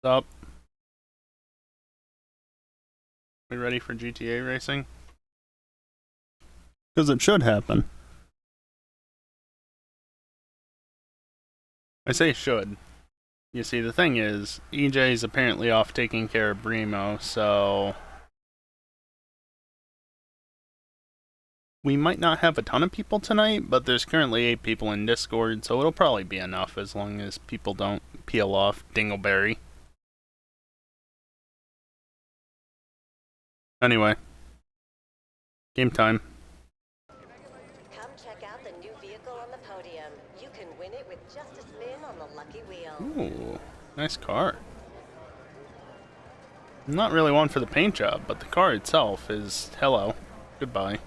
Up. We ready for GTA racing? Because it should happen. I say should. You see, the thing is, EJ's apparently off taking care of Bremo, so we might not have a ton of people tonight, but there's currently 8 people in Discord, so it'll probably be enough as long as people don't peel off Dingleberry. Anyway, game time. Come check out the new vehicle on the podium. You can win it with just a spin on the lucky wheel. Ooh, nice car. I'm not really one for the paint job, but the car itself is hello. Goodbye.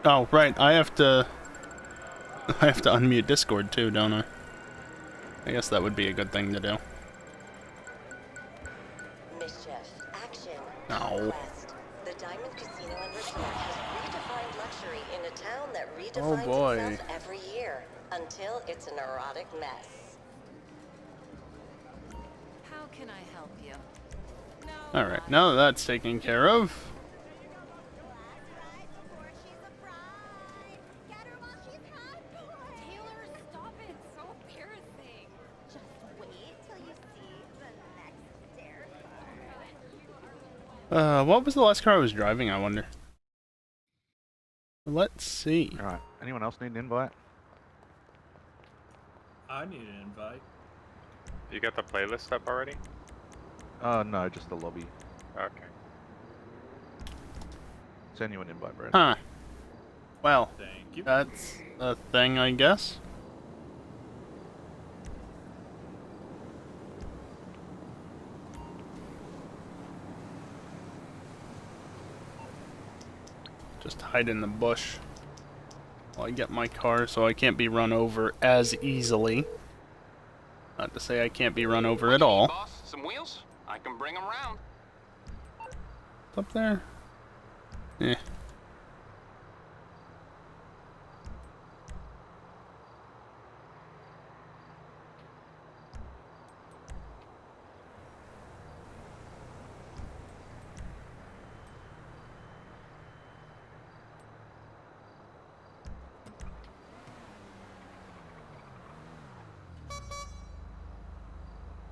Oh, right, I have to unmute Discord too, don't I? I guess that would be a good thing to do. Mischief, action, No. conquest. The Diamond Casino and Resort has redefined luxury in a town that redefines boy. itself every year until it's a neurotic mess. How can I help you? Alright, now that that's taken care of. Taylor, stop it! So embarrassing. Just wait till you see the next dare car. What was the last car I was driving, I wonder? Let's see. Alright, anyone else need an invite? I need an invite. You got the playlist up already? No, just the lobby. Okay. Send you an invite, Brad. Huh. Well, Thank you. that's a thing, I guess. Just hide in the bush while I get my car so I can't be run over as easily. Not to say I can't be run over at all. Boss, some wheels? I can bring them round. Up there? Eh.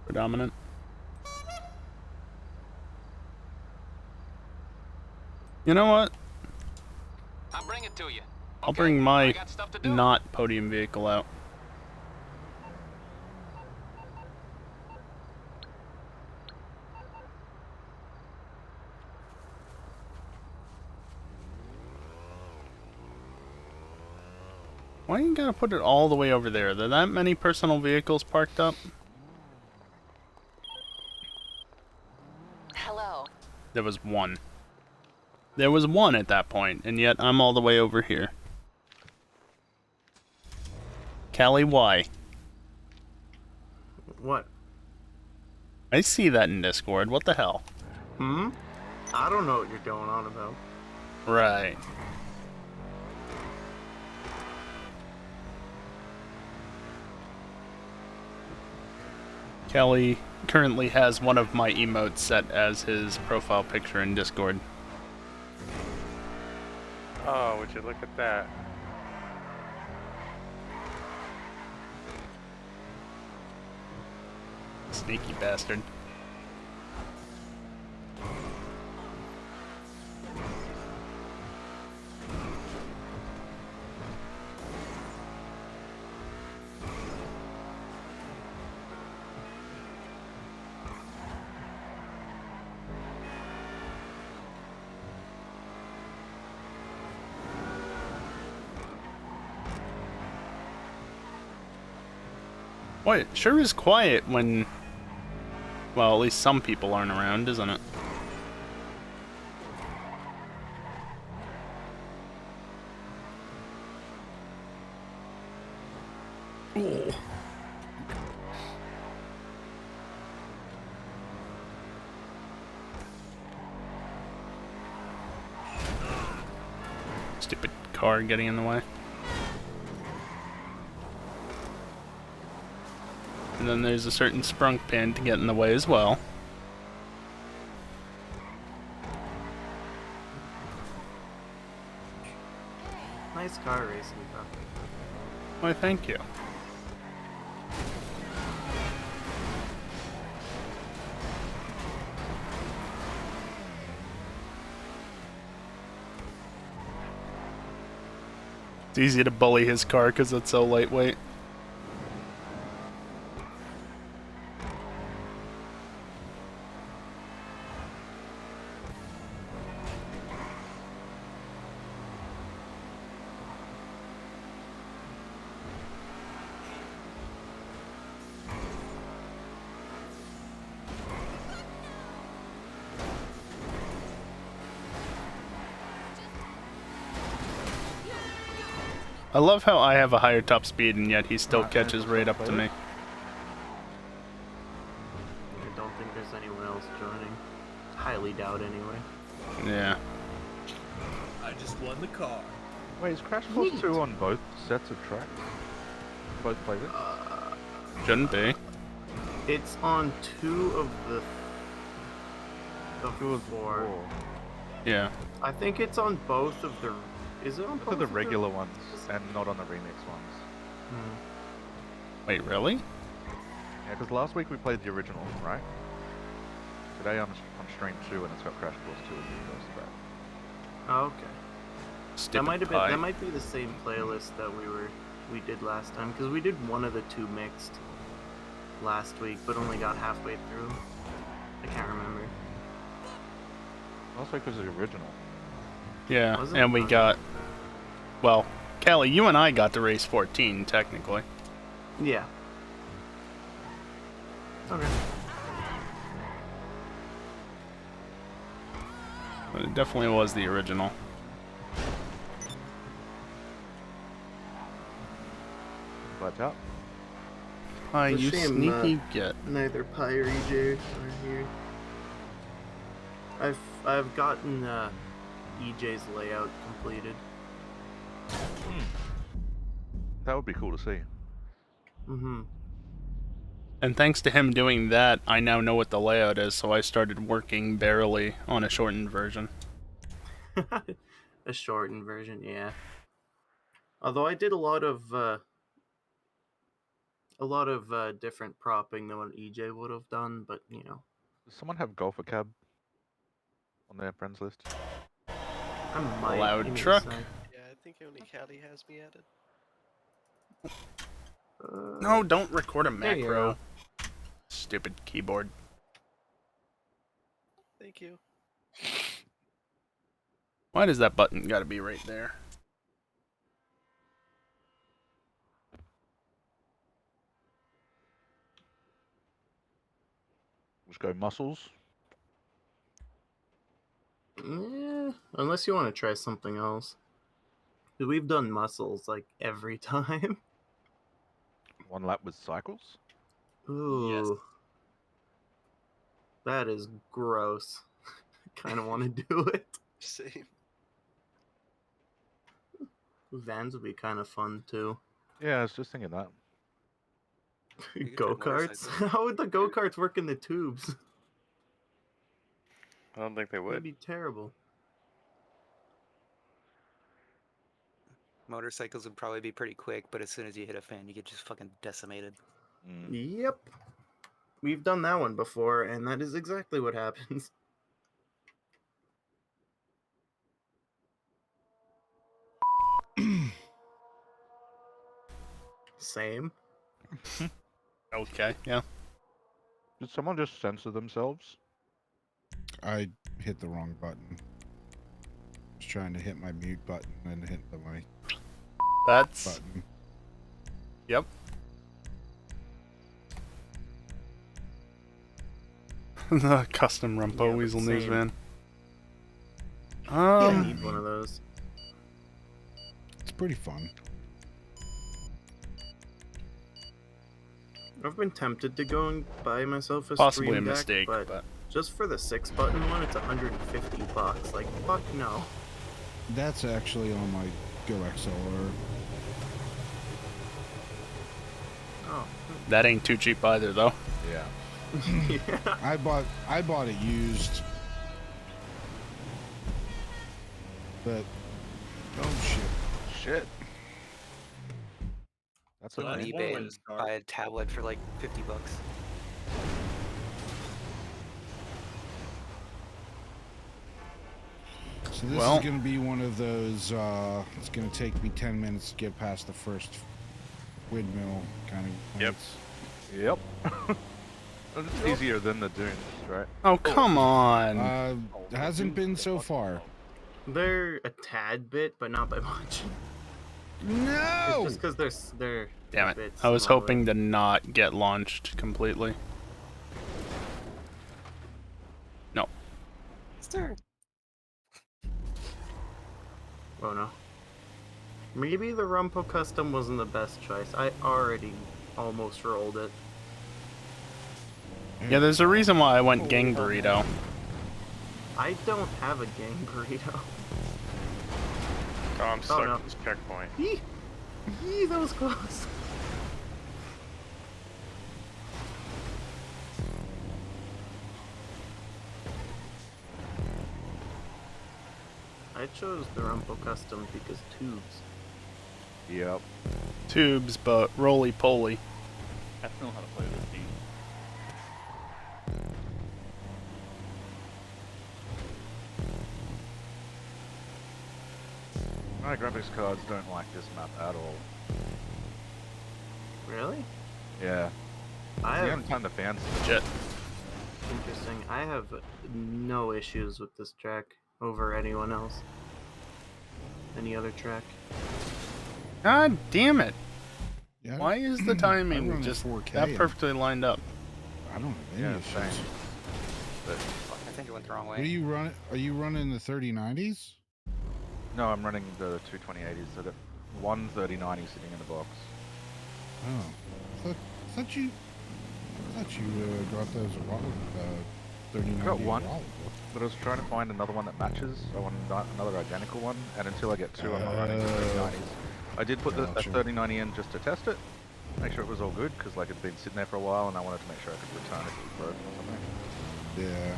Predominant. You know what? I'll bring it to you. I'll Okay? bring I my got stuff to do. not podium vehicle out. Why you gotta put it all the way over there? Are there that many personal vehicles parked up? Hello. There was one. There was one at that point, and yet I'm all the way over here. Callie, why? What? I see that in Discord. What the hell? I don't know what you're going on about. Right. Kelly currently has one of my emotes set as his profile picture in Discord. Oh, would you look at that? Sneaky bastard. Boy, it sure is quiet when, well, at least some people aren't around, isn't it? Ooh. Stupid car getting in the way. And then there's a certain sprunk pin to get in the way as well. Nice car racing, Puppy. Why, thank you. It's easy to bully his car because it's so lightweight. I love how I have a higher top speed and yet he still catches right up to me. I don't think there's anyone else joining. Highly doubt anyway. Yeah. I just won the car. Wait, is Crash Course 2 on both sets of tracks? Both playlists? Shouldn't be. It's on 2 of the... Two of four. Yeah. I think it's on both of the... Is it on both For the of regular ones, and not on the remix ones. Wait, really? Yeah, because last week we played the original, right? Today I'm on stream 2 and it's got Crash Course 2 as the first track. Oh, okay. Stupid That might have been. pie. That might be the same playlist that we did last time, because we did one of the 2 mixed last week, but only got halfway through. I can't remember. Last week was the original. Yeah, Was it? and we got... Well, Callie, you and I got to race 14, technically. Yeah. Okay. But it definitely was the original. Flat out. Hi, It's a you shame, sneaky git. Neither Pi or EJ are here. I've gotten EJ's layout completed. That would be cool to see. Mm-hmm. And thanks to him doing that, I now know what the layout is, so I started working barely on a shortened version. A shortened version, yeah. Although I did a lot of different propping than what EJ would have done, but you know, Does someone have Golfer Cab on their friends list? I might. Loud give me a truck. sec. Yeah, I think only Callie has me added. No, don't record a There you macro. Stupid keyboard. Thank you. Why does that button gotta be right there? Let's go muscles. Yeah, unless you want to try something else. 'Cause we've done muscles like every time. One lap with cycles. Ooh. That is gross. Kind of want to do it. Same. Vans would be kind of fun too. Yeah, I was just thinking that. You could Go try karts? motorcycles. How would the go karts work in the tubes? I don't think they That'd would. be terrible. Motorcycles would probably be pretty quick, but as soon as you hit a fan, you get just fucking decimated. Yep. We've done that one before, and that is exactly what happens. Same. Okay, yeah. Did someone just censor themselves? I hit the wrong button. Was trying to hit my mute button and hit the mic That's... button. Yep. The custom Rumpo Yeah, but Weasel News same. van. I need one of those. It's pretty fun. I've been tempted to go and buy myself a Possibly a Stream Deck, mistake, but but just for the 6-button one, it's $150. Like, fuck no. That's actually on my Go XLR. Oh. That ain't too cheap either, though. Yeah. Yeah. I bought it used. But oh Shit. That's Go a on thing. eBay and buy a tablet for like $50. So this Well- is going to be one of those, it's going to take me 10 minutes to get past the first windmill kind of Yep. points. Yep. It's easier than the dunes, right? Oh, come on. It hasn't been so far. They're a tad bit, but not by much. No! It's just because they're Damn a it. bit I was smaller. hoping to not get launched completely. No. Sir. Oh no. Maybe the Rumpo Custom wasn't the best choice. I already almost rolled it. Yeah, there's a reason why I went gang burrito. I don't have a gang burrito. Oh, I'm stuck no. at this checkpoint. Yee! Yee, that was close. I chose the Rumpo Custom because tubes. Yep. Tubes, but roly-poly. I don't know how to play this game. My graphics cards don't like this map at all. Really? Yeah. I You have haven't turned the fans. Jet. interesting. I have no issues with this track over anyone else. Any other track. God damn it. Yeah, Why is the I run timing at just 4K that and perfectly lined up? I don't have any Yeah, issues. same. But I think it went the wrong What are way. you running? Are you running the 3090s? no, I'm running the 22080s. I got one 3090 sitting in the box. Oh, I thought you got those a while. 3090 got a one. while ago. But I was trying to find another one that matches. I want another identical one, and until I get two, I'm not running the 3090s. I did put a Gotcha. 3090 in just to test it, make sure it was all good, because like it'd been sitting there for a while, and I wanted to make sure I could return if it was broken or something. Yeah.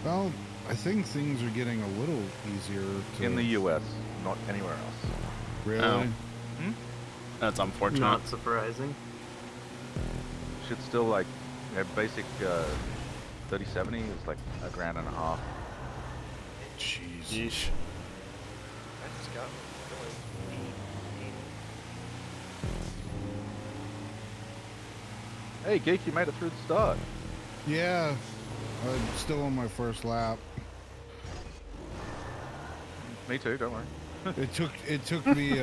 Well, I think things are getting a little easier to. In the US, not anywhere else. Really? Oh. That's unfortunate. Not surprising. Shit's still like, basic 3070 is like $1,500. Jeez. Yeesh. I just got Hey, Geek, you made it through the start. Yeah. I'm still on my first lap. Me too, don't worry. It took me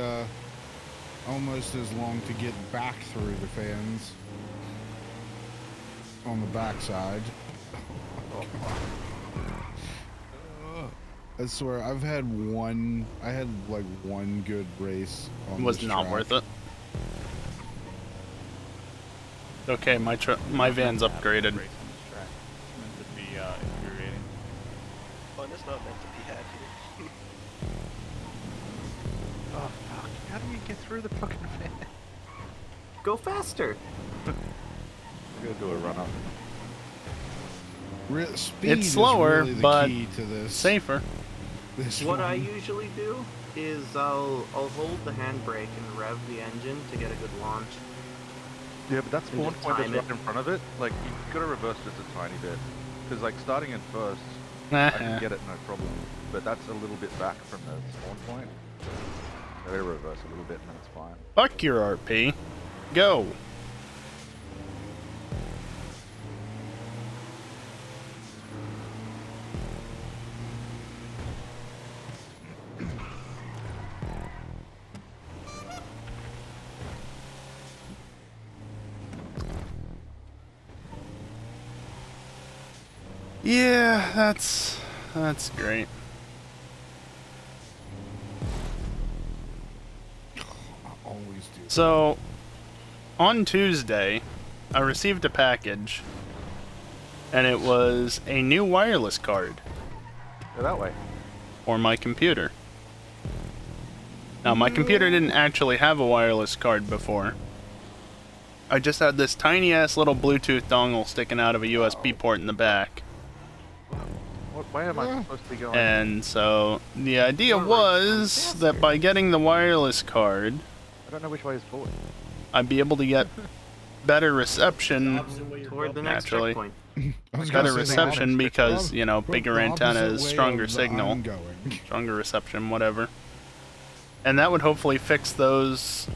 almost as long to get back through the fans on the backside. I swear, I had like one good race on Was this not track. worth it. Okay, my van's upgraded. Race on this track. It's meant to be infuriating. fun is not meant to be had here. Oh, fuck. How do you get through the fucking fan? Go faster! We're gonna do a run up. Speed It's is slower, really the but key to this. safer. This What I one. usually do is I'll hold the handbrake and rev the engine to get a good launch. Yeah, but that And spawn just point that's time right it. in front of it, like, you've got to reverse just a tiny bit. Because, like, starting in first, I can get it no problem. But that's a little bit back from the spawn point. So they reverse a little bit and then it's fine. Fuck your RP. Go. Yeah, that's great. I always do. So, on Tuesday, I received a package, and it was a new wireless card Go that way. for my computer. Now, my computer didn't actually have a wireless card before. I just had this tiny-ass little Bluetooth dongle sticking out of a USB port in the back. What way am I supposed to be going? And so, the idea was that by getting the wireless card, I don't know which way is forward. I'd be able to get better reception, Toward the next naturally. checkpoint. Better reception because, you know, bigger antenna is stronger I'm signal. going. Stronger reception, whatever. And that would hopefully fix those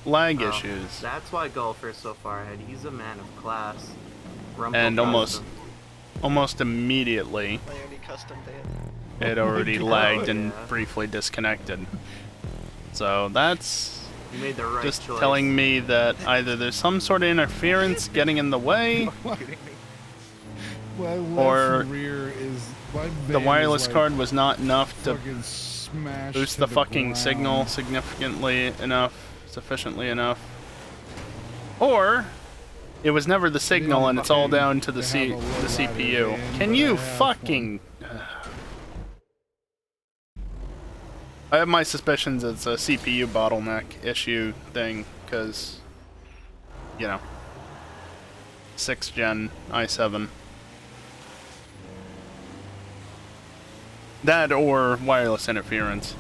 lag issues. That's why Golfer's so far ahead. He's a man of class. And almost immediately, Miami custom van. it already lagged and briefly disconnected. So that's You made the right just choice. telling me that either there's some sort of interference getting in the way, My left or rear is my the van wireless is like card was not enough to fucking smashed boost to the fucking ground. signal sufficiently enough, or it was never the signal and it's all down to the CPU. Can you fucking? I have my suspicions it's a CPU bottleneck issue thing, because, you know, 6th gen i7. That or wireless interference.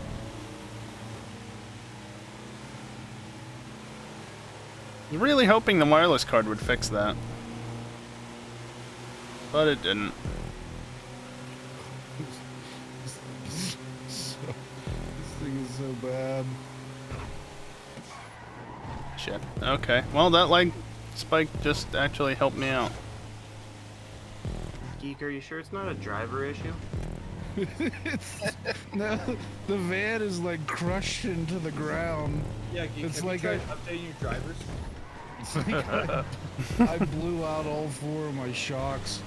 I was really hoping the wireless card would fix that. But it didn't. This thing is so bad. Shit. Okay. Well, that lag spike just actually helped me out. Geek, are you sure it's not a driver issue? No, the van is like crushed into the ground. Yeah, Geek, it's have like you tried updating your drivers? It's like I blew out all 4 of my shocks.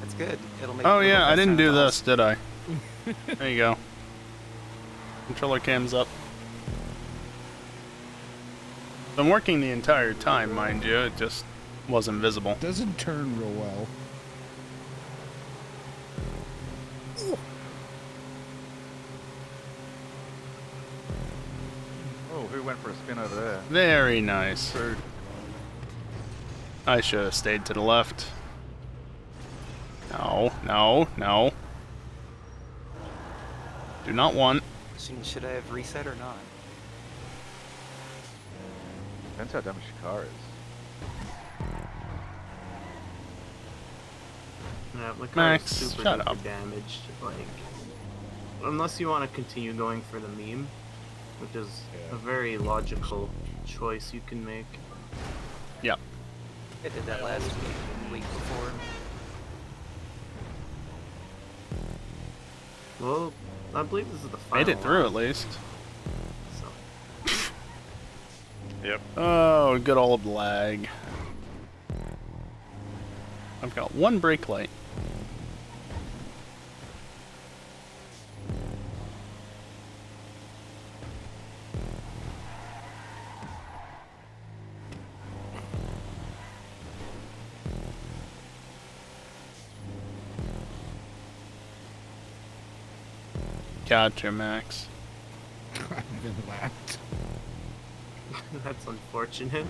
That's good. It'll make Oh it a yeah, little I didn't better do than this, did I? There you go. Controller cam's up. Been working the entire time, mind you. It just wasn't visible. Doesn't turn real well. Oh, who went for a spin over there? Very nice. I should have stayed to the left. No, no, no. Do not want. Should I have reset or not? Depends how damaged your car is. Yeah, my car Max, is super shut duper up. damaged. Like, unless you want to continue going for the meme, which is a very logical choice you can make. Yep. I did that last week before. Well, I believe this is the final Made it through one, at least. so. Yep. Oh, good old lag. I've got 1 brake light. Gotcha, Max. I've been lapped. That's unfortunate.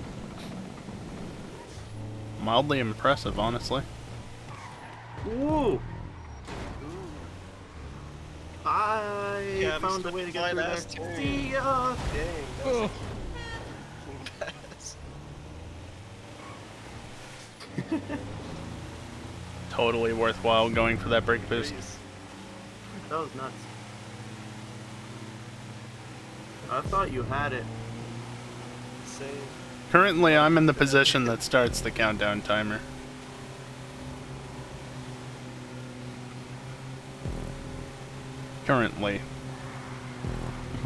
Mildly impressive, honestly. Ooh! I Yeah, found a way to get through last there. turn. See ya! Dang, that was a pass. Totally worthwhile going for that brake boost. That was nuts. I thought you had it. Same. Currently, I'm in the position that starts the countdown timer. Currently.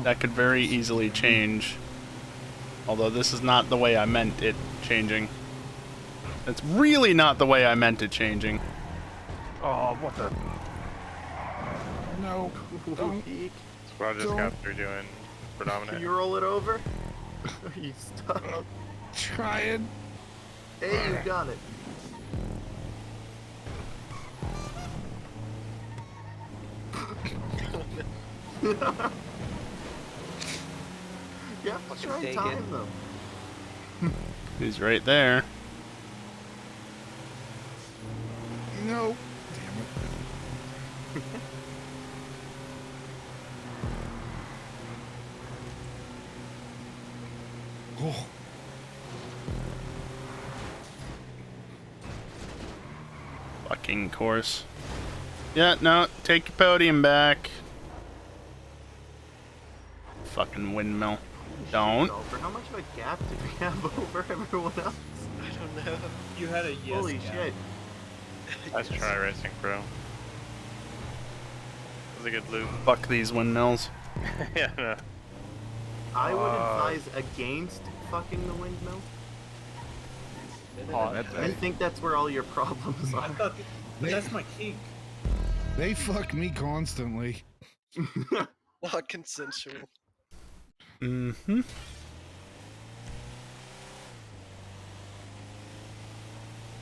That could very easily change. Although this is not the way I meant it changing. It's really not the way I meant it changing. Oh, what the? No. Don't. Geek. That's what I just got through doing predominant. Can you roll it over? Are you stuck? Trying. Hey, you got it. You have to try Take time it. though. He's right there. No. Damn it. Oh. Fucking course. Yeah, no, take your podium back. Fucking windmill. Don't. Golfer, how much of a gap did we have over everyone else? I don't know. You had a yes. Holy gap. shit. Nice try, Racing Pro. That was a good loop. Fuck these windmills. Yeah, no. I would advise against fucking the windmill. I think that's where all your problems I are. thought that's my kink. They fuck me constantly. Not consensual. Mm-hmm.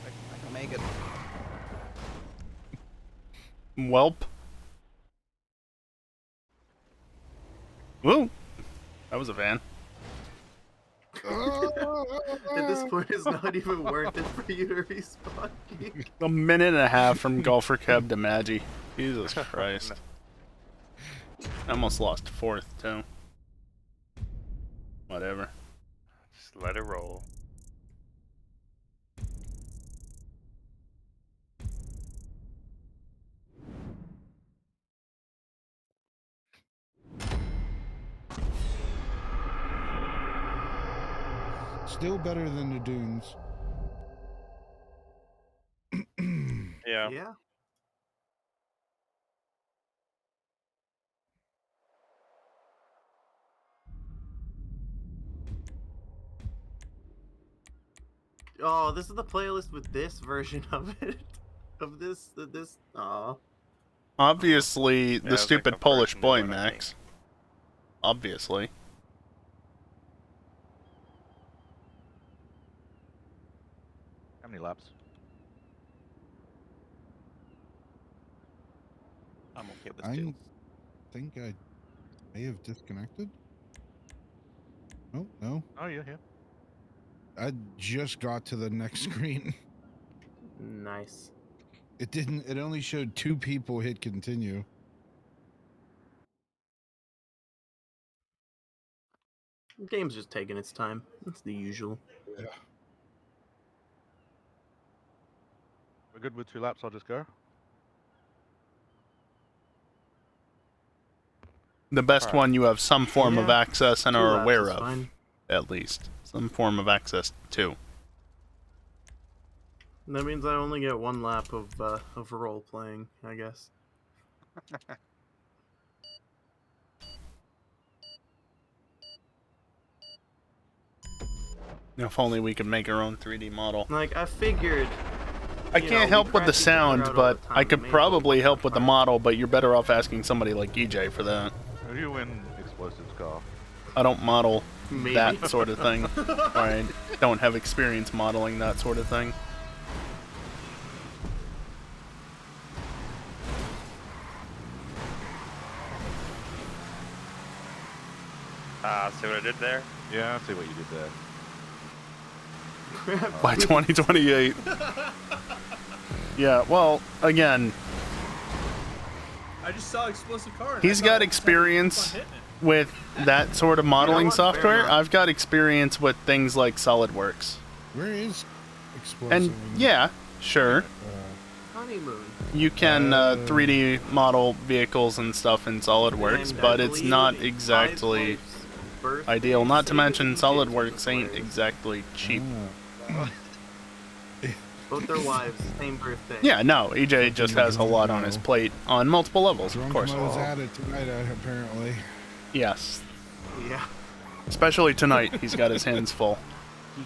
I can make it. Welp. Woo! That was a van. At this point, it's not even worth it for you to respawn. Geek. A minute and a half from Golfer Cab to Maggie. Jesus Christ. I almost lost fourth, too. Whatever. Just let it roll. Still better than the dunes. Yeah. Yeah. Oh, this is the playlist with this version of it. Of this. Aw. Obviously, Yeah, the it was stupid like the Polish first boy, new one, I Max. Obviously. How many laps? I'm okay with I two. think I may have disconnected. Oh, no. Oh, yeah, yeah. I just got to the next screen. Nice. It didn't, it only showed 2 people hit continue. The game's just taking its time. It's the usual. Yeah. We're good with 2 laps, I'll just go. The best one you have some form of Yeah, access and 2 are laps aware is of. fine. At least. Some form of access to. That means I only get 1 lap of role playing, I guess. If only we could make our own 3D model. Like, I figured... I can't help with the sound, but I could probably help with the model, but you're better off asking somebody like EJ for that. Who do you win explosives car? I don't model Maybe. that sort of thing. I don't have experience modeling that sort of thing. See what I did there? Yeah, I see what you did there. By 2028. Yeah, well, again, I just saw explosive car. and he's I got thought experience hitting it. with that sort of modeling what? Fair software. enough. I've got experience with things like SolidWorks. Where is explosive? And yeah, sure, Honeymoon. you can 3D model vehicles and stuff in SolidWorks, And I but it's believe not Five exactly Wife's birthday ideal. Not to mention savings is SolidWorks ain't hilarious. exactly cheap. Both their wives, same birthday. Yeah, no, EJ just has a lot on his plate on multiple levels, of Drunk course. mode's at it tonight, apparently. Yes, Yeah. especially tonight, he's got his hands full.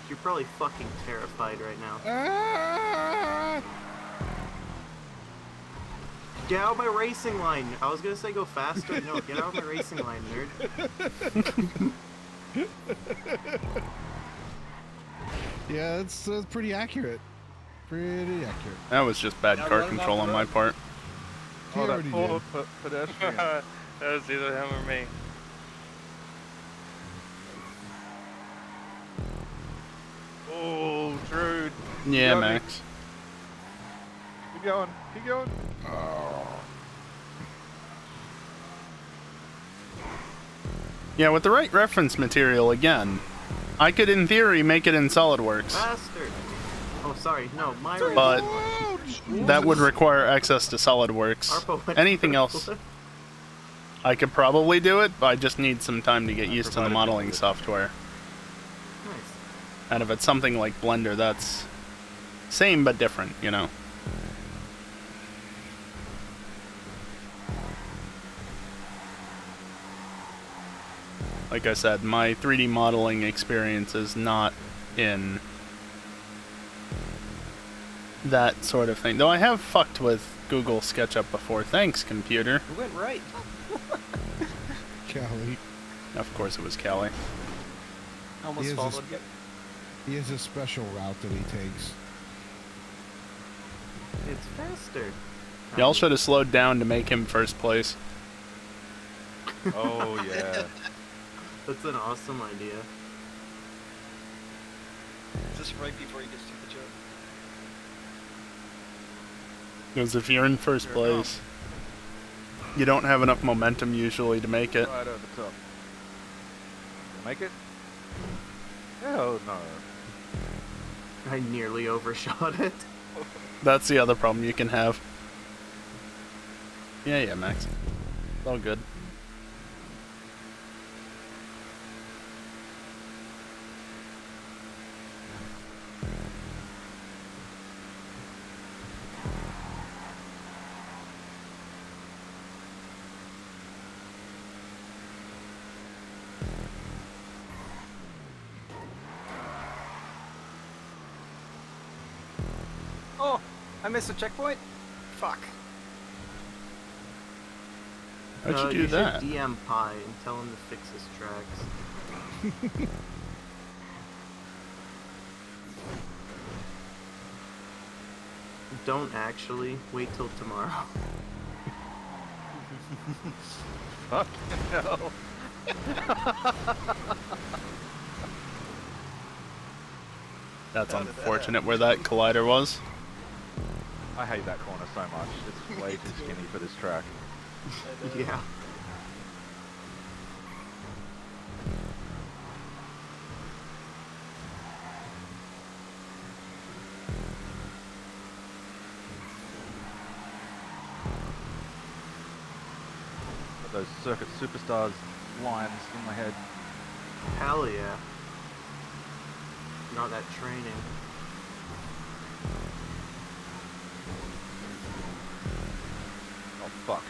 You're probably fucking terrified right now. Ah! Get out of my racing line. I was gonna say go faster. No, get out of my racing line, nerd. Yeah, that's pretty accurate. Pretty accurate. That was just bad Now car run him control off on the my road. part. He Oh, that already poor did. pedestrian. That was either him or me. Yeah, got me. Max. Keep going. Keep going. Yeah, with the right reference material, again, I could, in theory, make it in SolidWorks. Faster. Oh, sorry. No, my But racing. that would require access to SolidWorks. Arpo went Anything for a else, flip. I could probably do it, but I just need some time to get used to the provided modeling it's- software. Nice. And if it's something like Blender, that's same but different, you know. Like I said, my 3D modeling experience is not in that sort of thing. Though I have fucked with Google SketchUp before. Thanks, computer. Who went right? Callie. Of course it was Callie. Almost He is a followed. He has a special route that he takes. It's faster. Y'all should have slowed down to make him first place. Oh, yeah. That's an awesome idea. Just right before he gets to the joke. Because if you're in first place, you don't have enough momentum usually to make it. Right over top. Make it? Hell no. I nearly overshot it. That's the other problem you can have. Yeah, Max. It's all good. Oh, I missed a checkpoint? Fuck. How'd you do that? Should DM Pi and tell him to fix his tracks. Don't actually. Wait till tomorrow. Fucking hell. That's unfortunate where that collider was. I hate that corner so much. It's way too skinny for this track. Yeah. Got those Circuit Superstars lines in my head. Hell yeah. Not that training. Oh fuck.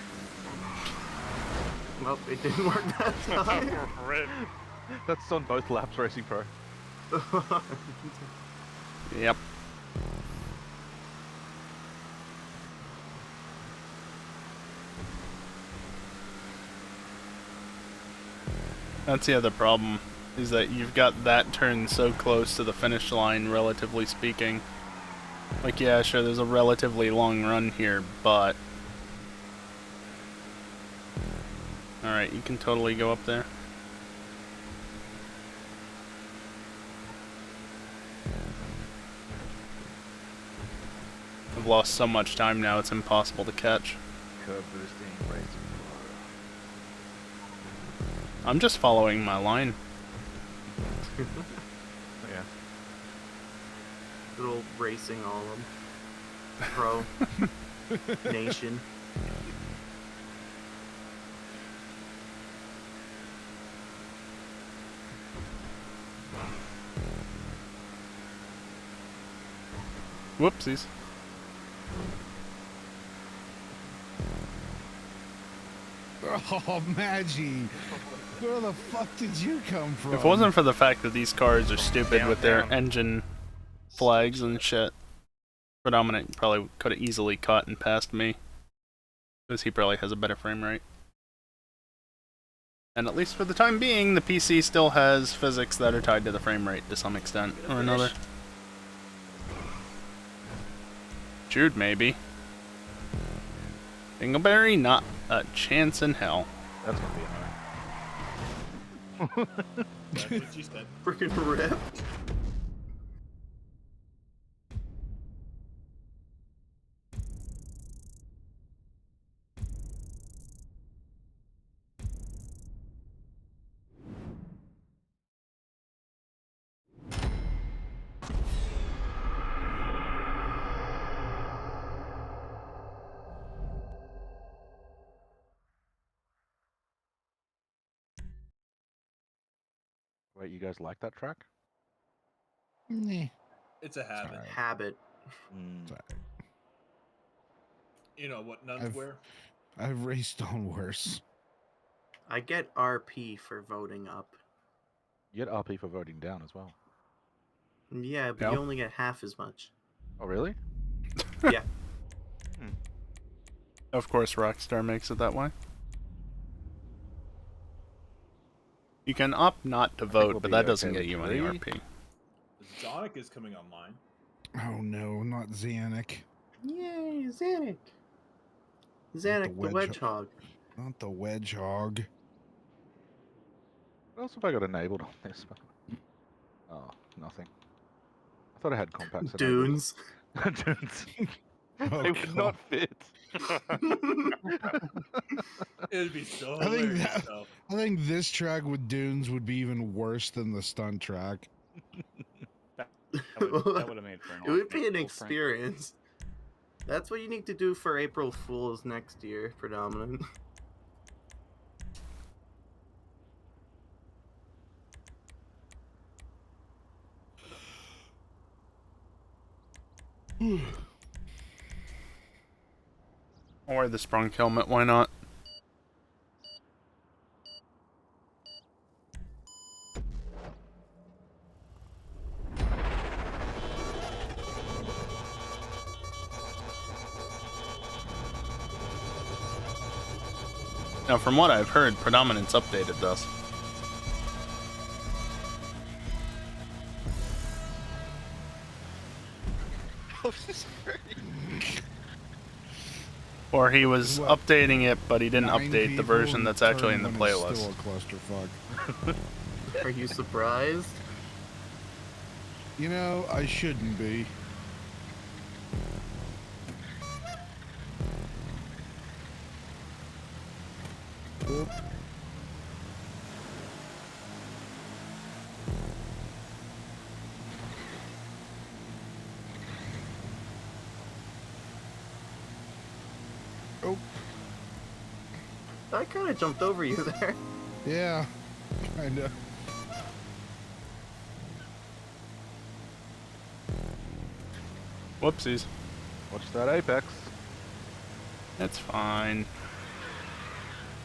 Well, it didn't work that time. Rip. That's on both laps, Racing Pro. Yep. That's the other problem, is that you've got that turn so close to the finish line, relatively speaking. Like, yeah, sure, there's a relatively long run here, but... Alright, you can totally go up there. I've lost so much time now, it's impossible to catch. Curb boosting, Racing I'm just following my line. Pro. Yeah. Little racing alum. Pro. Nation. Whoopsies. Oh, Maggie! Where the fuck did you come from? If it wasn't for the fact that these cars are stupid Down, with their down. engine flags and shit, Predominant probably could have easily caught and passed me. Because he probably has a better frame rate. And at least for the time being, the PC still has physics that are tied to the frame rate to some extent or another. Jude, maybe. Dingleberry, not a chance in hell. That's gonna be annoying. That's what you said. Freaking rip. Wait, you guys like that track? Nah, It's a habit. alright. Habit. It's alright. You know what nuns wear? I've raced on worse. I get RP for voting up. You get RP for voting down as well. Yeah, but Yeah. you only get half as much. Oh, really? Yeah. Of course, Rockstar makes it that way. You can opt not to vote, we'll but be that doesn't okay get with you any 3. RP. Sonic is coming online. Oh no, not Xanic. Yay, Xanic. Xanic the Wedgehog. Not the Wedgehog. What else have I got enabled on this? Oh, nothing. I thought I had compacts enabled. Dunes. Dunes. Oh, They would not fit. It would be so I think hilarious, though. I think this track with dunes would be even worse than the stunt track. That would have made for an It would be an awful experience. That's what you need to do for April Fools next year, Predominant. I'll wear the sprung helmet, why not? Now, from what I've heard, Predominance updated this. Or he was updating it, but he didn't update the version that's actually in the playlist. Still a clusterfuck. Are you surprised? You know, I shouldn't be. Oop. Oh. I kind of jumped over you there. Yeah, kind of. Whoopsies. Watch that apex. It's fine.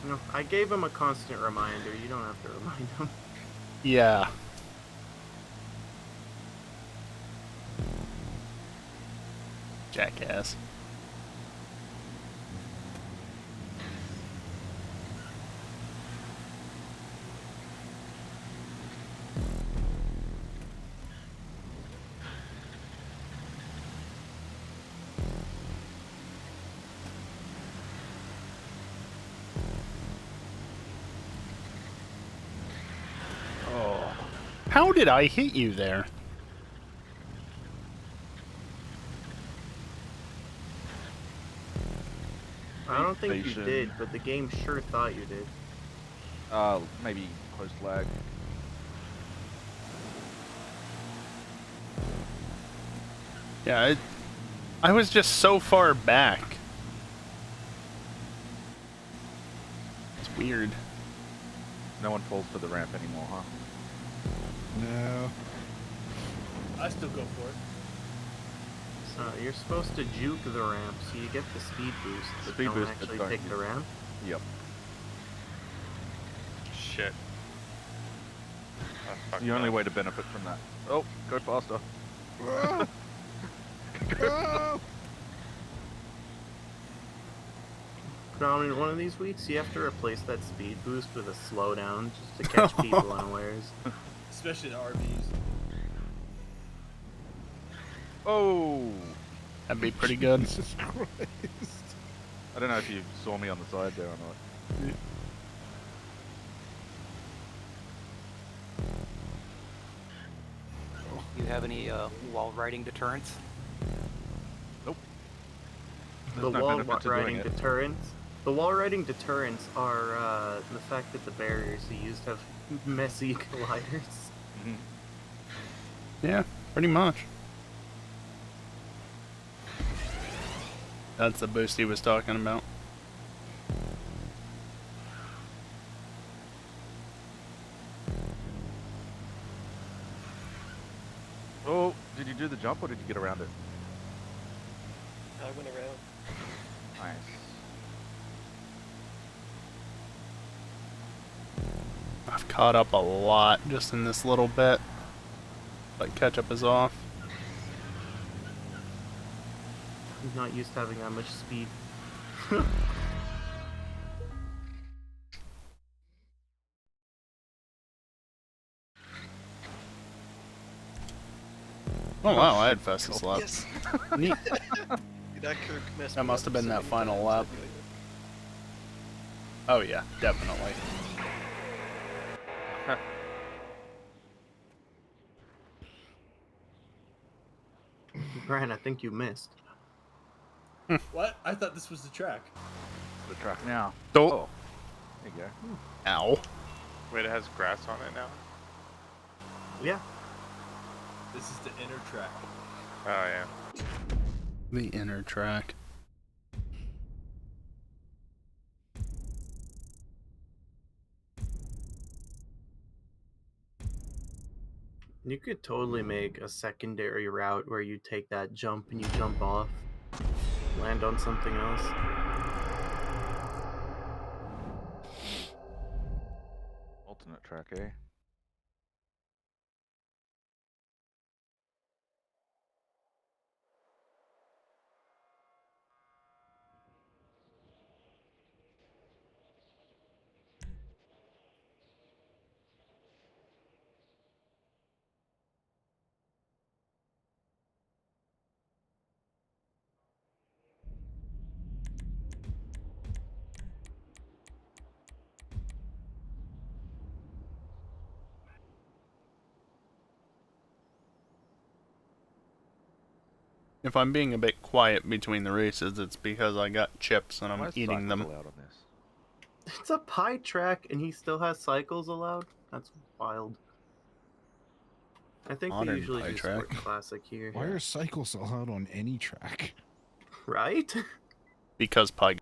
No, I gave him a constant reminder. You don't have to remind him. Yeah. Jackass. Oh. How did I hit you there? I don't think you Station. did, but the game sure thought you did. Maybe post lag. Yeah, I was just so far back. It's weird. No one falls to the ramp anymore, huh? No. I still go for it. You're supposed to juke the ramp so you get the speed boost, but Speed don't boost, actually but don't take use the it. ramp. Yep. Shit. The only way to benefit from that. Oh, go faster. Oh. Predominant one of these weeks, you have to replace that speed boost with a slowdown just to catch people unawares. Especially the RVs. Oh! That'd be pretty good. Jesus Christ. I don't know if you saw me on the side there or not. You have any wall riding deterrents? Nope. The There's no wall benefit to doing riding it. deterrents. The wall riding deterrents are the fact that the barriers you used have messy colliders. Mhm. Yeah, pretty much. That's the boost he was talking about. you do the jump or did you get around it? I went around. Nice. I've caught up a lot just in this little bit, but catch-up is off. He's not used to having that much speed. Oh wow, I had fastest lap. Yes. Neat. That Kirk messed That me must up have been so that many final times, lap. anyway. Oh yeah, definitely. Brian, I think you missed. What? I thought this was the track. The track now. Don't. Oh. There you go. Ow. Wait, it has grass on it now? Yeah. This is the inner track. Oh, yeah. The inner track. You could totally make a secondary route where you take that jump and you jump off, land on something else. Alternate track, eh? If I'm being a bit quiet between the races, it's because I got chips and Why I'm is eating them. cycles allowed on this? It's a pie track and he still has cycles allowed? That's wild. I think they Modern usually pie do track. Sport Classic here. Why are cycles allowed on any track? Right? Because pie.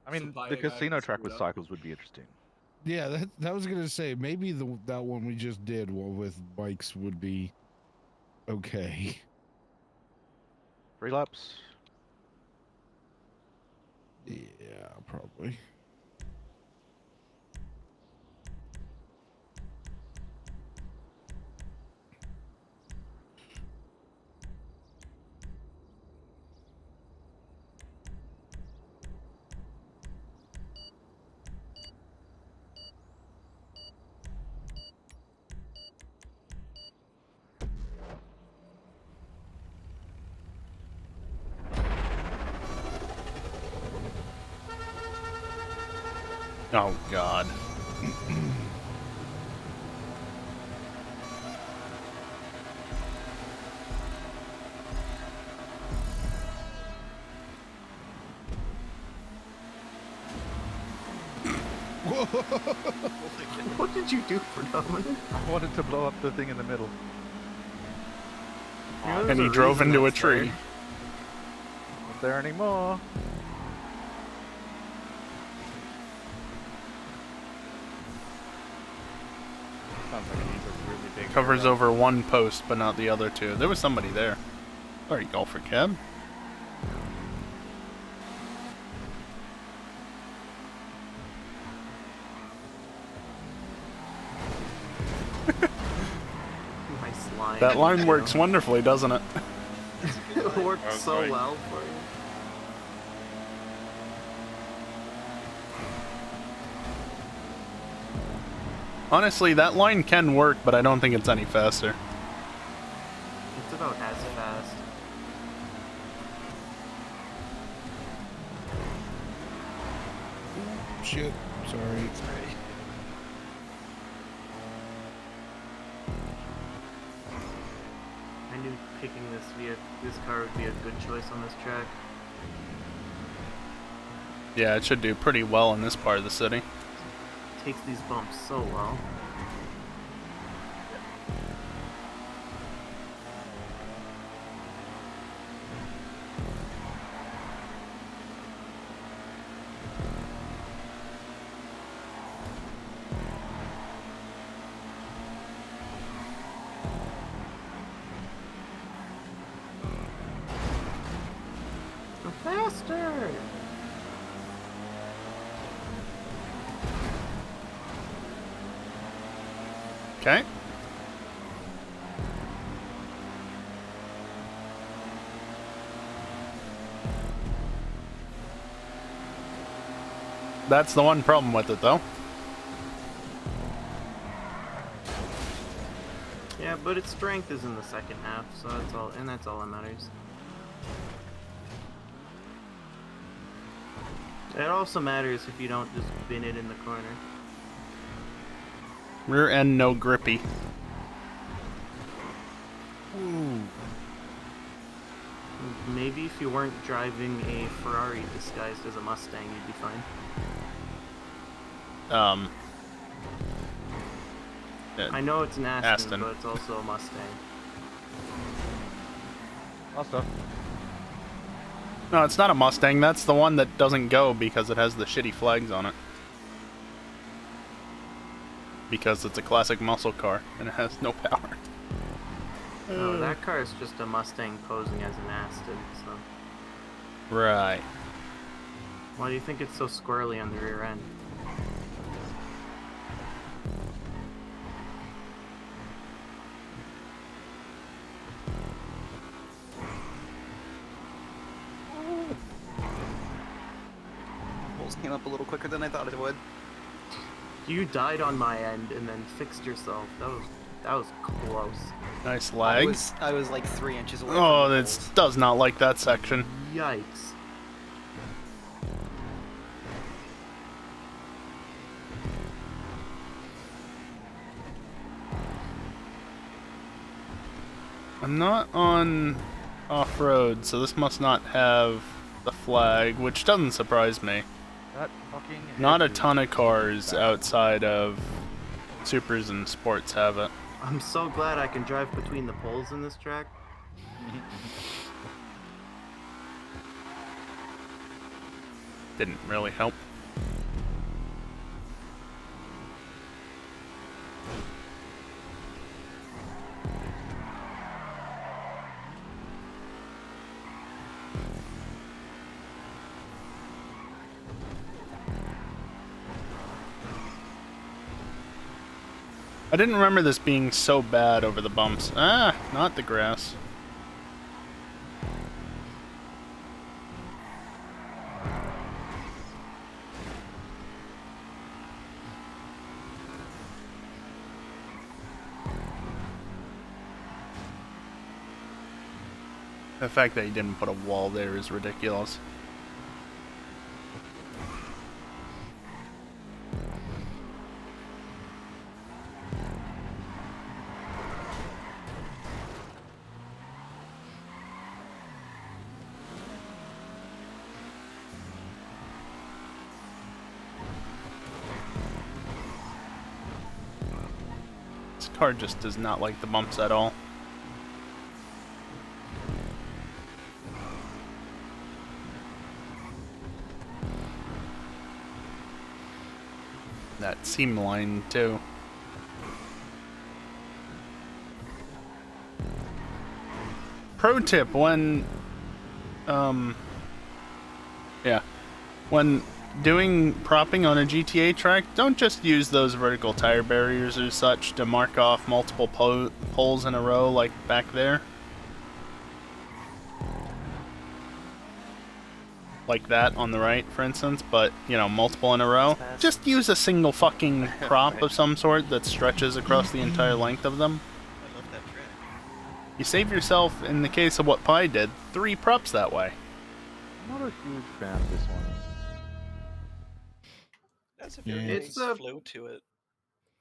I mean, So the Pie casino got track with screwed up. cycles would be interesting. Yeah, that was gonna say maybe that one we just did with bikes would be okay. 3 laps. Yeah, probably. Oh god. What did you do for Dominic? I wanted to blow up the thing in the middle. And he drove into a tree. Not there anymore. Sounds like it needs a really big Covers hairline. over one post, but not the other two. There was somebody there. Sorry, golfer cab. Nice line. That line works wonderfully, doesn't it? It worked That was so great. well for you. Honestly, that line can work, but I don't think it's any faster. It's about as fast. Shit, sorry. I knew picking this car would be a good choice on this track. Yeah, it should do pretty well in this part of the city. Takes these bumps so well. faster! Okay. That's the one problem with it, though. Yeah, but its strength is in the second half, so that's all, and that's all that matters. It also matters if you don't just bin it in the corner. Rear end no grippy. Ooh. Maybe if you weren't driving a Ferrari disguised as a Mustang, you'd be fine. I know it's an Aston, but it's also a Mustang. I'll stop. No, it's not a Mustang. That's the one that doesn't go because it has the shitty flags on it. Because it's a classic muscle car and it has no power. No, that car is just a Mustang posing as an Aston, so... Right. Why do you think it's so squirrely on the rear end? Holes came up a little quicker than I thought it would. You died on my end and then fixed yourself. That was close. Nice lag. I was like 3 inches away. Oh, that does not like that section. Yikes. I'm not on off-road, so this must not have the flag, which doesn't surprise me. That fucking Not a ton of cars outside of Supers and Sports have it. I'm so glad I can drive between the poles in this track. Didn't really help. I didn't remember this being so bad over the bumps. Ah, not the grass. The fact that he didn't put a wall there is ridiculous. This car just does not like the bumps at all. That seam line too. Pro tip: when when doing propping on a GTA track, don't just use those vertical tire barriers or such to mark off multiple poles in a row like back there. Like that on the right, for instance, but, you know, multiple in a row. Just use a single fucking prop of some sort that stretches across the entire length of them. I love that track. You save yourself, in the case of what Pi did, 3 props that way. I'm not a huge fan of this one. That's a very It's nice a- flow to it.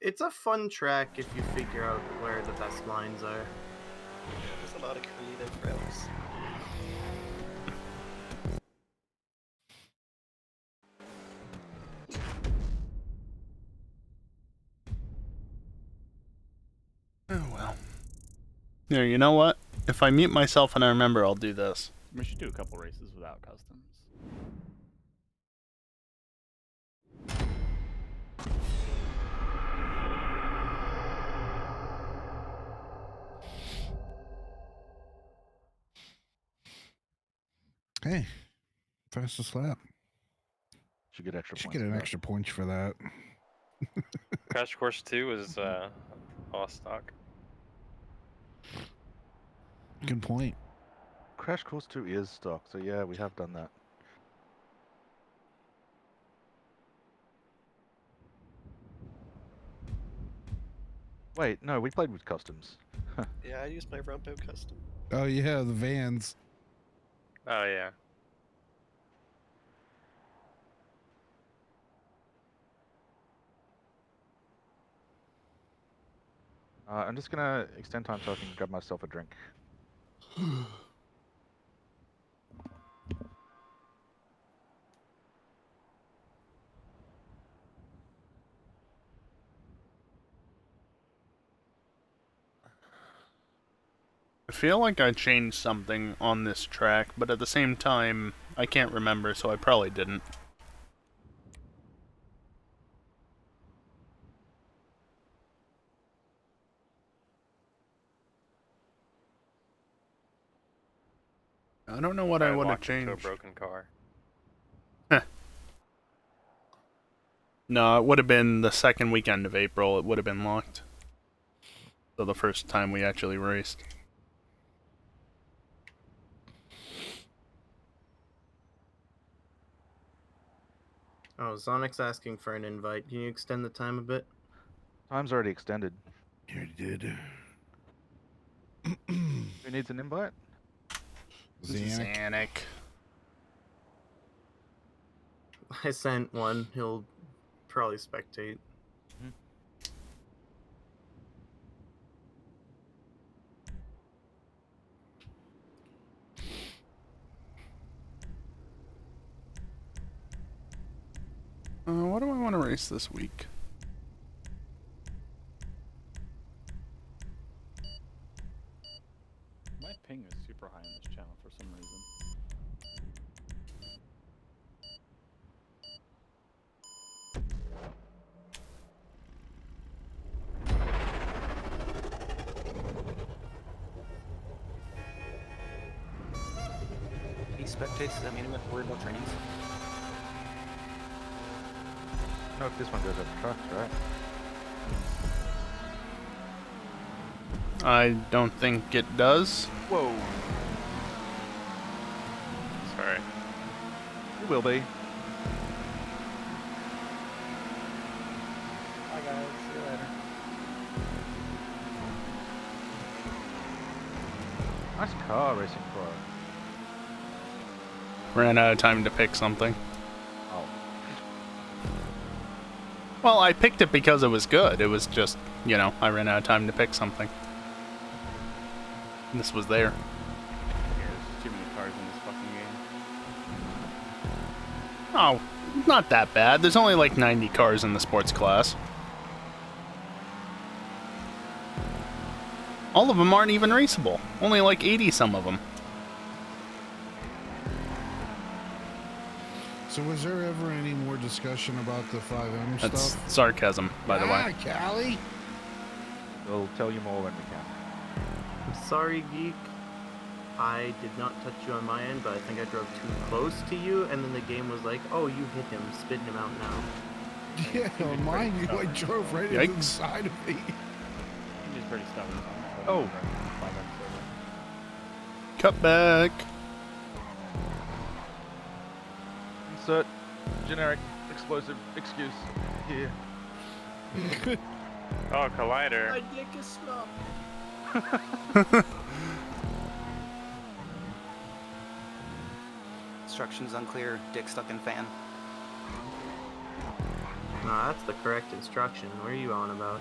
It's a fun track if you figure out where the best lines are. Yeah, there's a lot of creative routes. Oh well. Here, you know what? If I mute myself and I remember, I'll do this. We should do a couple races without customs. Hey, Fastest lap. Should get extra Should points. get an for that. extra points for that. Crash Course 2 is all stock. Good point. Crash Course 2 is stock, so yeah, we have done that. Wait, no, we played with customs. Yeah, I used my Rumpo custom. Oh yeah, the vans. Oh yeah. I'm just gonna extend time so I can grab myself a drink. I feel like I changed something on this track, but at the same time, I can't remember, so I probably didn't. I don't know what I would have locked into a changed. broken car. No, it would have been the second weekend of April. It would have been locked. So the first time we actually raced. Oh, Sonic's asking for an invite. Can you extend the time a bit? Time's already extended. You did. Who needs an invite? Xanic. I sent one. He'll probably spectate. What do I want to race this week? My ping is super high on this channel for some reason. He spectates, does that mean we have to worry about trains? No, if this one goes over trucks, right? I don't think it does. Whoa. Sorry. It will be. Bye guys, see you later. Nice car, Racing Pro. Ran out of time to pick something. Oh. Well, I picked it because it was good. It was just, you know, I ran out of time to pick something. And this was there. Yeah, there's too many cars in this fucking game. Oh, not that bad. There's only like 90 cars in the sports class. All of them aren't even raceable. Only like 80 some of them. So was there ever any more discussion about the 5M That's stuff? sarcasm, by the way. Callie. We'll tell you more when we can. I'm sorry, Geek. I did not touch you on my end, but I think I drove too close to you, and then the game was like, oh, you hit him, spitting him out now. Yeah, on mine, you like drove right into the side of me. He's just pretty stubborn. Oh. Cut back. Insert generic explosive excuse here. Oh, collider. My dick is small. Instructions unclear, dick stuck in fan. No, that's the correct instruction. What are you on about?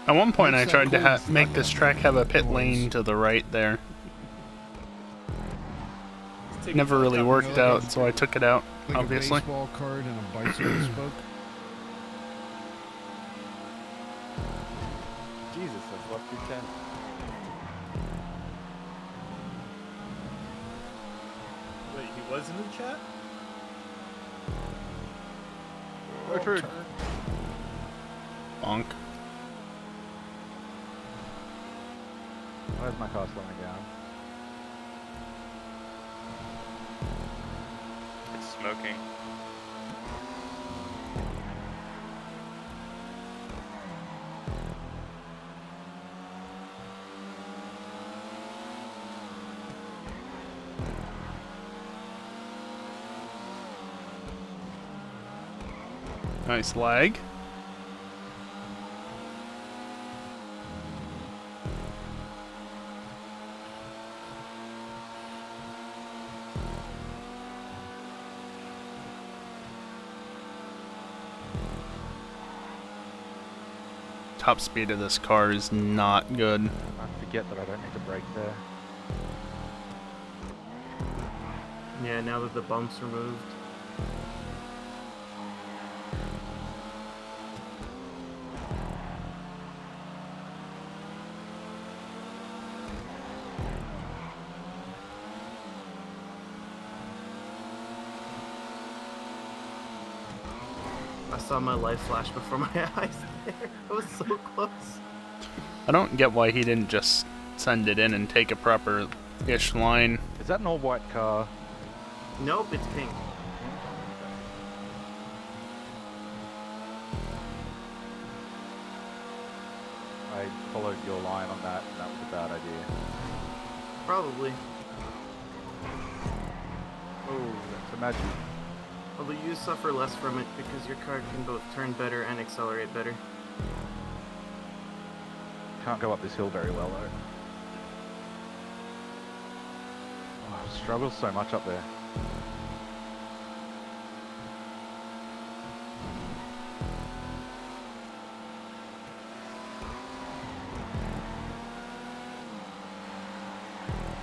At one point, I What's tried that to cool make this track have a pit noise? lane to the right there. Take Never a really couple worked milligrams. out, so I took it out, Like obviously. a baseball card and a bicycle spoke. Jesus, that's left 210. Wait, he was in the chat? Gertrude. Bonk. Where's my car slowing down? smoking. Nice lag. Top speed of this car is not good. I forget that I don't need to brake there. Yeah, now that the bump's removed. I saw my life flash before my eyes there. I was so close. I don't get why he didn't just send it in and take a proper-ish line. Is that an all-white car? Nope, it's pink. I followed your line on that, and that was a bad idea. Probably. Oh, so imagine. Although you suffer less from it because your car can both turn better and accelerate better. Can't go up this hill very well though. Oh, I struggle so much up there.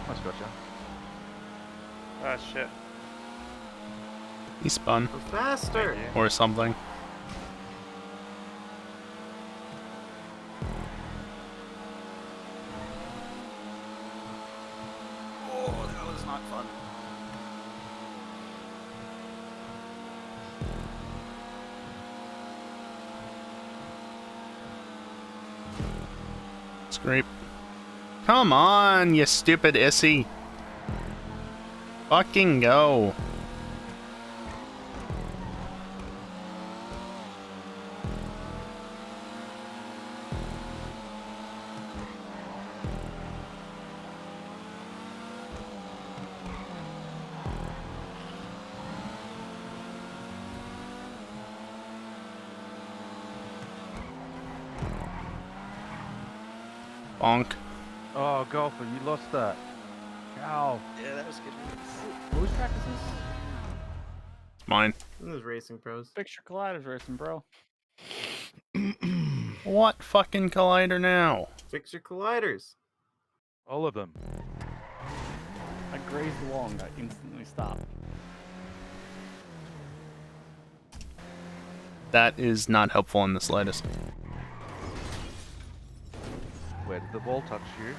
Nice gotcha. Ah, shit. He spun. Go faster! Or something. Oh, that was not fun. Scrape. Come on, you stupid issy. Fucking go. Bonk. Oh, golfer, you lost that. Ow. Yeah, that was good. Whose track is this? It's mine. This is Racing Pros. Fix your colliders racing, bro. What fucking collider now? Fix your colliders. All of them. I grazed the wall and got instantly stopped. That is not helpful in the slightest. Where did the ball touch you?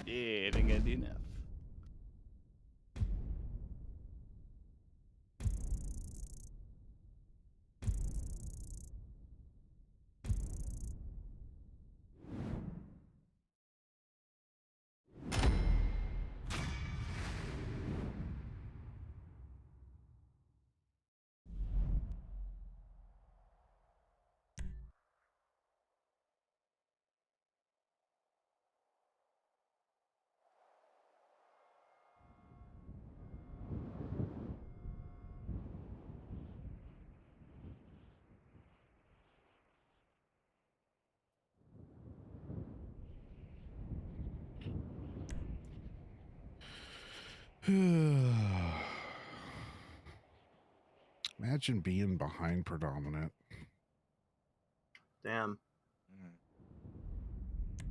Yeah, didn't get enough. Imagine being behind predominant. Damn.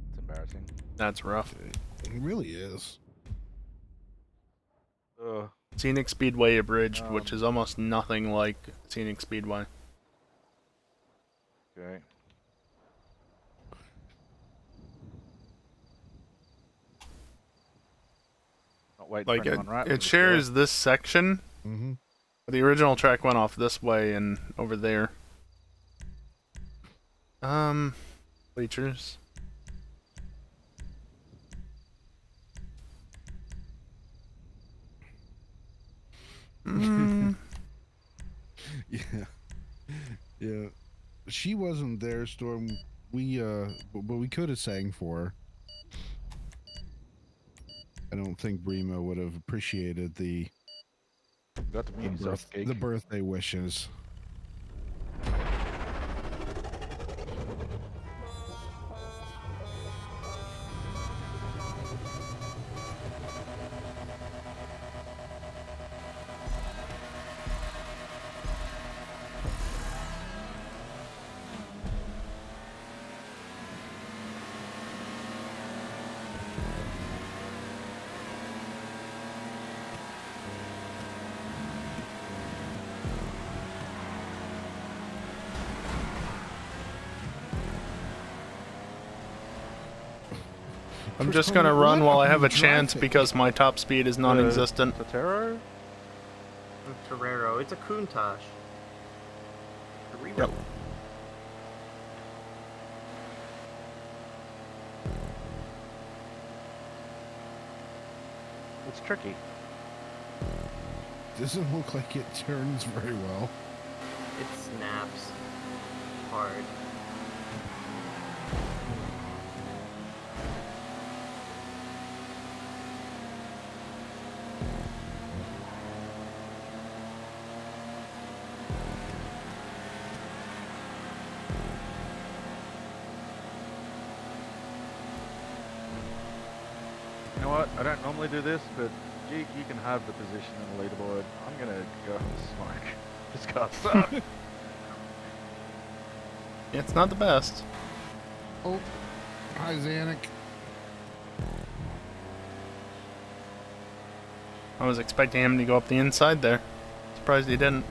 It's embarrassing. That's rough. It really is. Scenic Speedway abridged, which is almost nothing like Scenic Speedway. Okay. Not waiting Like for anyone, right? it shares this section. Mm-hmm. The original track went off this way and over there. Bleachers. Mm. Yeah. Yeah. She wasn't there, Storm. We but we could have sang for her. I don't think Brimo would have appreciated the Got to meet yourself, Geek. the birthday wishes. I'm just gonna run while I have a chance because my top speed is non-existent. Totero? Torero. It's a Countach. Yep. It's tricky. Doesn't look like it turns very well. It snaps hard. You know what? I don't normally do this, but Geek, you can have the position in the leaderboard. I'm gonna go and smoke. This car sucks. It's not the best. Oh, hi Zanuck. I was expecting him to go up the inside there. Surprised he didn't.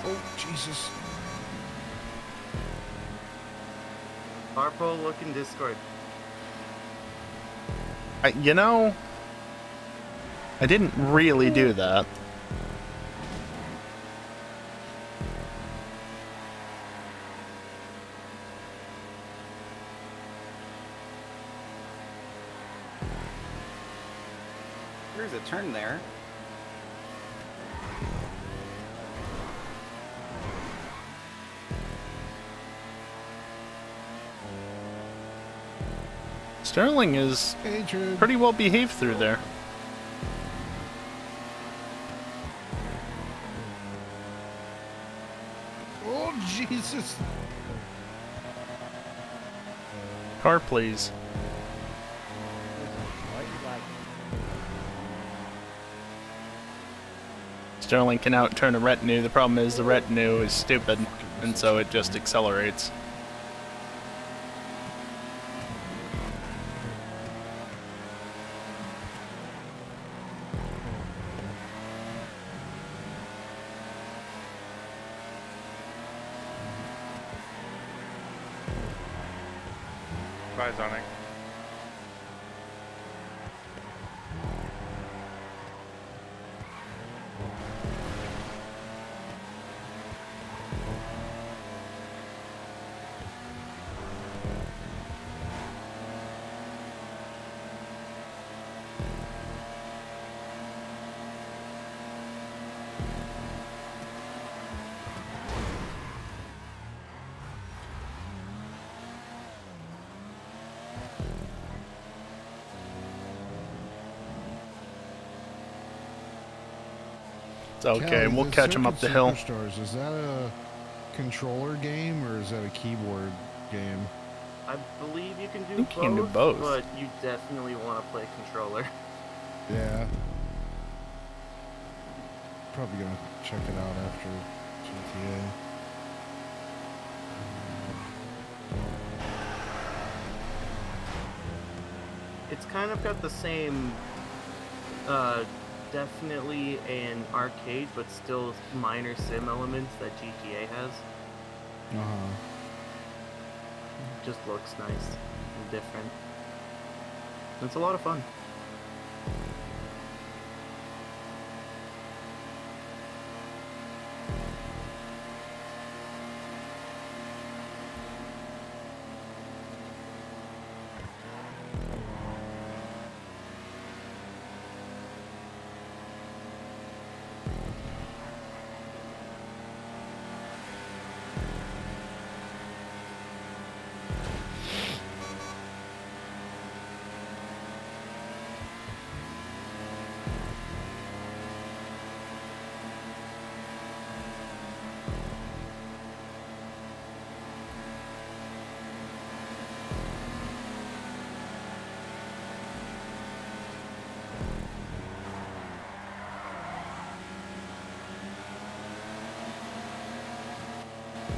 Oh, Jesus. Harpo, look in Discord. You know, I didn't really do that. There's a turn there. Sterling is pretty well behaved through there. Oh, Jesus. Car, please. Sterling can outturn a retinue. The problem is the retinue is stupid, and so it just accelerates. Bye, Zonic. It's okay, Callie, we'll the catch him up the hill. Superstars, is that a controller game or is that a keyboard game? I believe you can do think you can do both. but you definitely want to play controller. Yeah. Probably gonna check it out after GTA. It's kind of got the same, definitely an arcade, but still minor sim elements that GTA has. Uh-huh. Just looks nice and different. It's a lot of fun.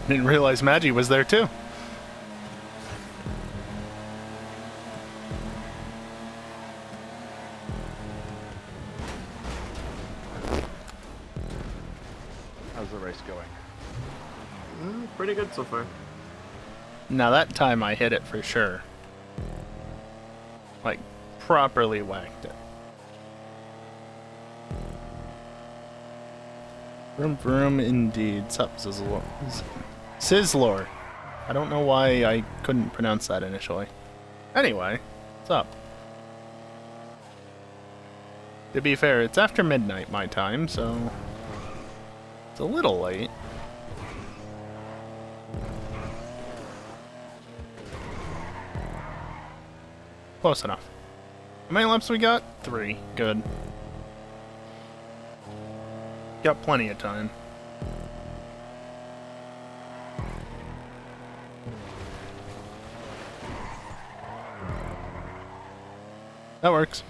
Didn't realize Maggie was there too. How's the race going? Pretty good so far. Now that time I hit it for sure. Like, properly whacked it. Vroom vroom indeed. Sup, Sizzlor. Sizzlor. I don't know why I couldn't pronounce that initially. Anyway, what's up? To be fair, it's after midnight my time, so it's a little late. Close enough. How many laps we got? 3. Good. Got plenty of time. That works.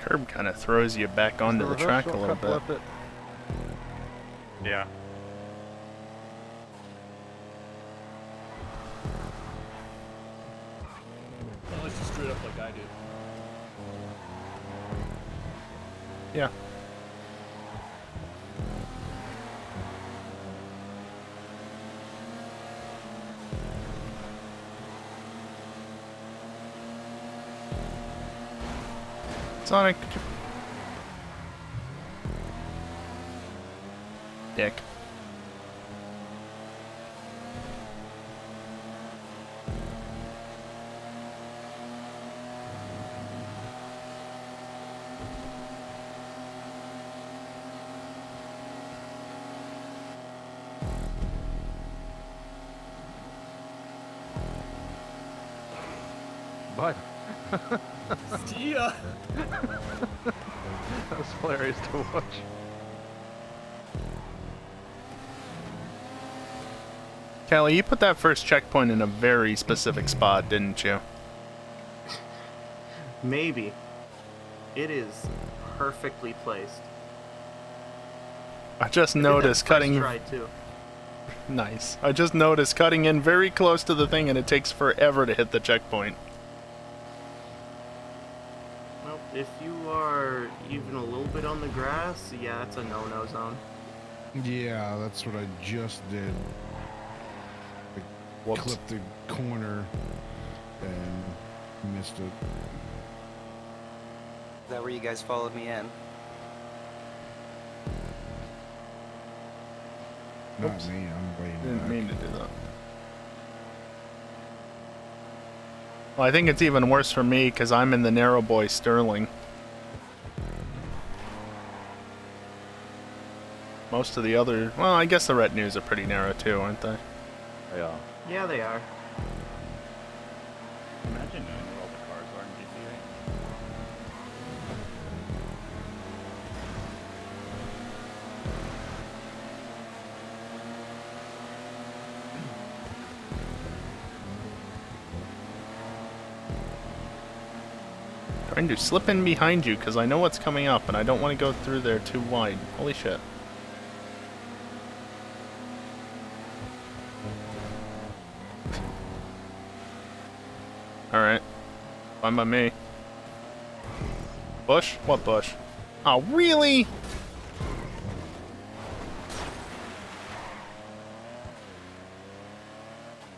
Curb kind of throws you back onto the track a little bit. Yeah. Unless you straight up like I did. Yeah. Sonic. Dick. But See ya. that was hilarious to watch. Callie, you put that first checkpoint in a very specific spot, didn't you? Maybe. It is perfectly placed. I just I did that noticed first cutting. try too. Nice. I just noticed cutting in very close to the thing, and it takes forever to hit the checkpoint. Well, if you are even a little bit on the grass, yeah, it's a no-no zone. Yeah, that's what I just did. I clipped the corner and missed it. Is that where you guys followed me in? Not me, I'm waiting. Didn't mean to do that. Well, I think it's even worse for me because I'm in the narrow boy Sterling. Most of the other, well, I guess the retinues are pretty narrow too, aren't they? They are. Yeah, they are. Imagine knowing where all the cars are in GTA. Trying to slip in behind you because I know what's coming up and I don't want to go through there too wide. Holy shit. Alright. Fine by me. Bush? What bush? Oh, really?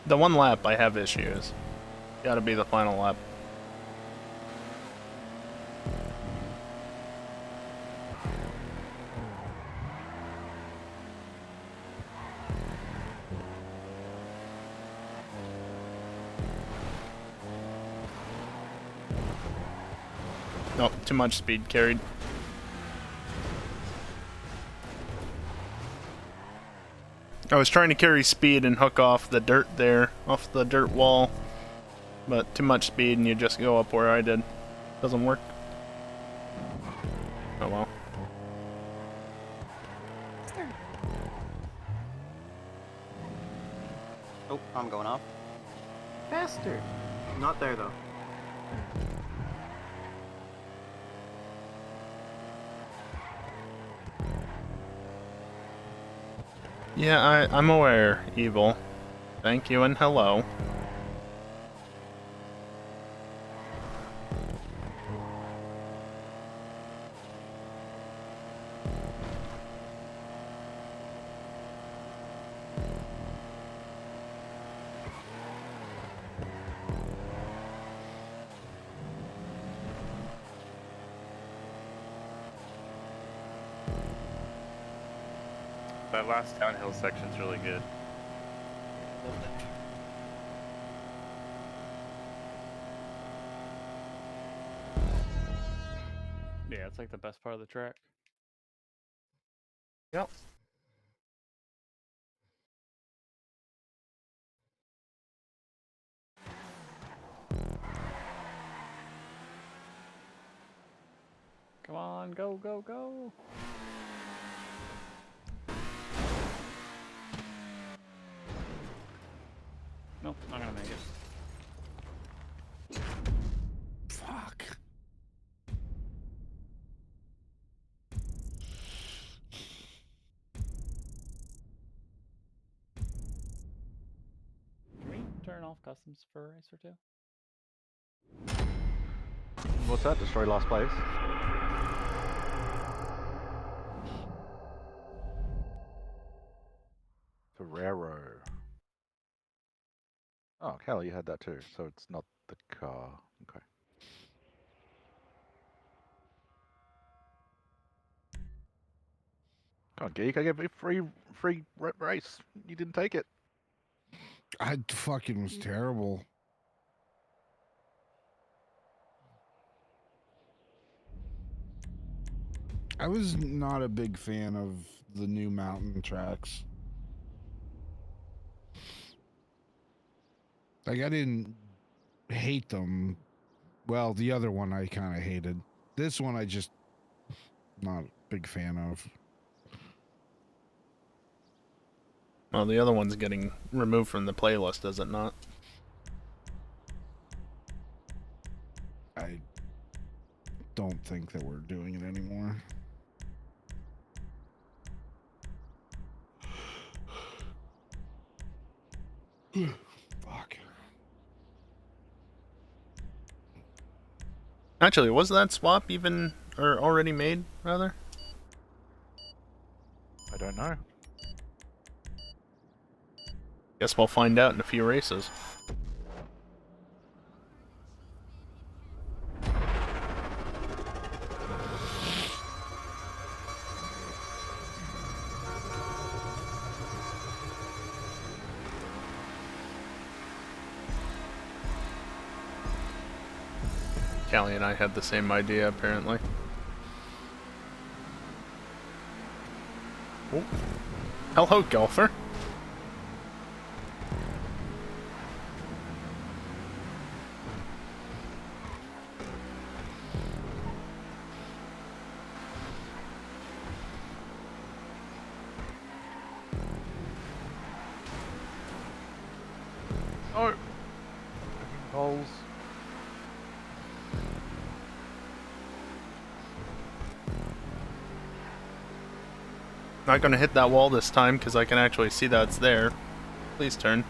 The one lap I have issues. Gotta be the final lap. Nope, too much speed carried. I was trying to carry speed and hook off the dirt there, off the dirt wall. But too much speed and you just go up where I did. Doesn't work. Oh well. Oh, I'm going off. Faster. Not there though. Yeah, I'm aware, Evil. Thank you and hello. That last downhill section's really good. Yeah, it's like the best part of the track. Yep. Come on, go, go, go. Nope, not gonna make it. Fuck. Can we turn off customs for a race or two? What's that? Destroy last place? Ferrero. Oh, Kelly, you had that too, so it's not the car. Okay. Come on, geek, I gave you a free race. You didn't take it. I fucking was terrible. I was not a big fan of the new mountain tracks. Like, I didn't hate them. Well, the other one I kind of hated. This one I just not a big fan of. Well, the other one's getting removed from the playlist, is it not? I don't think that we're doing it anymore. Fuck. Actually, was that swap even, or already made, rather? I don't know. Guess we'll find out in a few races. Callie and I had the same idea, apparently. Oh. Hello, golfer. Oh! Holes. Not gonna hit that wall this time because I can actually see that it's there. Please turn.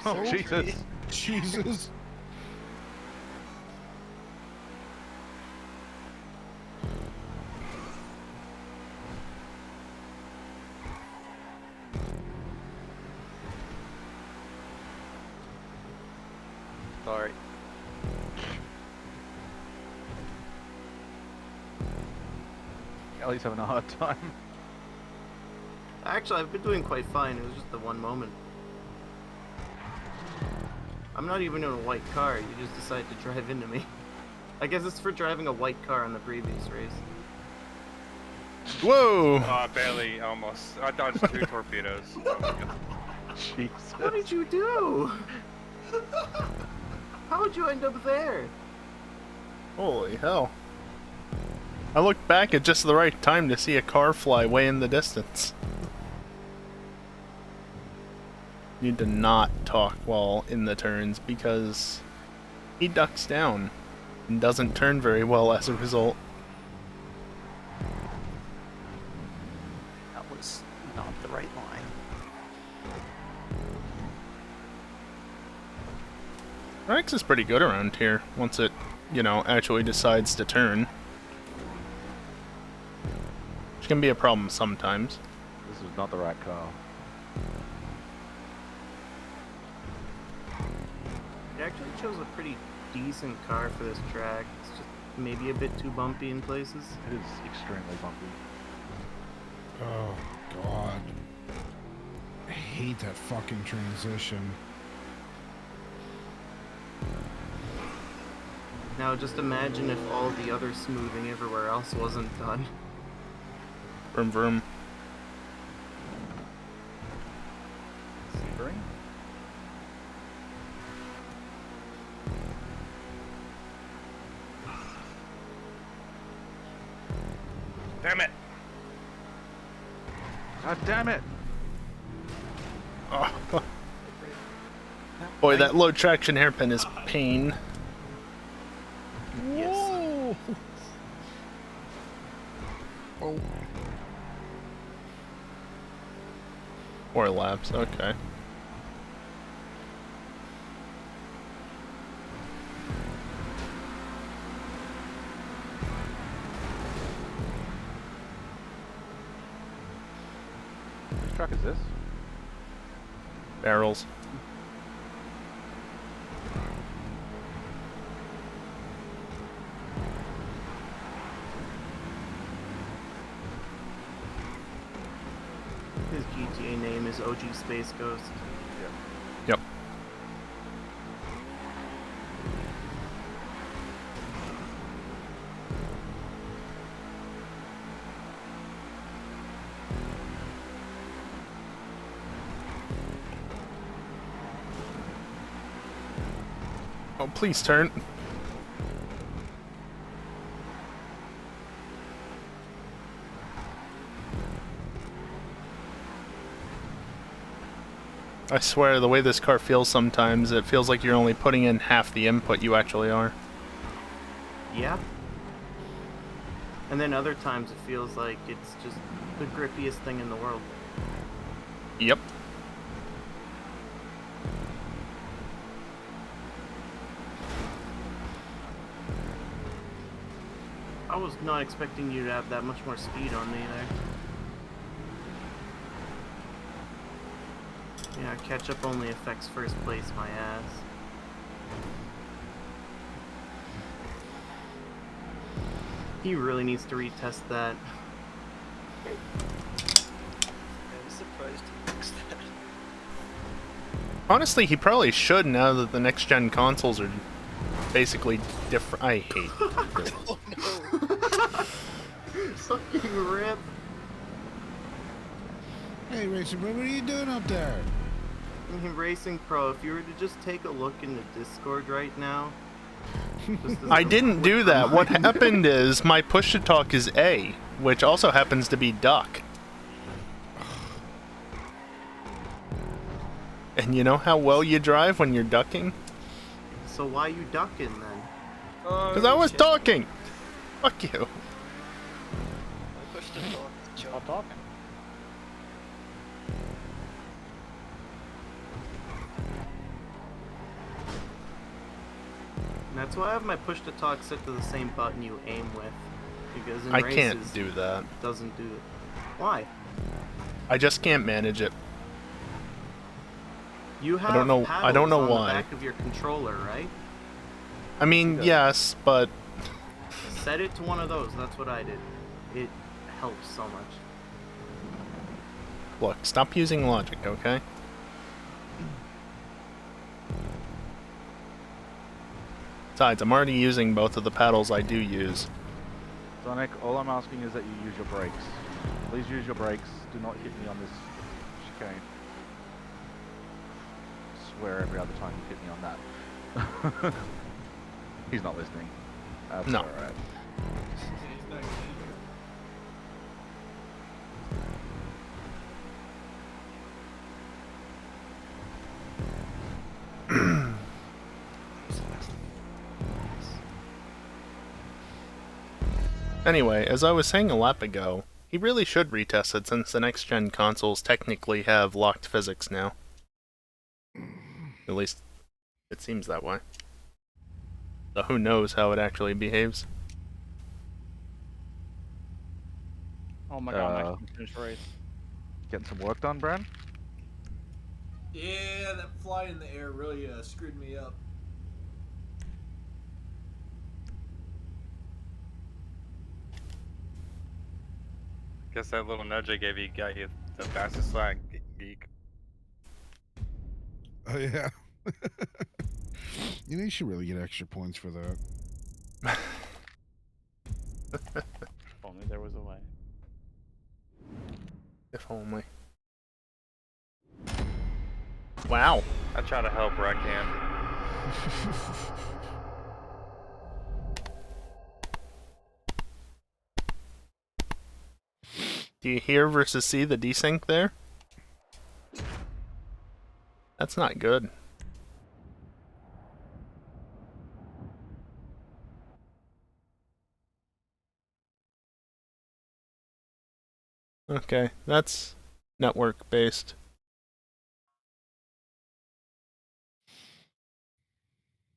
Oh, Jesus. Jesus. Sorry. Kelly's having a hard time. Actually, I've been doing quite fine. It was just the one moment. I'm not even in a white car. You just decided to drive into me. I guess it's for driving a white car on the previous race. Whoa! Oh, barely, almost. I dodged 2 torpedoes. Jesus. What did you do? How would you end up there? Holy hell. I looked back at just the right time to see a car fly way in the distance. Need to not talk while in the turns because he ducks down and doesn't turn very well as a result. That was not the right line. Rex is pretty good around here once it, you know, actually decides to turn. Which can be a problem sometimes. This is not the right car. It actually chose a pretty decent car for this track. It's just maybe a bit too bumpy in places. It is extremely bumpy. Oh, God. I hate that fucking transition. Now just imagine if all the other smoothing everywhere else wasn't done. Vroom vroom. Sebring? Damn it! God damn it! Oh. Boy, that low traction hairpin is pain. Whoa! Oh. 4 laps, okay. Which truck is this? Barrels. His GTA name is OG Space Ghost. Yep. Oh, please turn. I swear, the way this car feels sometimes, it feels like you're only putting in half the input you actually are. Yeah. And then other times it feels like it's just the grippiest thing in the world. Yep. I was not expecting you to have that much more speed on me there. Yeah, catch-up only affects first place, my ass. He really needs to retest that. I'm surprised he fixed that. Honestly, he probably should now that the next-gen consoles are basically different. I hate this. Oh no! Fucking rip. Hey, Racer Bro, what are you doing up there? Racing Pro, if you were to just take a look in the Discord right now. I didn't do that. What happened is my push-to-talk is A, which also happens to be duck. And you know how well you drive when you're ducking? So why you ducking then? Because I was talking! Fuck you. I pushed the talk. Stop talking. And that's why I have my push to talk set to the same button you aim with. Because in I races, can't do that. it doesn't do it. Why? I just can't manage it. You have I don't know paddles on why. the back of your controller, right? I mean, yes, but Set it to one of those. That's what I did. It helps so much. look, stop using logic, okay? Besides, I'm already using both of the paddles I do use. Sonic, all I'm asking is that you use your brakes. Please use your brakes. Do not hit me on this chicane. swear every other time you hit me on that. He's not listening. That's No. alright. He's not gonna Anyway, as I was saying a lap ago, he really should retest it since the next-gen consoles technically have locked physics now. At least, it seems that way. So who knows how it actually behaves. Oh my god, I'm actually finished race. Getting some work done, Bran? Yeah, that fly in the air really screwed me up. Guess that little nudge I gave you got you the fastest lap, geek. Oh yeah. You know, you should really get extra points for that. If only there was a way. If only. Wow. I try to help where I can. Do you hear versus see the desync there? That's not good. Okay, that's network based.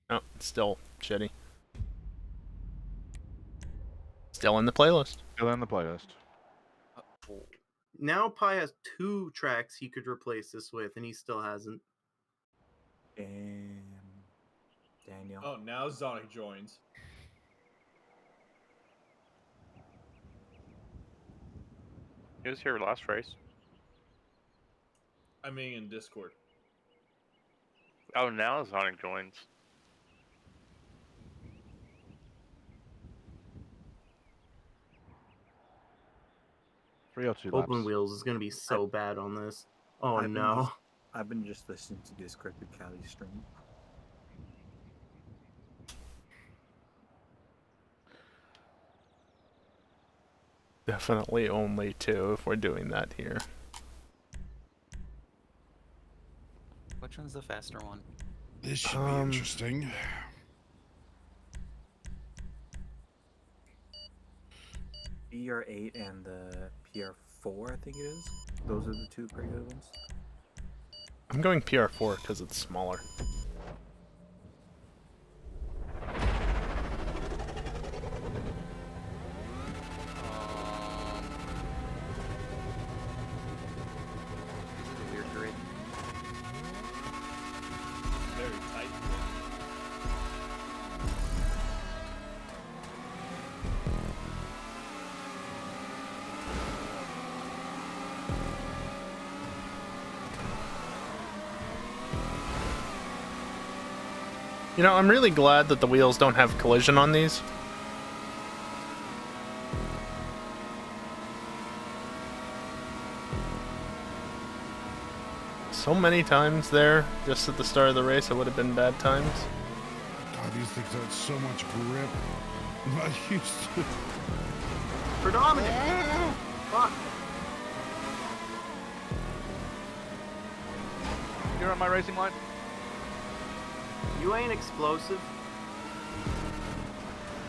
Oh, it's still shitty. Still in the playlist. Still in the playlist. Now Pi has 2 tracks he could replace this with, and he still hasn't. Damn. Daniel. Oh, now Zonic joins. He was here last race. I mean, in Discord. Oh, now Sonic joins. Open wheels is gonna be so bad on this. Oh no. I've been just listening to Discord with Callie's stream. Definitely only 2 if we're doing that here. Which one's the faster one? This should be interesting. PR8 and the PR4, I think it is. Those are the 2 pretty good ones. I'm going PR4 because it's smaller. Very tight. You know, I'm really glad that the wheels don't have collision on these. So many times there, just at the start of the race, it would have been bad times. God, these things have so much grip. I'm not used to. Predominant! Fuck! You're on my racing line. You ain't explosive.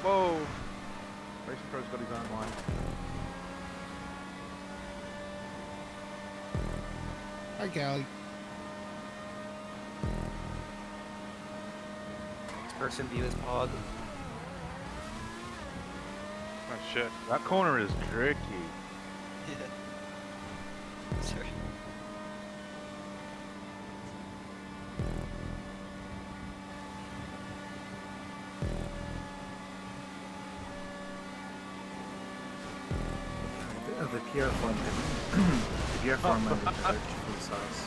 Whoa. Racing Pro's got his own line. Hi, Callie. Person view is Pog. Oh shit. That corner is tricky. Sorry. The PR4 the PR4 might be charged for the sauce.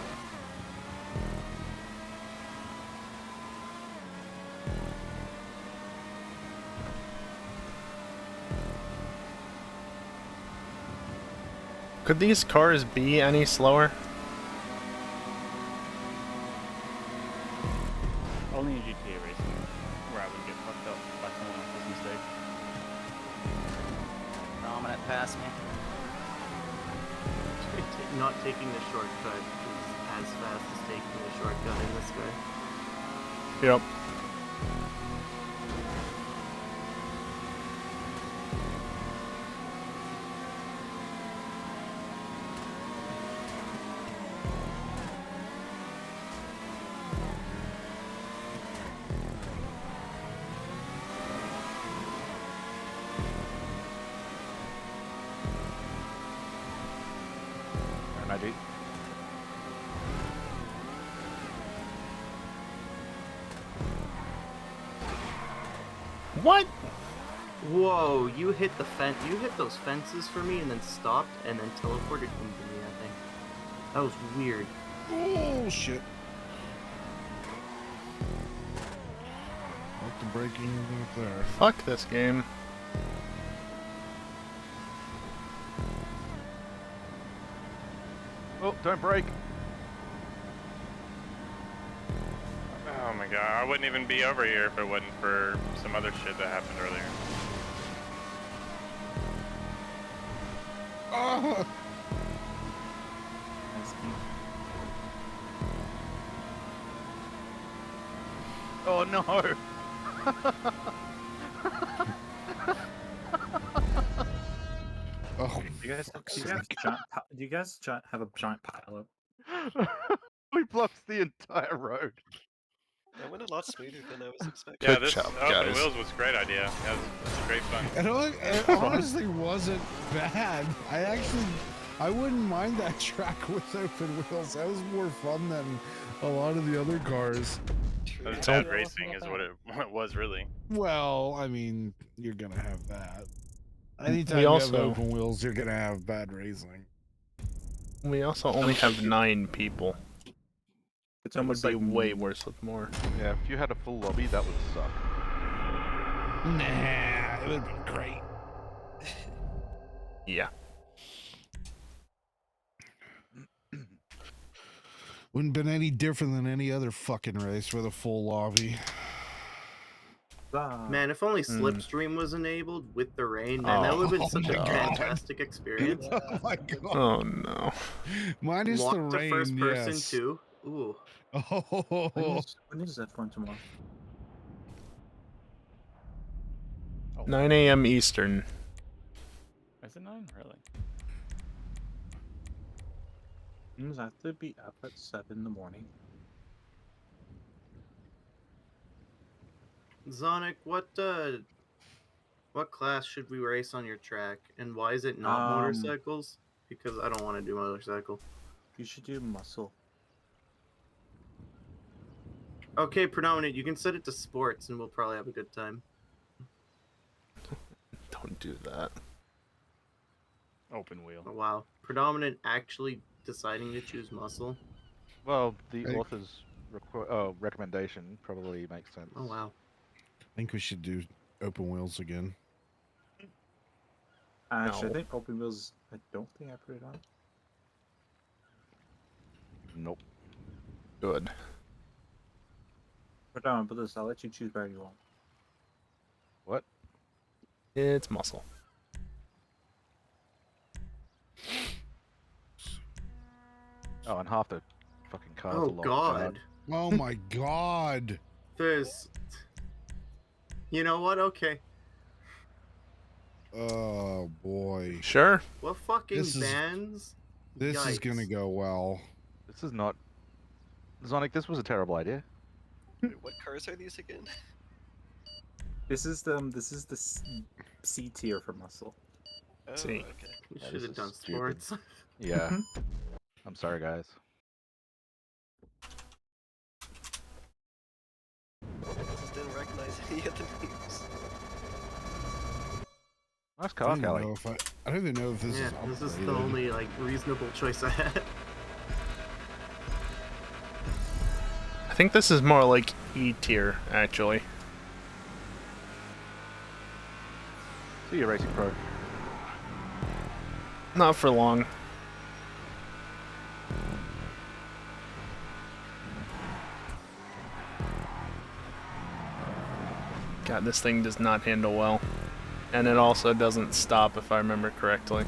Could these cars be any slower? Where I would get fucked up by someone else's mistake. Dominant pass me. Not taking the shortcut is as fast as taking the shortcut in this way. Yep. Magic. What? Whoa, you hit the fence. You hit those fences for me and then stopped and then teleported into me, I think. That was weird. Oh, shit. What the braking up there? Fuck this game. Oh, don't break. Oh my god, I wouldn't even be over here if it wasn't for some other shit that happened earlier. Oh! Oh no! Oh, Do you guys have a giant pilot? We blocked the entire road. That went a lot smoother than I was expecting. Yeah, Good this job, open guys. wheels was a great idea. Yeah, it was great fun. it honestly wasn't bad. I wouldn't mind that track with open wheels. That was more fun than a lot of the other cars. It was bad racing is what it was really. Well, I mean, you're gonna have that. Anytime We you also- have open wheels, you're gonna have bad racing. We also only have 9 people. It's It would almost be like way worse with more. Yeah, if you had a full lobby, that would suck. Nah, it would have been great. Yeah. Wouldn't been any different than any other fucking race with a full lobby. Man, if only Slipstream was enabled with the rain, man, that would have been such a fantastic experience. Oh my god. Oh no. Minus Locked the to rain, first person yes. too. Ooh. Oh. When is that one tomorrow? 9 a.m. Eastern. Is it 9? Really? Means I have to be up at 7 in the morning. Zonic, what class should we race on your track, and why is it not motorcycles? Because I don't want to do motorcycle. You should do muscle. Okay, predominant, you can set it to sports, and we'll probably have a good time. Don't do that. Open wheel. Oh, wow, predominant actually deciding to choose muscle. Well, the author's recommendation probably makes sense. Oh wow. I think we should do open wheels again. Actually, No. I think open wheels. I don't think I put it on. Nope. Good. Put on, but this, I'll let you choose where you want. What? It's muscle. Oh, and half the fucking cars Oh are locked god. out. Oh my god. There's. You know what? Okay. Oh boy. Sure. What fucking This is- bands? This is gonna Yikes. go well. This is not... Zonic, this was a terrible idea. Wait, what cars are these again? This is the C tier for muscle. Oh, See. okay. You Yeah, should this have is done stupid. sports. Yeah. I'm sorry, guys. I just didn't recognize any of the names. Nice I car, don't even Callie. know if I don't even know if this Yeah, is this is the upgraded. only like reasonable choice I had. I think this is more like E tier, actually. See you, Racing Pro. Not for long. God, this thing does not handle well. And it also doesn't stop, if I remember correctly.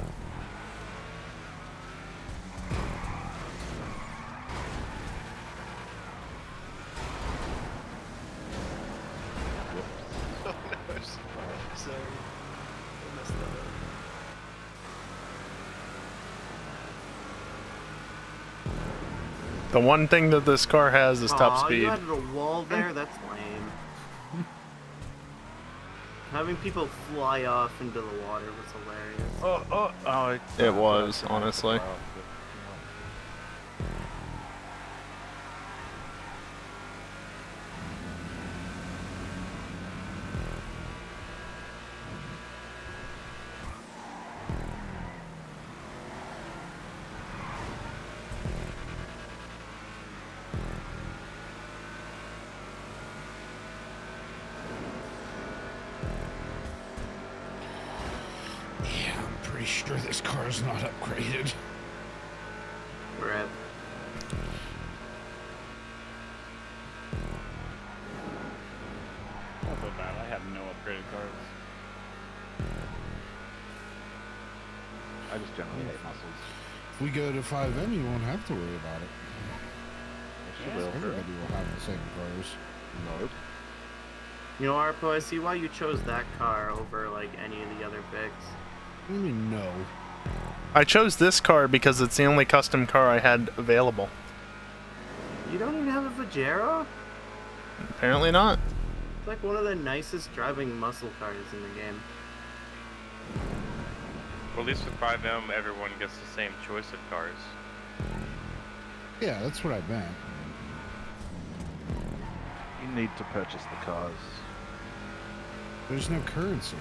Oh no, sorry. I messed that up. The one thing that this car has is top Aw, speed. you added a wall there? That's lame. Having people fly off into the water was hilarious. It was, honestly. Yeah, I'm pretty sure this car is not upgraded. Rip. Not so bad. I have no upgraded cars. I just generally hate muscles. If we go to 5M, you won't have to worry about it. Yes, you will. Everybody will have the same cars. Nope. You know, Arpo, I see why you chose that car over, like, any of the other picks. What do you mean, no? I chose this car because it's the only custom car I had available. You don't even have a Vajero? Apparently not. It's like one of the nicest driving muscle cars in the game. Well, at least with 5M, everyone gets the same choice of cars. Yeah, that's what I meant. You need to purchase the cars. There's no currency.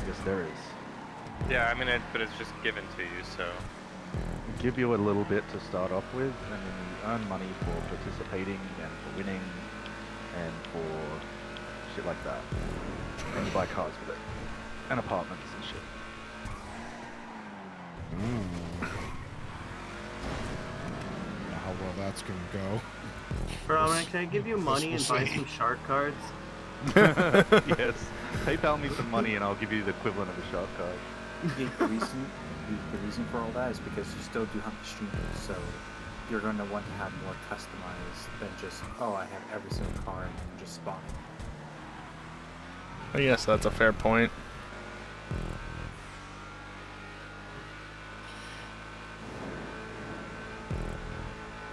Yes, there is. Yeah, I mean, but it's just given to you, so... We give you a little bit to start off with, and then you earn money for participating and for winning and for shit like that. And you buy cars with it. And apartments and shit. How well that's gonna go. Bro, man, can I give you money and buy some shark cards? Yes. PayPal me some money and I'll give you the equivalent of a shark card. The reason for all that is because you still do have the streamers, so you're going to want to have more customized than just, oh, I have every single car and then just spawn it. I guess that's a fair point.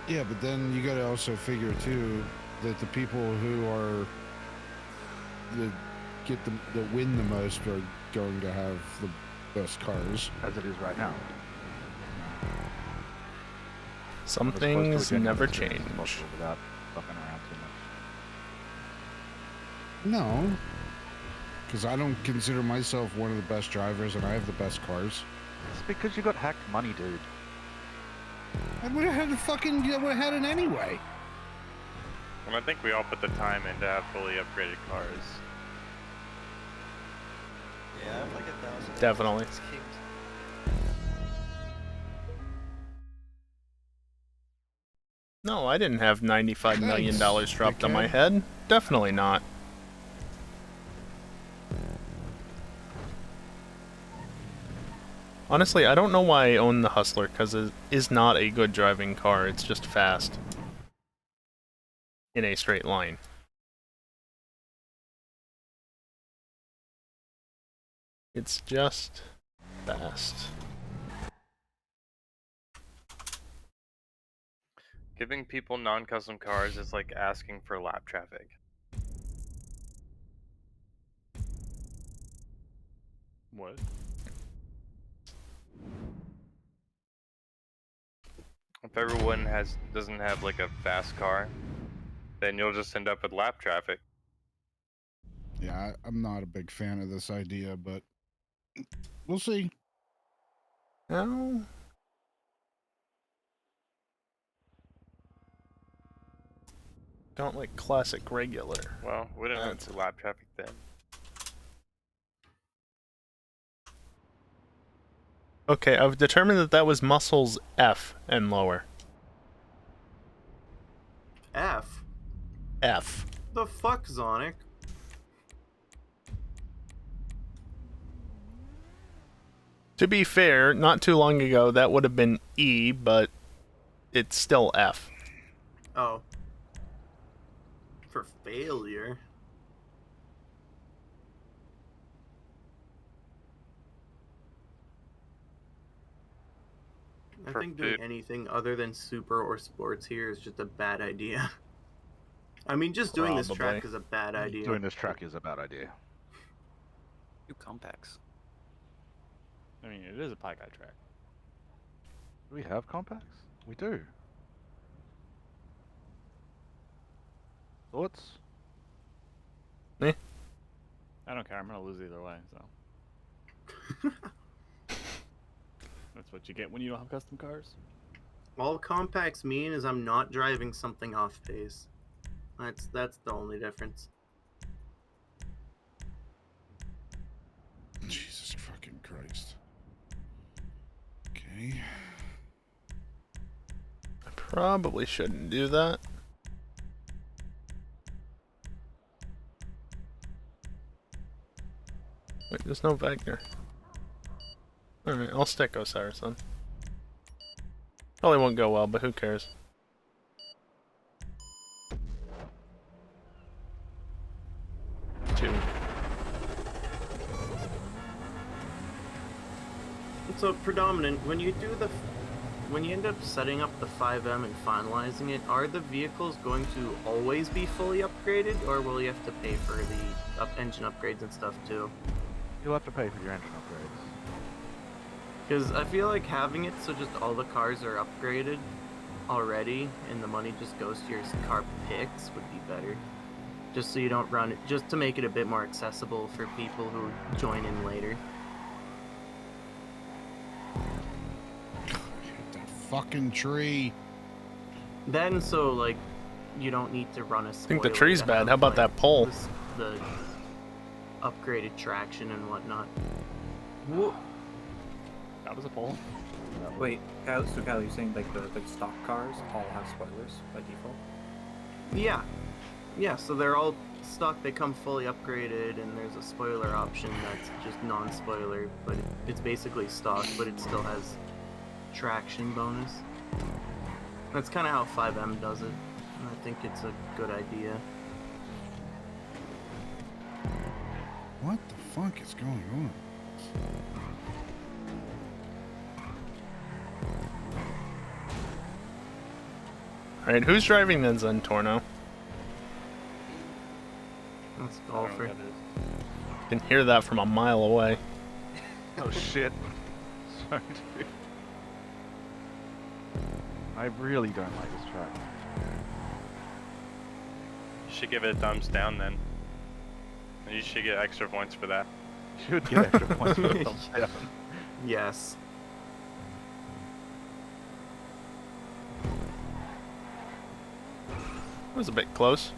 Yeah, but then you gotta also figure too that the people who are that win the most are going to have the best cars. As it is right now. Some things never change. Without fucking around too much. No, because I don't consider myself one of the best drivers, and I have the best cars. It's because you got hacked money, dude. I would have had to fucking, I would have had it anyway. Well, I think we all put the time in to have fully upgraded cars. Yeah, I have like 1,000. Definitely. No, I didn't have $95 million dropped on my head. Definitely not. Honestly, I don't know why I own the Hustler, because it is not a good driving car. It's just fast. In a straight line. It's just fast. Giving people non-custom cars is like asking for lap traffic. What? If everyone doesn't have like a fast car, then you'll just end up with lap traffic. Yeah, I'm not a big fan of this idea, but we'll see. No. Don't like classic regular. Well, we don't have to lap traffic then. Okay, I've determined that that was muscles F and lower. F? F. The fuck, Zonic? To be fair, not too long ago that would have been E, but it's still F. Oh. For failure. I think doing anything other than super or sports here is just a bad idea. I mean, just doing this track is a bad idea. Doing this track is a bad idea. Do compacts. I mean, it is a pie guy track. Do we have compacts? We do. Thoughts? Me? I don't care. I'm gonna lose either way, so. That's what you get when you don't have custom cars. All compacts mean is I'm not driving something off pace. That's the only difference. Jesus fucking Christ. Okay. I probably shouldn't do that. Wait, there's no Wagner. Alright, I'll stick Osiris then. Probably won't go well, but who cares? Two. So predominant, when you end up setting up the 5M and finalizing it, are the vehicles going to always be fully upgraded, or will you have to pay for the engine upgrades and stuff too? You'll have to pay for your engine upgrades. Because I feel like having it so just all the cars are upgraded already and the money just goes to your car picks would be better. Just so you don't run it, just to make it a bit more accessible for people who join in later. That fucking tree. Then so like you don't need to run a spoiler. I think the tree's to bad. have, How about like, that pole? The upgraded traction and whatnot. That was a pole. Wait, Kyle, so Kyle, you're saying like the stock cars all have spoilers by default? Yeah. Yeah, so they're all stock, they come fully upgraded, and there's a spoiler option that's just non-spoiler, but it's basically stock, but it still has traction bonus. That's kind of how 5M does it, and I think it's a good idea. What the fuck is going on? Alright, who's driving the Zentorno? That's Golfer. I can hear that from a mile away. Oh shit. Sorry, dude. I really don't like this track. You should give it a thumbs down then. You should get extra points for that. Should get extra points for a thumbs down. Yes. It was a bit close.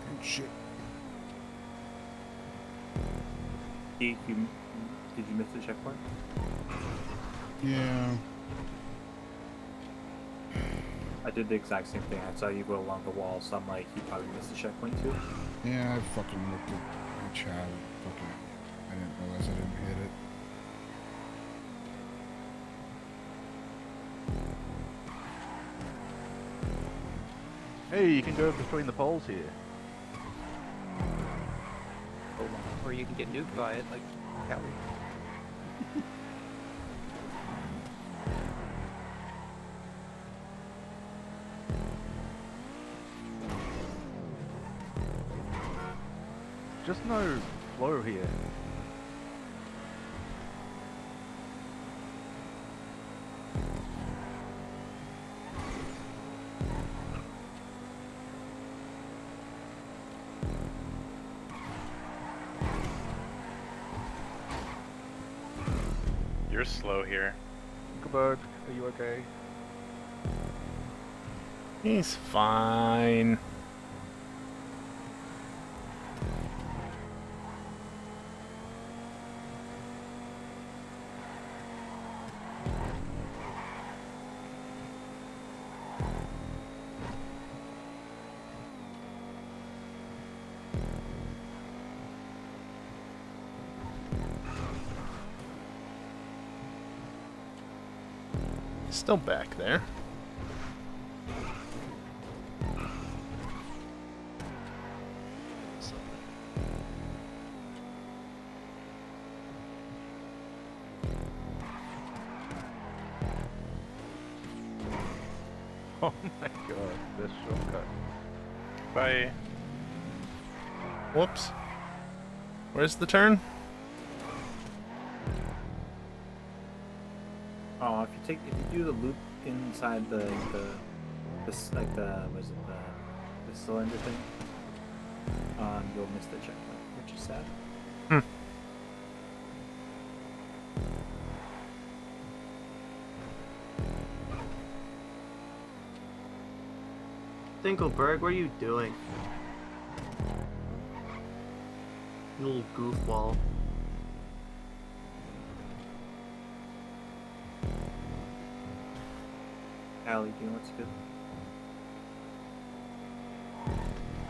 Oh shit. Did you miss the checkpoint? Yeah. I did the exact same thing. I saw you go along the wall, so I'm like, you probably missed the checkpoint too. Yeah, I fucking looked at my chat. Fucking, I didn't realize I didn't hit it. Hey, you can go between the poles here. Or you can get nuked by it, like Callie. Just no flow here. You're slow here. Goodbird, are you okay? He's fine. Still back there. Oh my god, this shortcut. Bye. Whoops. Where's the turn? Oh, if you do the loop inside the like the was it the cylinder thing, you'll miss the checkpoint, which is sad. Dinkelberg, what are you doing? You little goofball. Allie, do you know what's good?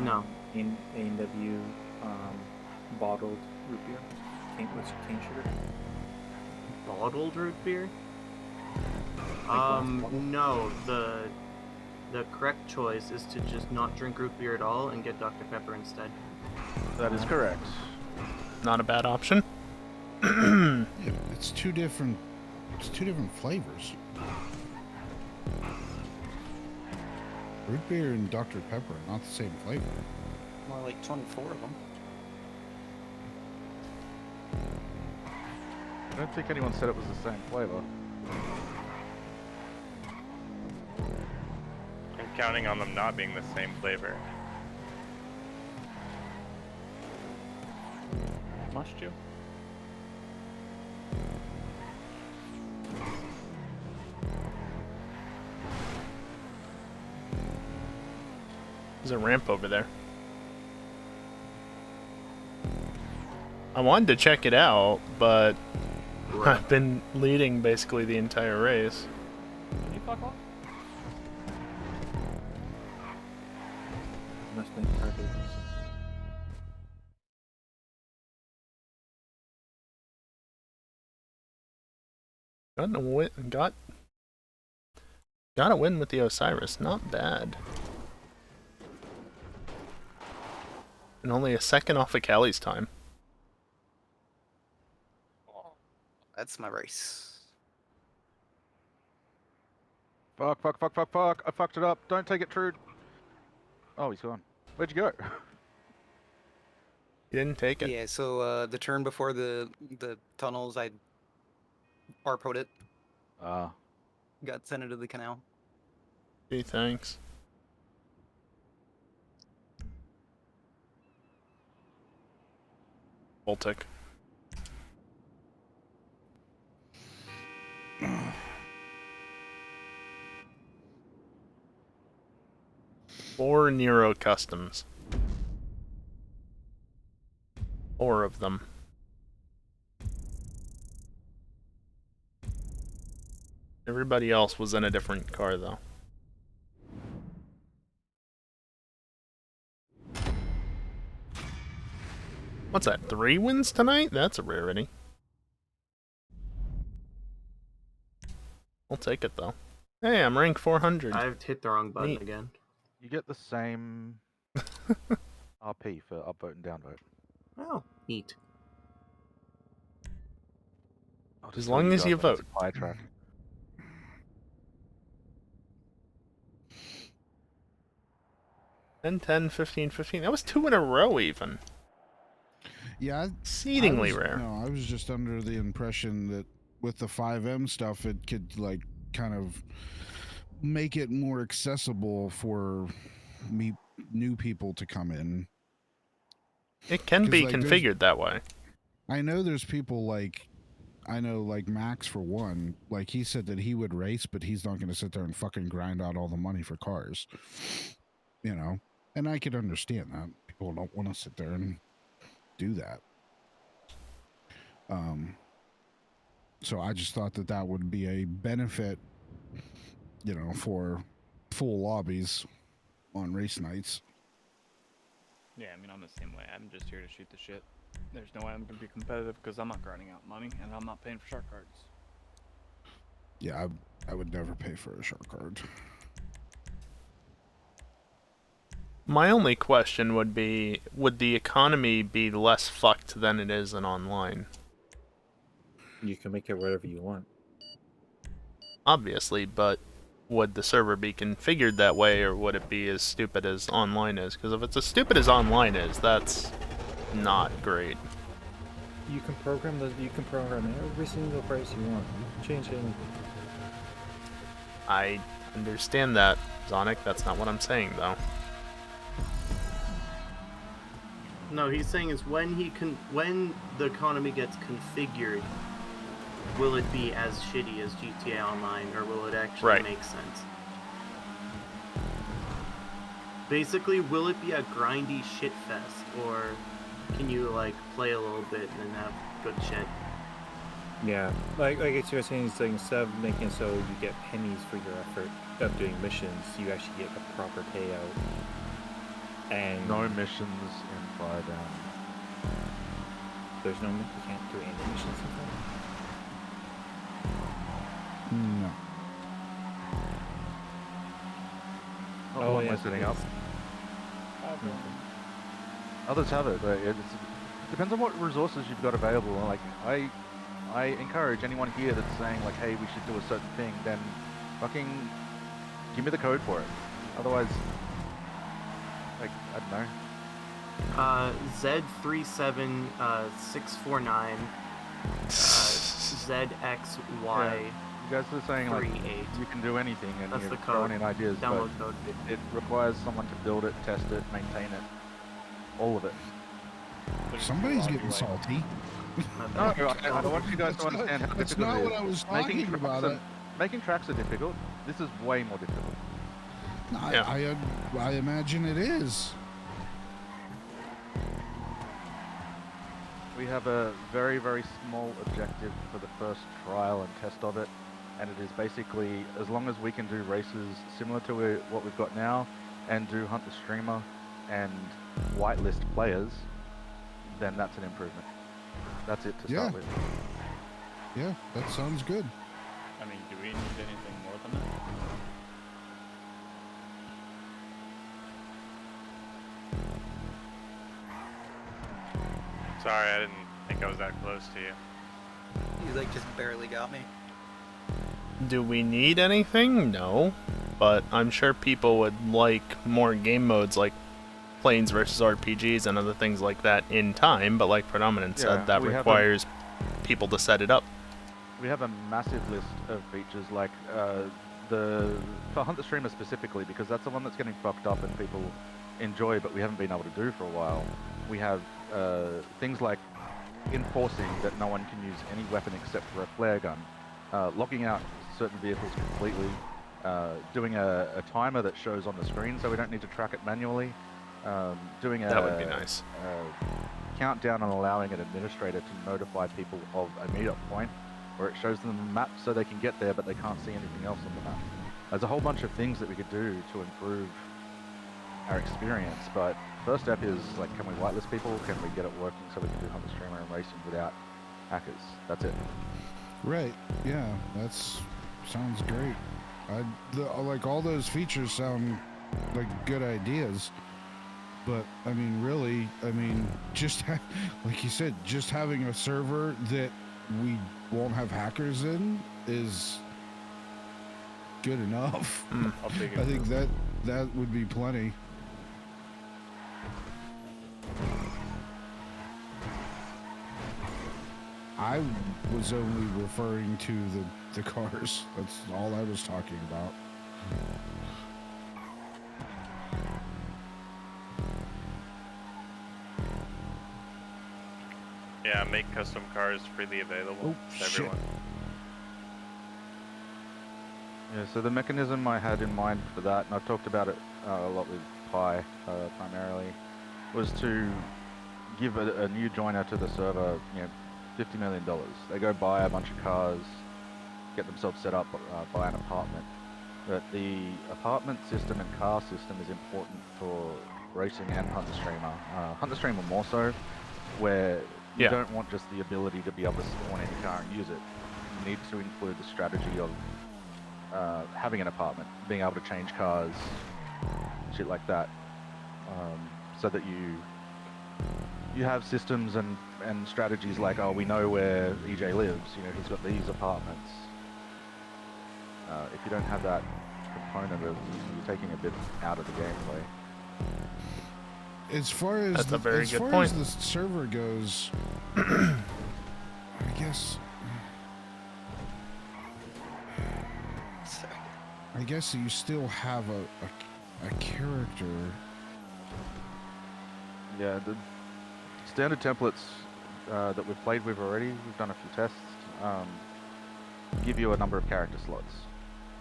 No. A&W bottled root beer. What's cane sugar? Bottled root beer? Like No. The correct choice is to just not drink root beer at all and get Dr. Pepper instead. That is correct. Not a bad option. Yeah, it's two different flavors. Root beer and Dr. Pepper are not the same flavor. More like 24 of them. I don't think anyone said it was the same flavor. I'm counting on them not being the same flavor. Must you? There's a ramp over there. I wanted to check it out, but I've been leading basically the entire race. Can you fuck off? Must make car business. Got a win with the Osiris. Not bad. And only a second off of Callie's time. That's my race. Fuck. I fucked it up. Don't take it, Trude. Oh, he's gone. Where'd you go? You didn't take it. Yeah, so the turn before the tunnels, I RPO'd it. Got sent into the canal. Gee, thanks. Baltic. Four Nero customs. 4 of them. Everybody else was in a different car, though. What's that, 3 wins tonight? That's a rarity. I'll take it, though. Hey, I'm rank 400. I've hit the wrong button Neat. again. You get the same RP for upvote and downvote. Oh, neat. I'll just As tell long as guys you when it's vote. a pie track. 10, 10, 15, 15. That was 2 in a row, even. Yeah, Exceedingly rare. No, I was just under the impression that with the 5M stuff, it could like kind of make it more accessible for new people to come in. It can be like, configured that way. I know there's people like, I know like Max for one, like he said that he would race, but he's not going to sit there and fucking grind out all the money for cars. You know, and I could understand that. People don't want to sit there and do that. So I just thought that that would be a benefit, you know, for full lobbies on race nights. Yeah, I mean, I'm the same way. I'm just here to shoot the shit. There's no way I'm going to be competitive because I'm not grinding out money and I'm not paying for shark cards. Yeah, I would never pay for a shark card. My only question would be, would the economy be less fucked than it is in online? You can make it whatever you want. Obviously, but would the server be configured that way, or would it be as stupid as online is? Because if it's as stupid as online is, that's not great. You can program every single price you want. You can change anything. I understand that, Zonic. That's not what I'm saying, though. No, he's saying is when the economy gets configured, will it be as shitty as GTA Online, or will it actually make sense? Basically, will it be a grindy shit fest, or can you like play a little bit and have good shit? Yeah, like you're saying, it's like instead of making it so you get pennies for your effort of doing missions, you actually get a proper payout. And no missions in Fire Down. There's no, you can't do any missions in Fire No. Not the one we're setting up. Others have it, but it depends on what resources you've got available. Like I encourage anyone here that's saying like, hey, we should do a certain thing, then fucking give me the code for it. Otherwise, like, I don't know. Z37649 ZXY. Yeah. You guys are saying like you can do anything, and that's you're the throwing code. in ideas, Download but code. it requires someone to build it, test it, maintain it, all of it. Somebody's getting salty. No, I want you guys to understand how That's difficult not it is. what I was talking about. Making tracks are difficult. This is way more difficult. I imagine it is. We have a very, very small objective for the first trial and test of it, and it is basically, as long as we can do races similar to what we've got now, and do Hunt the Streamer and whitelist players, then that's an improvement. That's it to start with. Yeah, that sounds good. I mean, do we need anything more than that? Sorry, I didn't think I was that close to you. You like just barely got me. Do we need anything? No. But I'm sure people would like more game modes like planes versus RPGs and other things like that in time, but like Predominant said, that requires people to set it up. We have a massive list of features like for Hunt the Streamer specifically, because that's the one that's getting fucked up and people enjoy, but we haven't been able to do for a while. We have things like enforcing that no one can use any weapon except for a flare gun, locking out certain vehicles completely, doing a timer that shows on the screen so we don't need to track it manually, doing that would be nice. Countdown and allowing an administrator to notify people of a meetup point where it shows them the map so they can get there but they can't see anything else on the map. There's a whole bunch of things that we could do to improve our experience, but first step is like, can we whitelist people? Can we get it working so we can do Hunt the Streamer and racing without hackers? That's it. Right. Yeah, sounds great. Like all those features sound like good ideas, but I mean, really, just like you said, just having a server that we won't have hackers in is good enough. I think that would be plenty. I was only referring to the cars. That's all I was talking about. Yeah, make custom cars freely available to everyone. Yeah, so the mechanism I had in mind for that, and I've talked about it a lot with Pi primarily, was to give a new joiner to the server, $50 million. They go buy a bunch of cars, get themselves set up, buy an apartment. But the apartment system and car system is important for racing and Hunt the Streamer. Hunt the Streamer more so, where you don't want just the ability to be able to spawn any car and use it. You need to include the strategy of having an apartment, being able to change cars, shit like that, so that you have systems and strategies like, oh, we know where EJ lives, you know, he's got these apartments. If you don't have that component, you're taking a bit out of the gameplay. As far as That's a very good as point. the server goes, I guess you still have a character. Yeah, the standard templates that we've played with already, we've done a few tests, give you a number of character slots.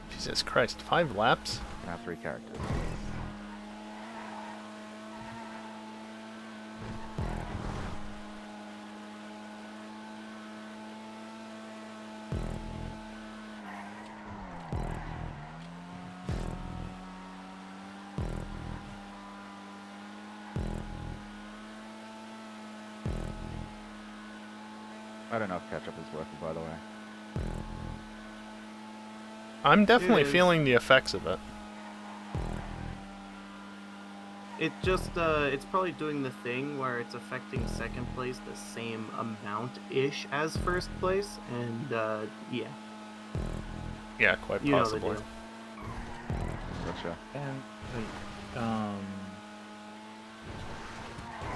Jesus Christ, 5 laps? You can have 3 characters. I don't know if catch-up is working, by the way. I'm definitely It is. feeling the effects of it. It just, it's probably doing the thing where it's affecting second place the same amount-ish as first place, and, yeah. Yeah, quite You know the possibly. deal. Gotcha. And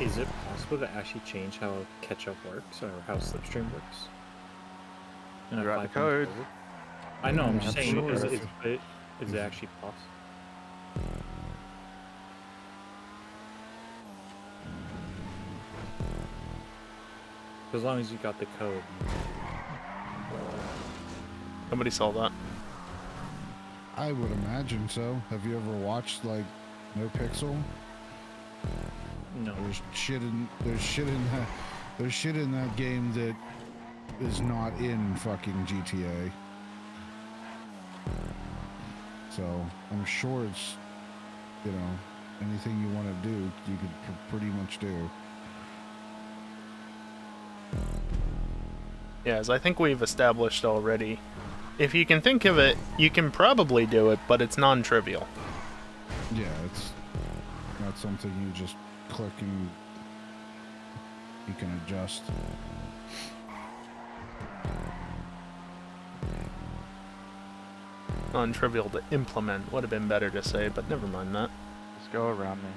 is it possible to actually change how catch-up works or how slipstream works? In a You're at the 5.0 code. forward? I know, I'm just saying, Absolutely. is it actually possible? As long as you got the code. Nobody saw that. I would imagine so. Have you ever watched like No Pixel? No. There's shit in that game that is not in fucking GTA. So I'm sure it's, you know, anything you want to do, you could pretty much do. Yeah, as I think we've established already, if you can think of it, you can probably do it, but it's non-trivial. Yeah, it's not something you just click and you can adjust. Non-trivial to implement would have been better to say, but never mind that. Just go around me.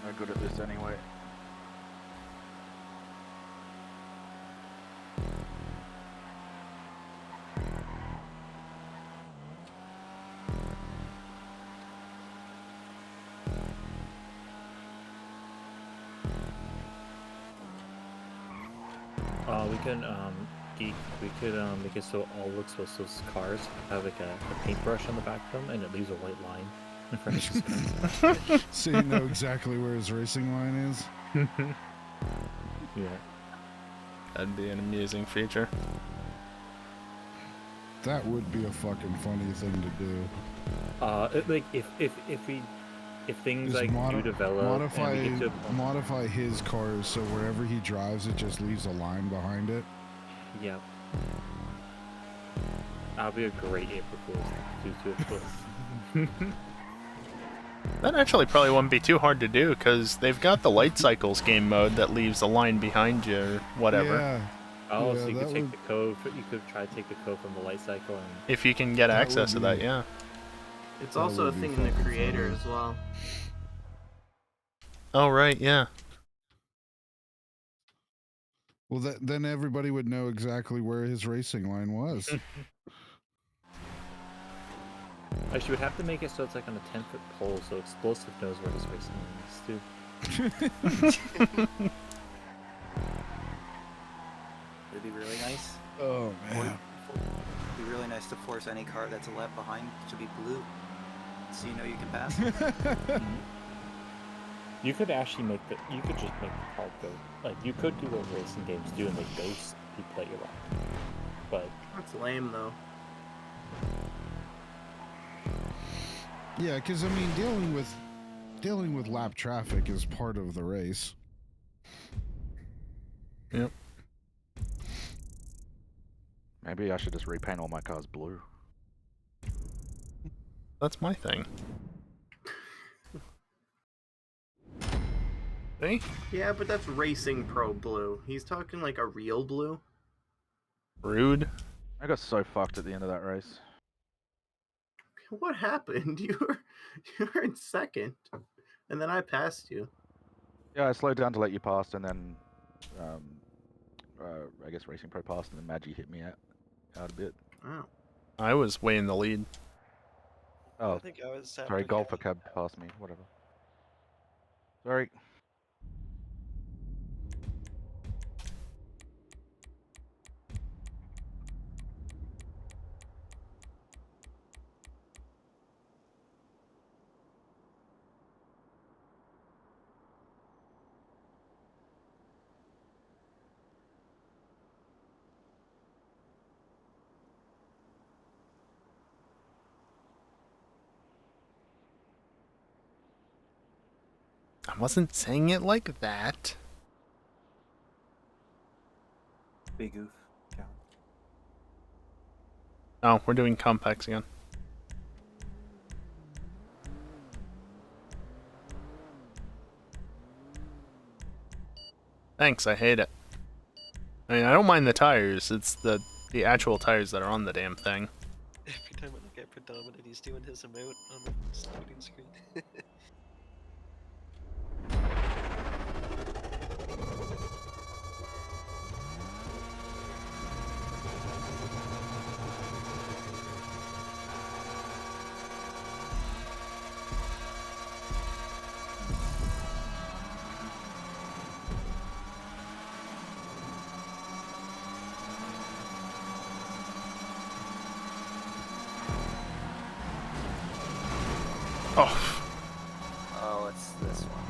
I'm no good at this anyway. We could make it so all looks like those cars have like a paintbrush on the back of them, and it leaves a white line in front of his car. So you know exactly where his racing line is. Yeah. That'd be an amusing feature. That would be a fucking funny thing to do. Like if things Just like do develop, modify and we get to, modify his cars so wherever he drives, it just leaves a line behind it. yeah. That'll be a great April Fool's to That actually probably wouldn't be too hard to do, because they've got the light cycles game mode that leaves a line behind you or whatever. Yeah. Oh, Yeah, so you that could take would- the code. You could try to take the code from the light cycle and. If you can get That access to would that, be- yeah. It's That also a would be thing in the fucking creator funny. as well. Oh, right, yeah. Well, then everybody would know exactly where his racing line was. Actually, you would have to make it so it's like on a 10-foot pole, so Explosive knows where his racing line is too. It'd be really nice. Oh man. It'd be really nice to force any car that's left behind to be blue, so you know you can pass. You could actually make the. You could just make the car go. Like you could do what racing games do and make those people that you like. But That's lame though. Yeah, because I mean, dealing with lap traffic is part of the race. Yep. Maybe I should just repaint all my cars blue. That's my thing. See? Yeah, but that's Racing Pro blue. He's talking like a real blue. Rude. I got so fucked at the end of that race. What happened? You were in second, and then I passed you. Yeah, I slowed down to let you pass, and then I guess Racing Pro passed, and then Maggie hit me out a bit. Oh. I was way in the lead. Oh, I think I was sorry, after Golfer Kevin. Cab passed me. Whatever. Sorry. I wasn't saying it like that. Big oof. Count. Oh, we're doing complex again. Thanks, I hate it. I mean, I don't mind the tires. It's the actual tires that are on the damn thing. Every time I look at Predominant, he's doing his amount on the starting screen. Oh, Oh, it's this one.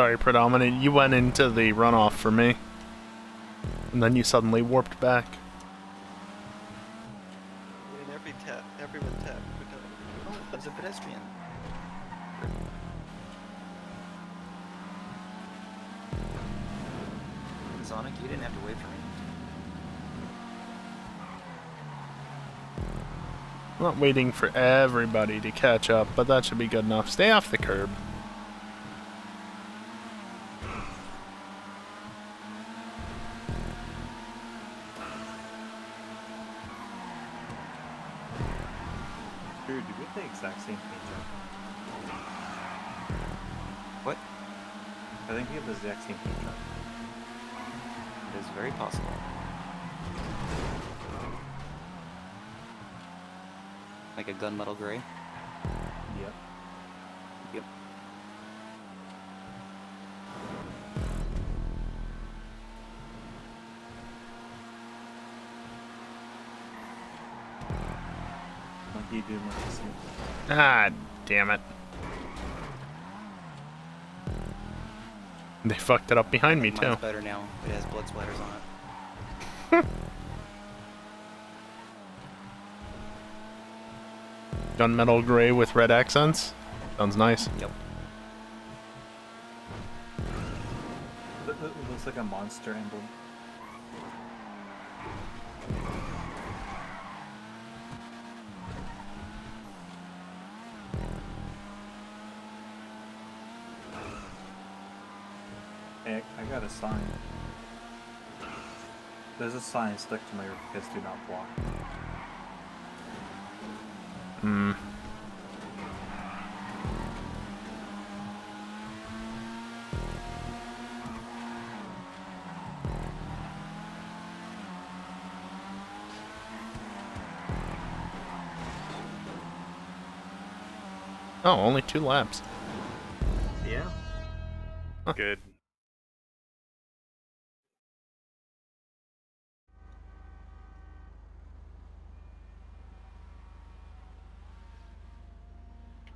sorry, Predominant. You went into the runoff for me. And then you suddenly warped back. In every tap, everyone tap Predominant. Oh, there's a pedestrian. Sonic, you didn't have to wait for me. I'm not waiting for everybody to catch up, but that should be good enough. Stay off the curb. Dude, did we have the exact same paint job? What? I think we have the exact same paint job. It is very possible. Like a gunmetal gray? Yep. Yep. Like you do when you see. Ah, damn it. They fucked it up behind me, too. Mine's better now. It has blood splatters on it. Gunmetal gray with red accents? Sounds nice. Yep. It looks like a monster emblem. Hey, I got a sign. There's a sign stuck to my roof because do not block. Hmm. Oh, only 2 laps. Yeah. Good.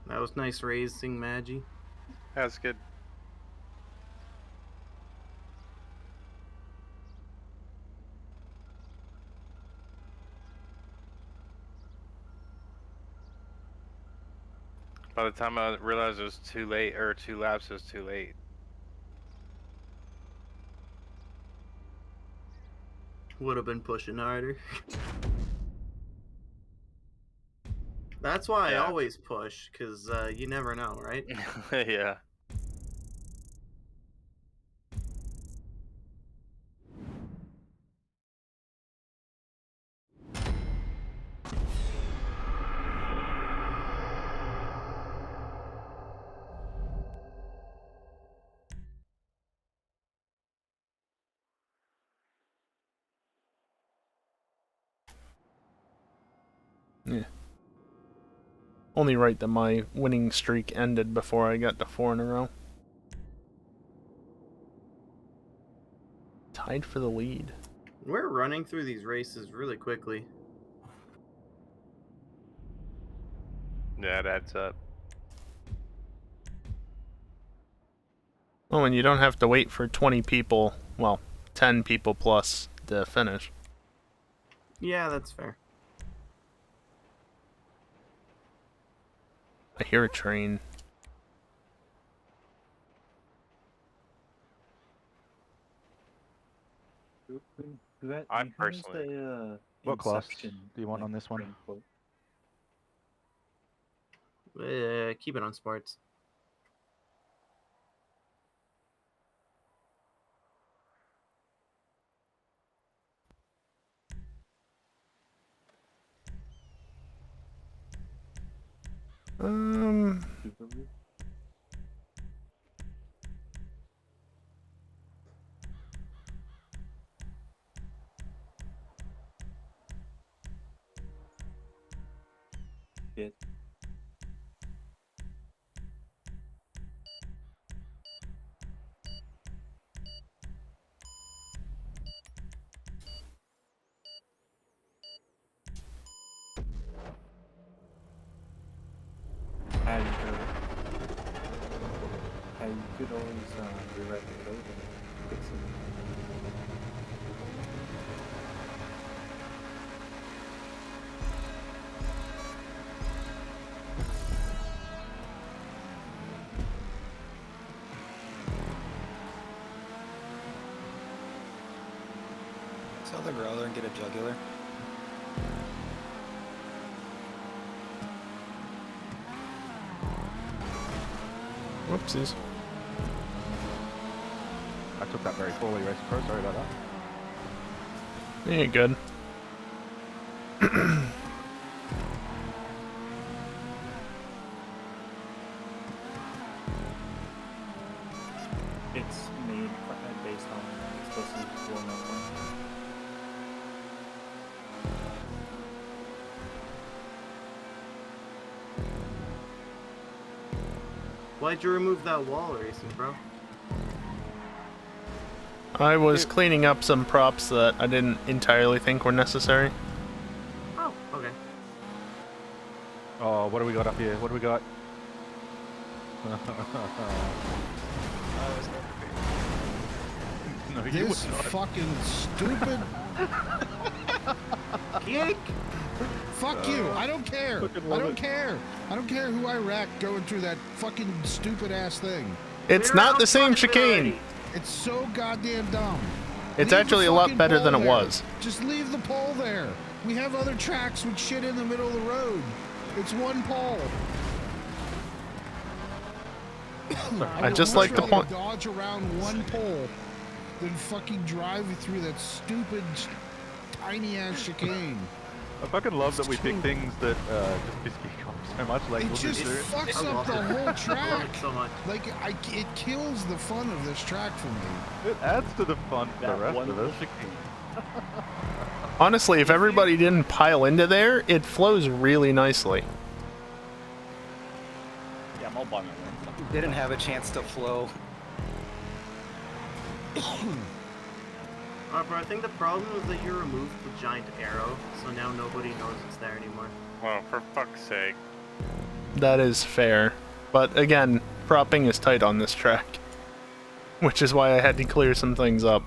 That was nice racing, Maggie. That's good. By the time I realized it was too late, or 2 laps, it was too late. Would have been pushing harder. That's why I always push, because you never know, right? Yeah. Yeah. Only right that my winning streak ended before I got to 4 in a row. Tied for the lead. We're running through these races really quickly. Yeah, it adds up. Well, and you don't have to wait for 20 people, well, 10 people plus to finish. Yeah, that's fair. I hear a train. I personally... What class do you want on this one? Keep it on sports. Yeah. And you could always rewrite the code and fix it. Sell the growler and get a jugular. Whoopsies. I took that very poorly, Race Pro. Sorry about that. Yeah, good. It's made based on explosive blown up one. Why'd you remove that wall, Racing Bro? I was cleaning up some props that I didn't entirely think were necessary. Oh, okay. Oh, what do we got up here? What do we got? No, you This would not. fucking stupid. Kick! Fuck you! I don't care. I don't care. I don't care who I wreck going through that fucking stupid ass thing. It's not the same chicane. It's so goddamn dumb. It's Leave actually the a lot fucking better pole than it there. was. Just leave the pole there. We have other tracks with shit in the middle of the road. It's one pole. I just like the point. Dodge around one pole, then fucking drive through that stupid tiny ass chicane. I fucking love that we pick things that just piss me off so much. Like, It we'll just do it. fucks up the whole I love track. it so much. Like, it kills the fun of this track for me. It adds to the fun for the rest of us. Honestly, if everybody didn't pile into there, it flows really nicely. Yeah, I'm all by my own. Didn't have a chance to flow. But I think the problem was that you removed the giant arrow, so now nobody knows it's there anymore. Well, for fuck's sake. That is fair. But again, propping is tight on this track. Which is why I had to clear some things up.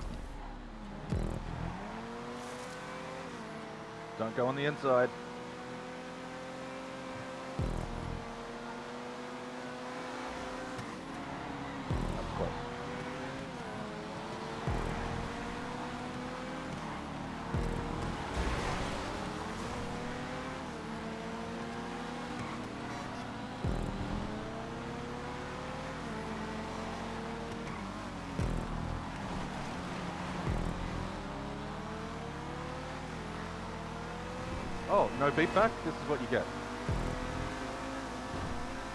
Don't go on the inside. That's close. Oh, no feedback? This is what you get.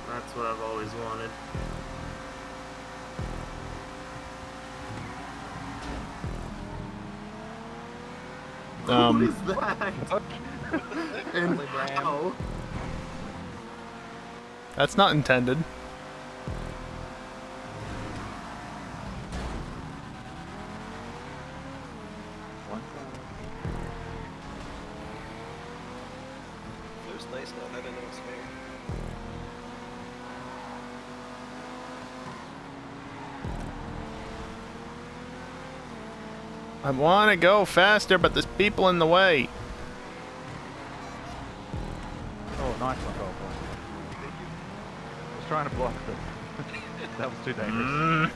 That's what I've always wanted. What is that? And how? That's not intended. It was nice now that I know it's fair. I want to go faster, but there's people in the way. Oh, nice one, Cole. I was trying to block them. That was too dangerous.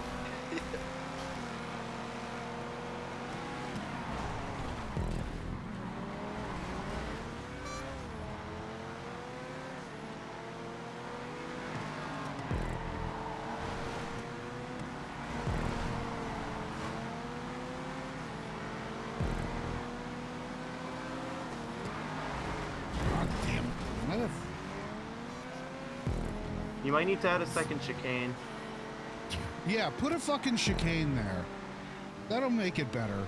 God damn it. Mother- You might need to add a second chicane. Yeah, put a fucking chicane there. That'll make it better.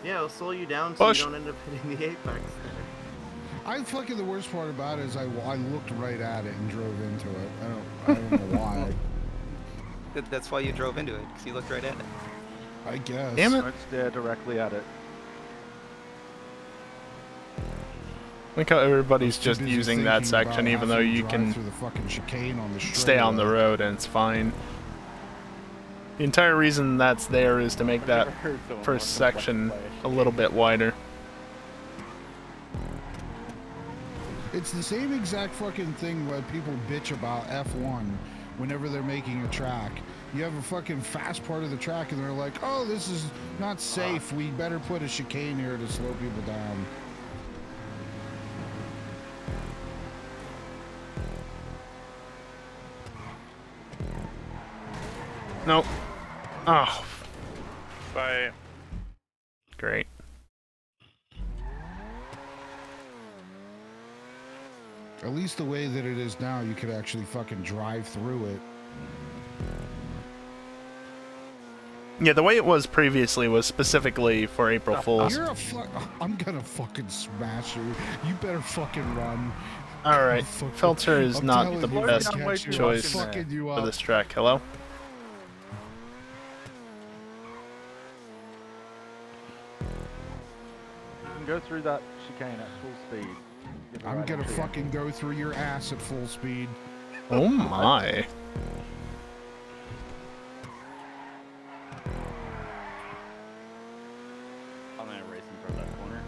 Yeah, it'll slow you down so Push. you don't end up hitting the apex there. I fucking, the worst part about it is I looked right at it and drove into it. I don't know why. That's why you drove into it, because you looked right at it. I guess. Damn it. Don't stare directly at it. Look how everybody's I'm too just busy using that thinking section, about even though having to you drive can through the fucking chicane on the stay on the straightaway. road and it's fine. The entire reason that's there is to make that first section a little bit wider. It's the same exact fucking thing where people bitch about F1 whenever they're making a track. You have a fucking fast part of the track and they're like, oh, this is not safe. We better put a chicane here to slow people down. Nope. Oh, Bye. great. At least the way that it is now, you could actually fucking drive through it. Yeah, the way it was previously was specifically for April Fools. You're a I'm gonna fucking smash you. You better fucking run. Alright, Filter is I'm not telling the you, best I'll catch you, choice I'm fucking you for up. this track. Hello? You can go through that chicane at full speed. Get I'm right gonna into it. fucking go through your ass at full speed. Oh my. I'm gonna race him toward that corner.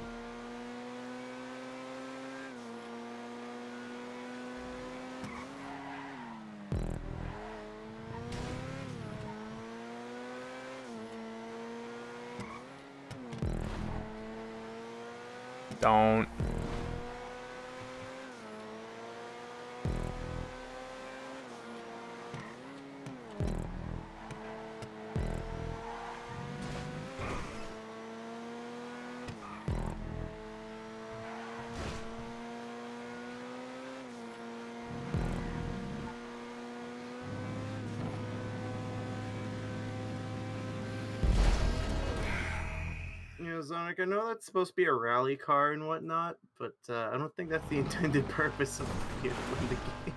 Don't. You know, Zonic, I know that's supposed to be a rally car and whatnot, but I don't think that's the intended purpose of the vehicle in the game.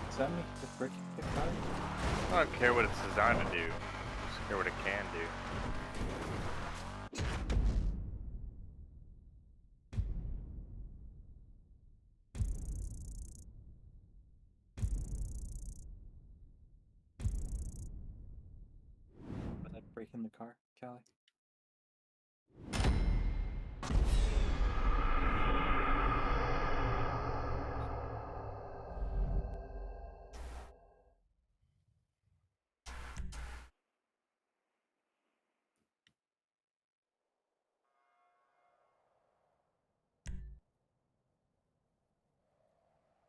Does that make the brick get cut? I don't care what it's designed to do. I just care what it can do. Was that breaking the car, Callie?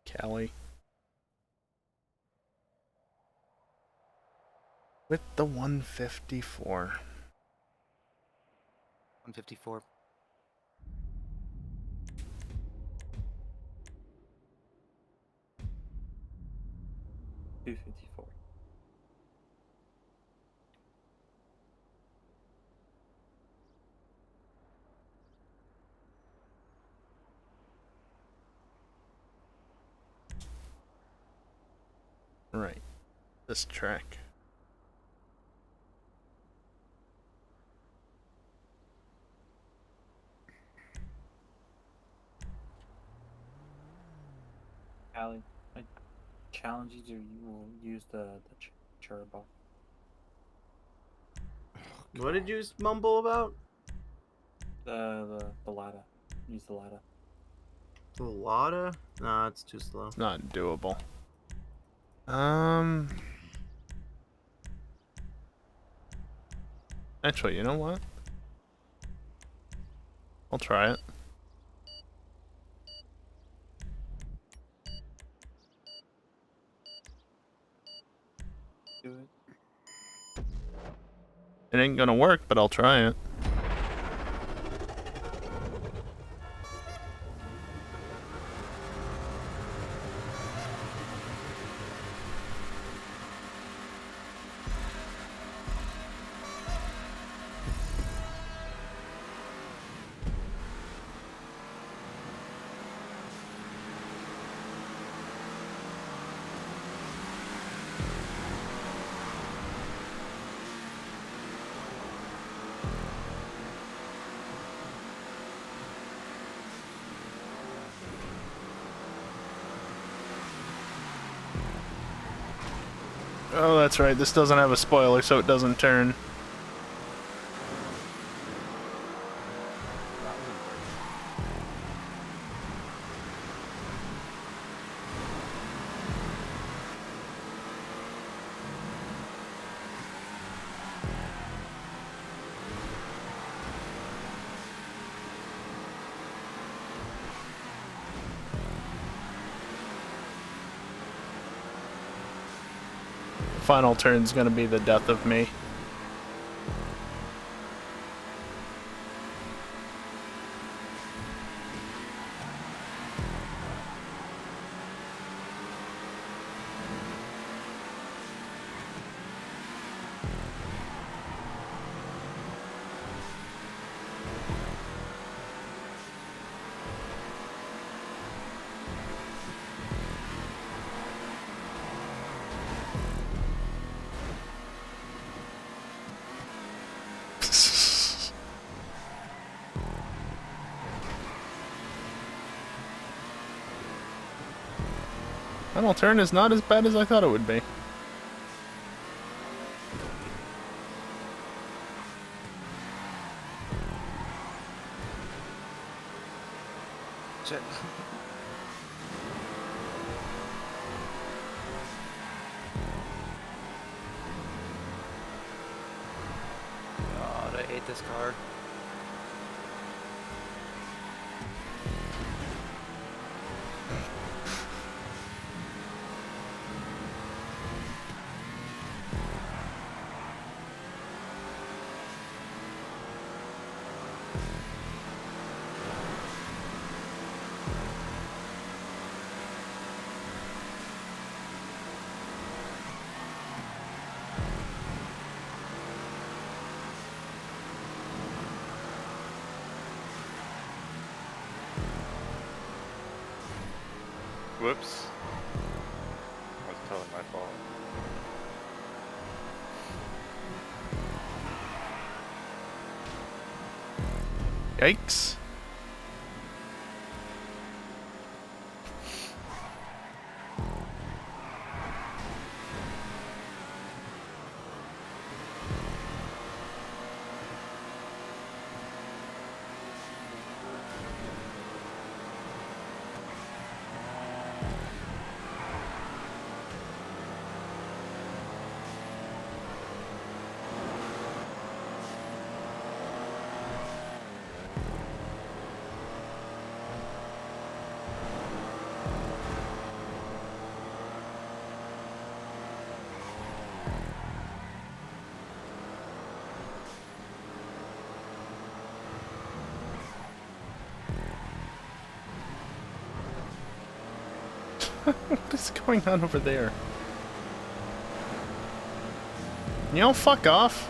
Callie. With the 154. 154. $254. Right. This track. Allie, I challenge you to will use the cherubah. What did you mumble about? The ladder. Use the ladder. The Lada? Nah, it's too slow. It's not doable. Actually, you know what? I'll try it. Do it. It ain't gonna work, but I'll try it. Oh, that's right. This doesn't have a spoiler, so it doesn't turn. Final turn's gonna be the death of me. Final turn is not as bad as I thought it would be. Shit. God, I hate this car. Whoops. That's totally my fault. Yikes. What is going on over there? You know, fuck off.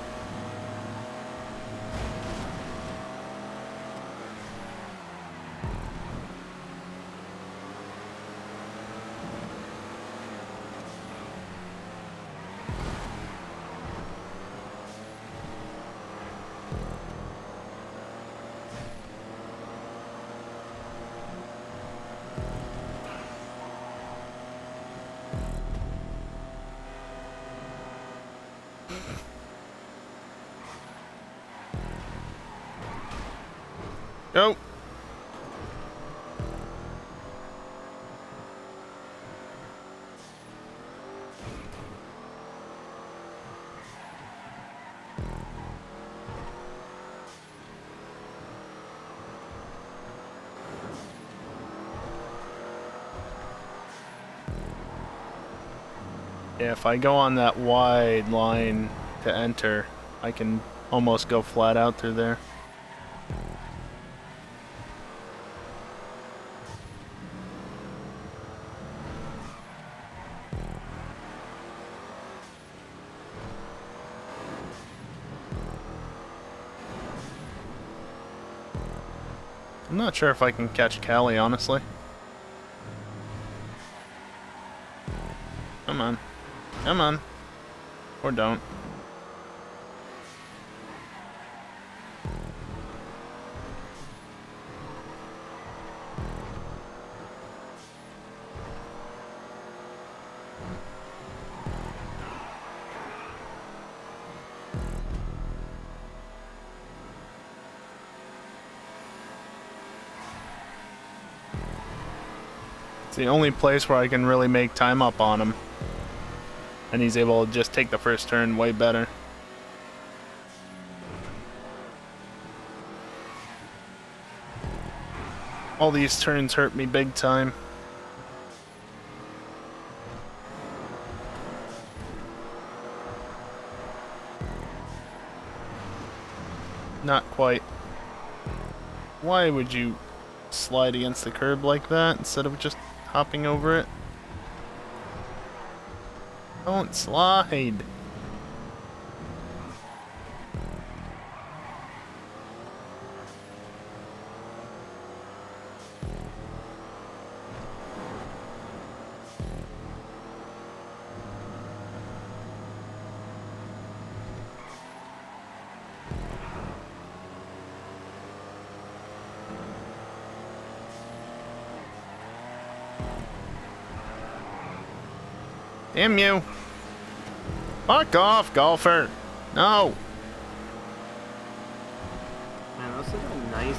Go. Yeah, if I go on that wide line to enter, I can almost go flat out through there. I'm not sure if I can catch Callie, honestly. Come on. Come on. Or don't. It's the only place where I can really make time up on him. And he's able to just take the first turn way better. All these turns hurt me big time. Not quite. Why would you slide against the curb like that instead of just hopping over it? Don't slide. Damn you. Fuck off, golfer. No. Man, this is a nice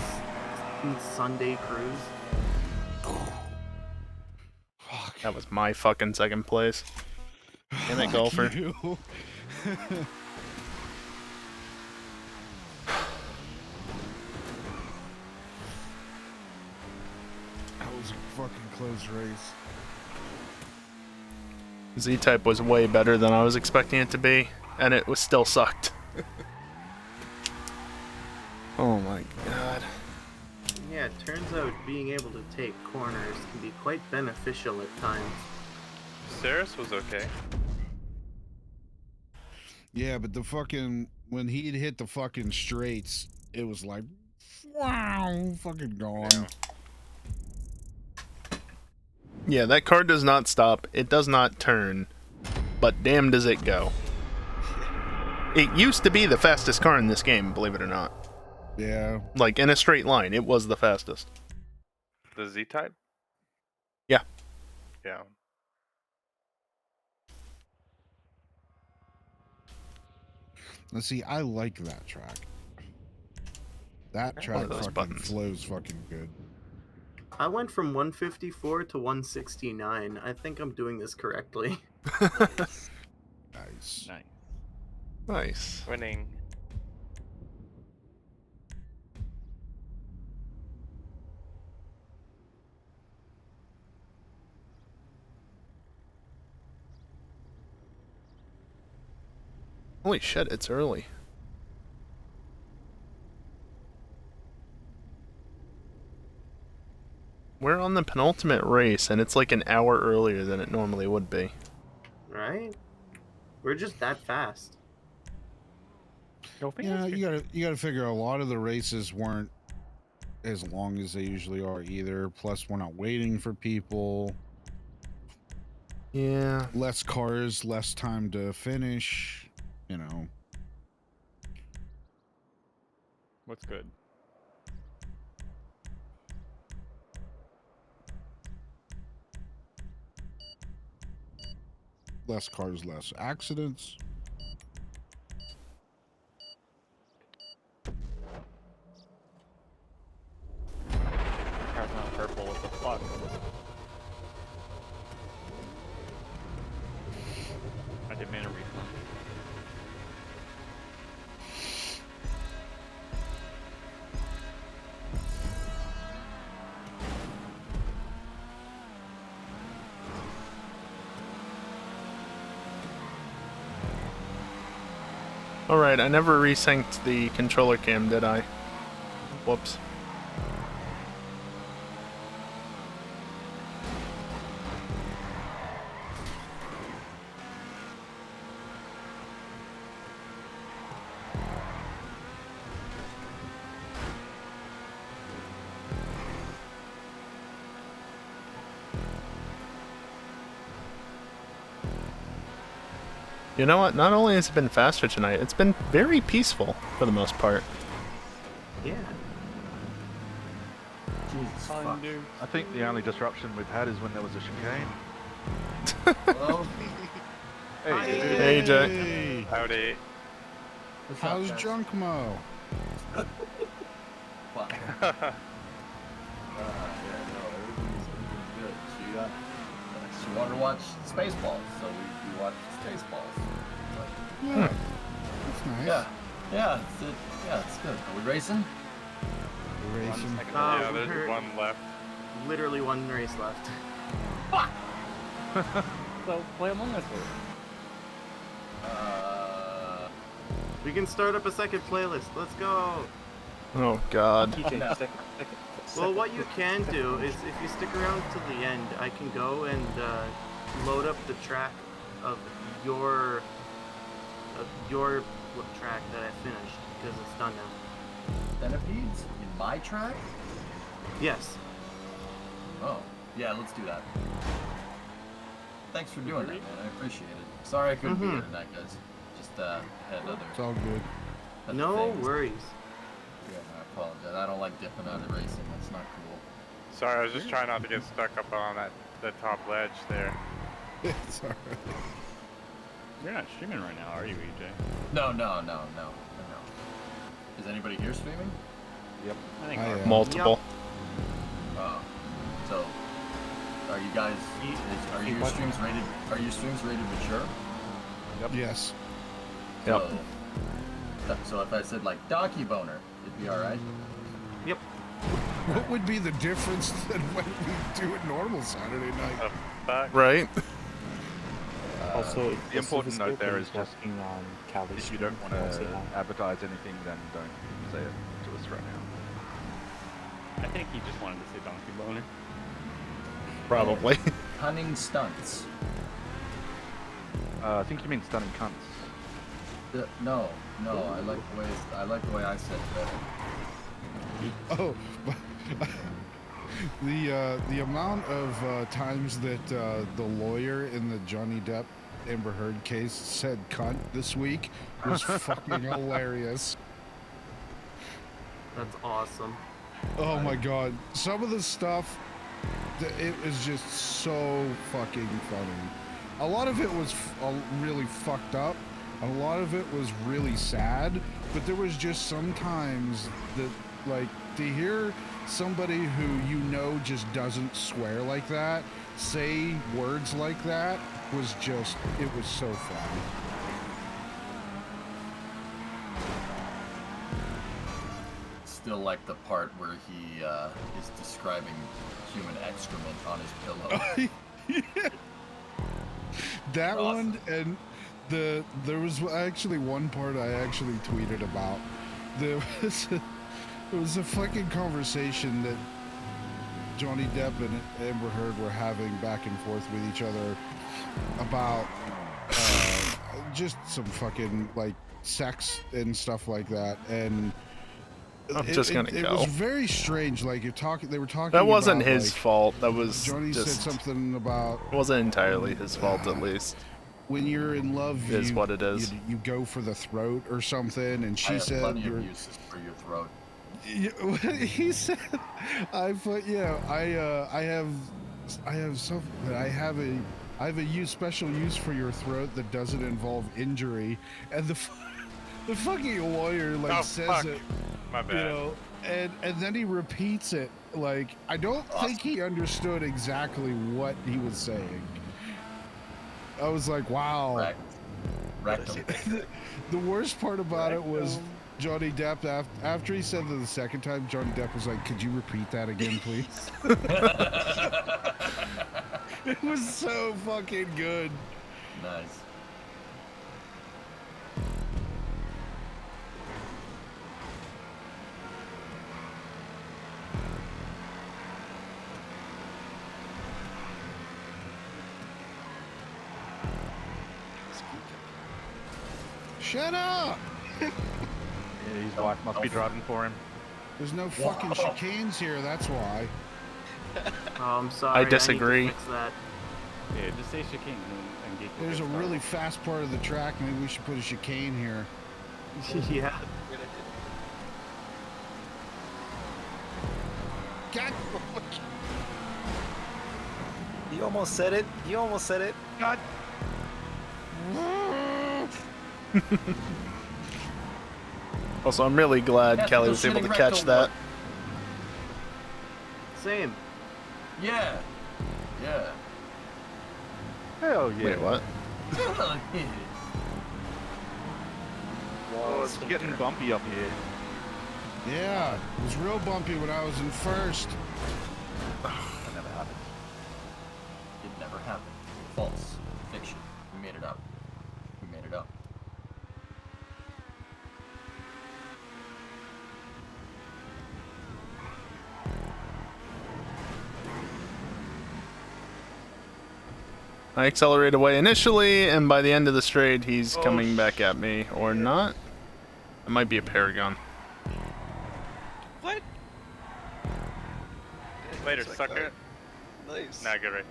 Sunday cruise. Fuck. That was my fucking second place. Damn it, golfer. You. That was a fucking close race. Z-Type was way better than I was expecting it to be, and it was still sucked. Oh my god. Yeah, it turns out being able to take corners can be quite beneficial at times. Saris was okay. Yeah, but the fucking when he'd hit the fucking straights, it was like, wow, fucking gone. Yeah. Yeah, that car does not stop. It does not turn. But damn does it go. It used to be the fastest car in this game, believe it or not. Yeah. Like, in a straight line, it was the fastest. The Z-Type? Yeah. Yeah. Let's see, I like that track. That One track of those fucking buttons. flows fucking good. I went from 154 to 169. I think I'm doing this correctly. Nice. Nice. Nice. Winning. Holy shit, it's early. We're on the penultimate race, and it's like an hour earlier than it normally would be. Right? We're just that fast. Yeah, you gotta figure a lot of the races weren't as long as they usually are either. Plus, we're not waiting for people. Yeah. Less cars, less time to finish. You know. What's good? Less cars, less accidents. Car's not purple. What the fuck? I demand a refund. Alright, I never resynced the controller cam, did I? Whoops. You know what? Not only has it been faster tonight, it's been very peaceful for the most part. Yeah. Jesus fuck. I think the only disruption we've had is when there was a chicane. Hello? Hey, dude. Hey, Jack. Hey. Howdy. How's Junk Mo? Fuck. Yeah, no, everything's good. She wanted to watch Spaceballs, so we watched Spaceballs. Yeah. That's nice. Yeah, it's good. Are we racing? We're racing. Yeah, there's one left. Literally one race left. Fuck! So play Among Us. We can start up a second playlist. Let's go. Oh, God. Well, what you can do is if you stick around till the end, I can go and load up the track of your track that I finished because it's done now. Centipedes? In my track? Yes. Oh, yeah, let's do that. Thanks for doing that, man. I appreciate it. Sorry I couldn't be here tonight, guys. Just had other. It's all good. No things. worries. Yeah, I apologize. I don't like dipping out of racing. That's not cool. Sorry, I was just trying not to get stuck up on the top ledge there. It's alright. You're not streaming right now, are you, EJ? No. Is anybody here streaming? Yep. I think Multiple. Oh. So, are you guys? Are your streams rated? Are your streams rated mature? Yep. Yes. Yep. So if I said like Donkey Boner, it'd be all right. Yep. What would be the difference than when we do a normal Saturday night? Right. Also, the important note there is just if you don't want to advertise anything, then don't say it to us right now. I think he just wanted to say Donkey Boner. Probably. Cunning stunts. I think you mean stunning cunts. No. I like the way I said it better. Oh, the amount of times that the lawyer in the Johnny Depp Amber Heard case said cunt this week was fucking hilarious. That's awesome. Oh my god, some of the stuff, it was just so fucking funny. A lot of it was really fucked up. A lot of it was really sad, but there was just sometimes that, like, to hear somebody who you know just doesn't swear like that say words like that was just, it was so funny. Still like the part where he is describing human excrement on his pillow. That awesome. One, and there was actually one part I actually tweeted about. There was a fucking conversation that Johnny Depp and Amber Heard were having back and forth with each other about just some fucking like sex and stuff like that, and I'm just gonna it go. was very strange. Like they were talking. That wasn't about, his like, fault. That was Johnny just said something about. It wasn't entirely his fault, at least. When you're in love, It is what it is. You go for the throat or something, and she said, plenty of uses for your throat. He said, I put, I have a special use for your throat that doesn't involve injury, and the fucking lawyer says it, My bad. you know, and then he repeats it. Like, I don't think he understood exactly what he was saying. I was like, wow. Rectum. The worst part about it was Johnny Depp, after he said that the second time, Johnny Depp was like, could you repeat that again, please? It was so fucking good. Nice. Shut up! Yeah, his wife must be driving for him. There's no fucking chicanes here, that's why. Oh, I'm sorry. I disagree. need to fix that. Yeah, just say chicane and get. There's a really fast part of the track. Maybe we should put a chicane here. Yeah. God. You almost said it. You almost said it. God. Also, I'm really glad Kelly was able to catch that. Same. Yeah. Yeah. Hell yeah. Wait, what? Oh, it's getting bumpy up here. Yeah, it was real bumpy when I was in first. That never happened. It never happened. False. Fiction. We made it up. We made it up. I accelerate away initially, and by the end of the straight, he's coming back at me. Or not. It might be a Paragon. What? Later, sucker. Nice. Nah, get right.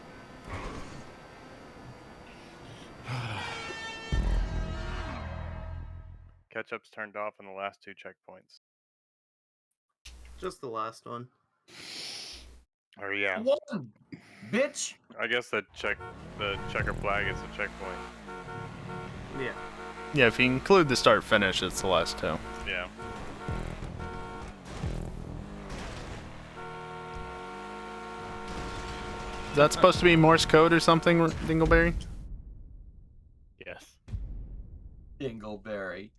Catch-up's turned off on the last 2 checkpoints. Just the last one. Or yeah. One, bitch. I guess the checker flag is the checkpoint. Yeah. Yeah, if you include the start-finish, it's the last 2. Yeah. Is that supposed to be Morse code or something, Dingleberry? Yes. Dingleberry.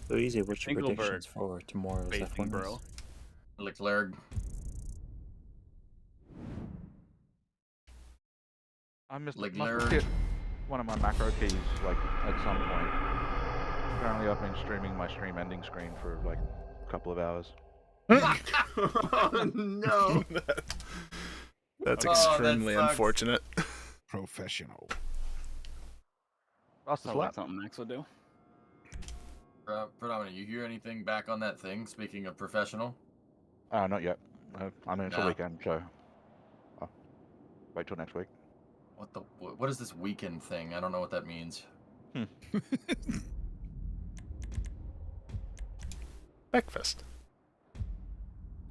So easy. What's your Dingleberg. predictions for tomorrow's Basing, F1 bro. race? Leclerc. I must Leclerc. hit one of my macro keys like at some point. Apparently, I've been streaming my stream ending screen for like a couple of hours. Oh, no. That's Oh, extremely that sucks. unfortunate. Professional. Lost the Sounds like slap. something Max would do. Predominant, you hear anything back on that thing? Speaking of professional. Not yet. I mean, it's a No. weekend, so I'll wait till next week. What is this weekend thing? I don't know what that means. Breakfast.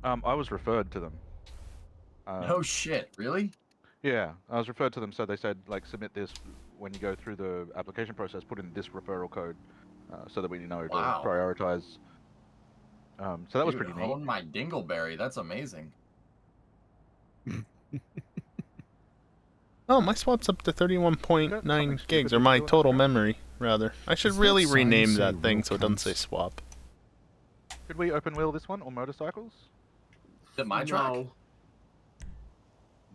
I was referred to them. No shit, really? Yeah, I was referred to them, so they said, like, submit this when you go through the application process, put in this referral code, so that we know Wow. to prioritize. So that was pretty neat. Own my Dingleberry. That's amazing. Oh, my swap's up to 31.9 gigs, or my to do total memory, rather. I should Does that really sign rename say that thing real so it doesn't cunts? say swap. Could we open wheel this one, or motorcycles? Is it my track? No.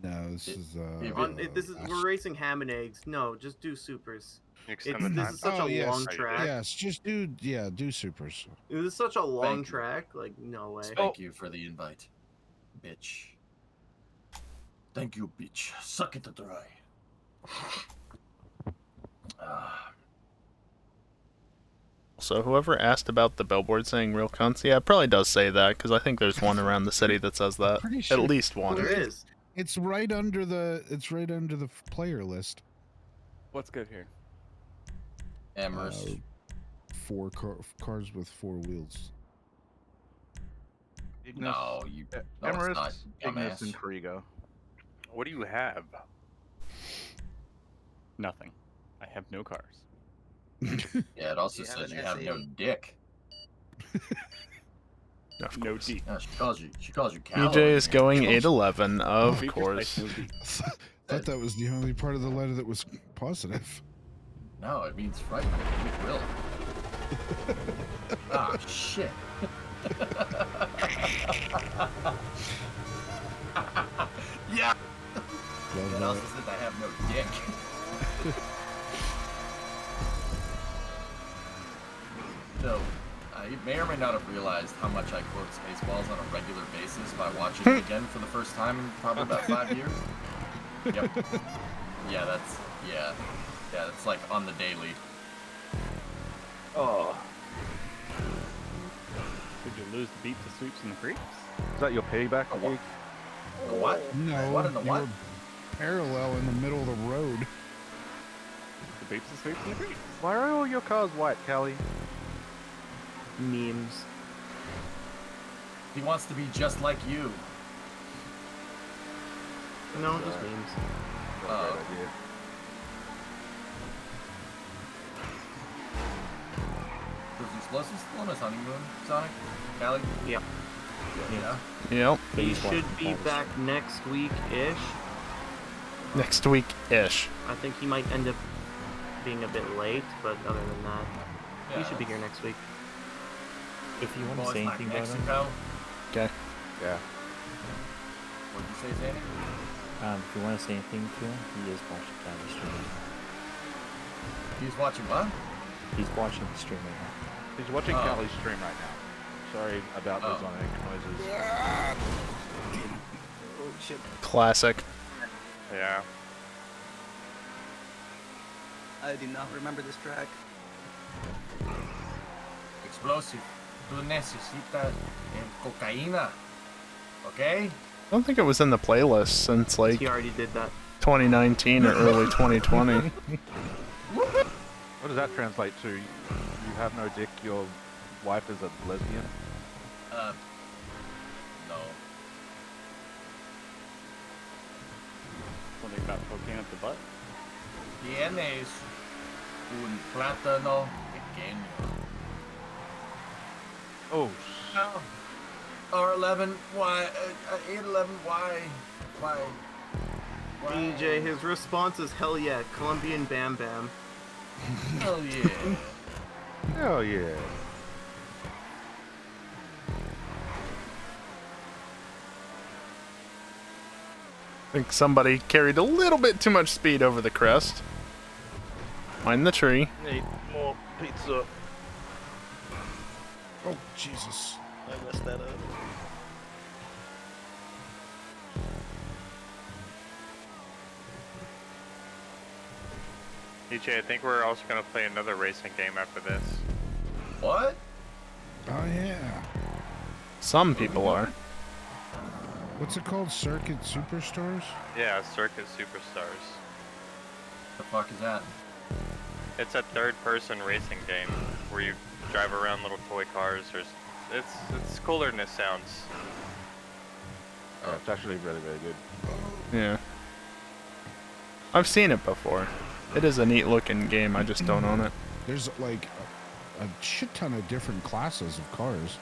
No, this is We're racing ham and eggs. No, just do supers. Extend the This time. is such a yes. long track. Yes, just do supers. This is such a long you. track. Like, no way. Thank you for the invite, bitch. Thank you, bitch. Suck it to dry. So whoever asked about the billboard saying real cunts, yeah, it probably does say that, because I think there's one around the city that says that. Pretty At sure least one. There is. It's right under the. It's right under the player list. What's good here? Amherst. Four cars with 4 wheels. Ignis, No, you. No, Amherst, it's not. Ignis, Dumbass. and Kriego. What do you have? Nothing. I have no cars. Yeah, it also You have says an you have no SAE. dick. No D. Yeah, she calls you Callow. EJ is going 811, of Be course. precise, no D. Thought that was the only part of the letter that was positive. No, it means frightened. Weak will. Ah, shit. Yeah. Love It also says I have no dick. So, I may or may not have realized how much I quote Spaceballs on a regular basis by watching it again for the first time in probably about 5 years. Yep. Yeah, that's like on the daily. Oh. Did you lose the beat to sweeps and the creeps? Is that your payback gig? The what? No, What in the you what? were parallel in the middle of the road. The beeps, the sweeps, and the creeps. Why are all your cars white, Callie? Memes. He wants to be just like you. No, just memes. Great idea. Does explosives still on his honeymoon, Sonic? Callie? Yep. Yeah. Yep. He should be back next week-ish. Next week-ish. I think he might end up being a bit late, but other than that, he Yeah. should be here next week. If you want to Boys say like anything about him, Mexico. Okay. Yeah. What'd you say, Zanny? if you want to say anything to him, he is watching the stream. He's watching what? He's watching the stream right now. He's watching Oh. Callie's stream right now. Sorry about those sonic noises. Oh shit. Classic. Yeah. I do not remember this track. Explosive. Tú necesitas cocaína. Okay? I don't think it was in the playlist since like He already did that. 2019 or early 2020. What does that translate to? You have no dick, your wife is a lesbian? No. Something about cocaine up the butt? Tienes un plátano pequeño. Oh, No. R11, why? 811, why? Why? DJ, his response is hell yeah, Colombian Bam Bam. Hell yeah. Hell yeah. I think somebody carried a little bit too much speed over the crest. Mind the tree. Need more pizza. Oh, Jesus. I messed that up. EJ, I think we're also gonna play another racing game after this. What? Oh, yeah. Some people are. What's it called? Circuit Superstars? Yeah, Circuit Superstars. The fuck is that? It's a third-person racing game where you drive around little toy cars. It's cooler than it sounds. Oh, it's actually really, really good. Yeah. I've seen it before. It is a neat looking game, I just don't own it. There's like a shit ton of different classes of cars.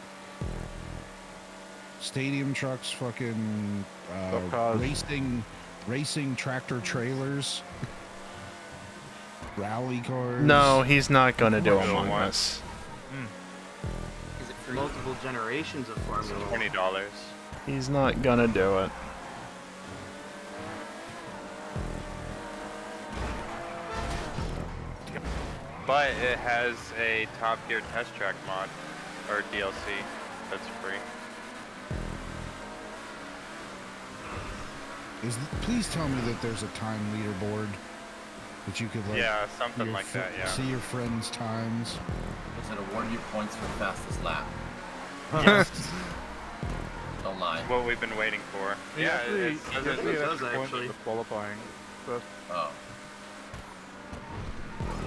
Stadium trucks, fucking Stock cars. racing tractor trailers, rally cars. No, he's not gonna do Among Us. Is it free? Multiple generations of Formula One. $20. He's not gonna do it. But it has a Top Gear Test Track mod, or DLC, that's free. Please tell me that there's a time leaderboard that you could like. Yeah, something like that. Yeah. See your friends' times. Does it award you points for fastest lap? Yes. Don't lie. What we've been waiting for. Yeah, it does actually. Qualifying stuff. Oh.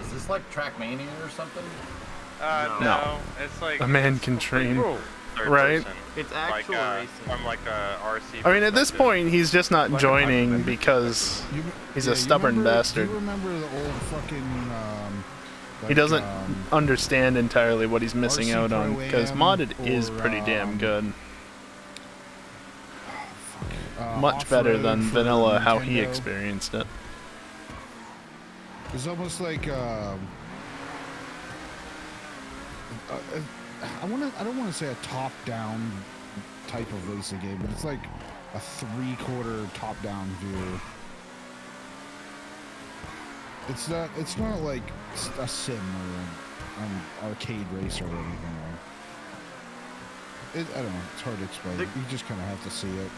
Is this like Trackmania or something? No. It's like A man can train. third Right? person. It's actual racing. From like a RC. I mean, at this perspective. point, he's just not joining because he's a stubborn bastard. Do you remember the old fucking? He doesn't understand entirely what he's missing RC out on Pro because AM modded is or, pretty damn good. Much Much better than vanilla how he experienced it. It's almost like I don't want to say a top-down type of racing game, but it's like a three-quarter top-down view. It's not like a sim or an arcade racer or anything like. I don't know. It's hard to explain. You just kind of have to see it.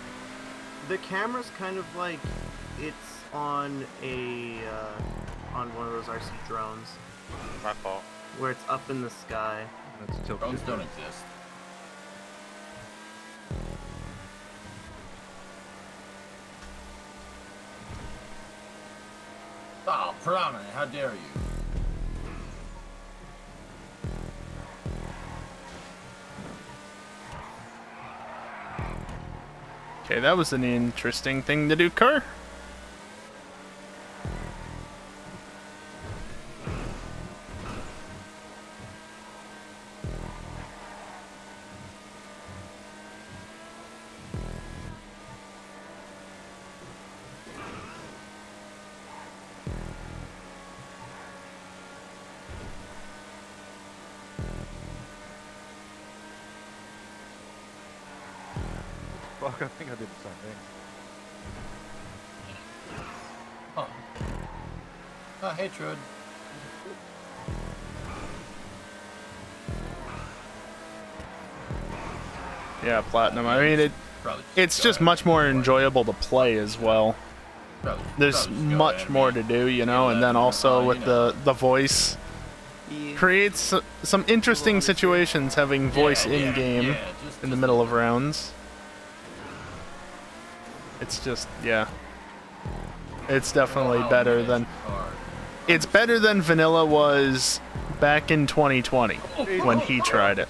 The camera's kind of like it's on on one of those RC drones. My fault. Where it's up in the sky. Drones don't exist. Oh, Piranha, how dare you? Okay, that was an interesting thing to do, Kerr. Fuck, I think I did the same thing. Oh. Oh, hey, Trud. Yeah, Platinum. I mean, it's just much more enjoyable to play as well. There's much more to do, you know, and then also with the voice creates some interesting situations having voice in-game in the middle of rounds. It's just, yeah. It's definitely better than... It's better than vanilla was back in 2020 when he tried it.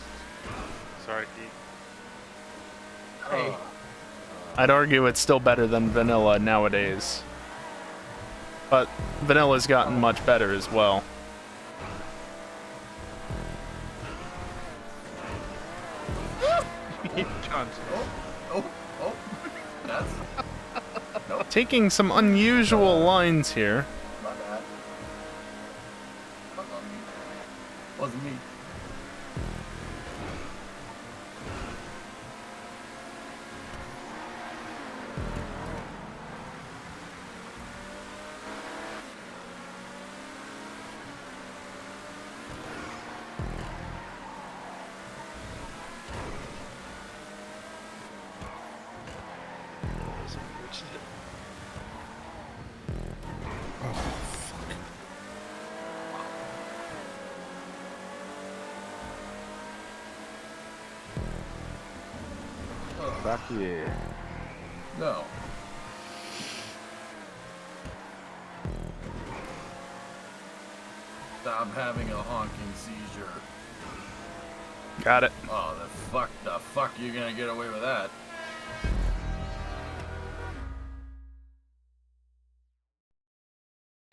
Sorry, Pete. Hey. I'd argue it's still better than vanilla nowadays. But vanilla's gotten much better as well. That's... Nope. Taking some unusual lines here. My bad. Wasn't me. Back here. No. Stop having a honking seizure. Got it. Oh, the fuck you gonna get away with that?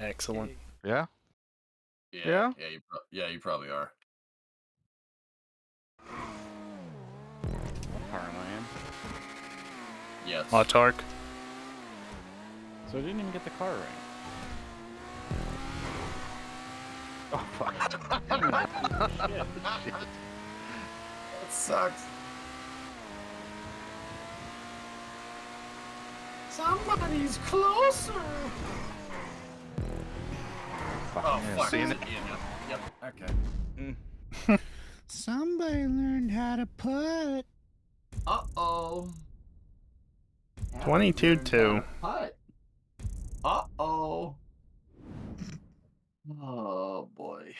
Excellent. Yeah? Yeah, you probably are. What power am I in? Yes. Autark. So I didn't even get the car right. Oh, fuck. Shit. That sucks. Somebody's closer. Oh, fuck. Seeing it? Yep. Okay. Somebody learned how to put. Uh-oh. 22-2. Putt. Uh-oh. Oh, boy.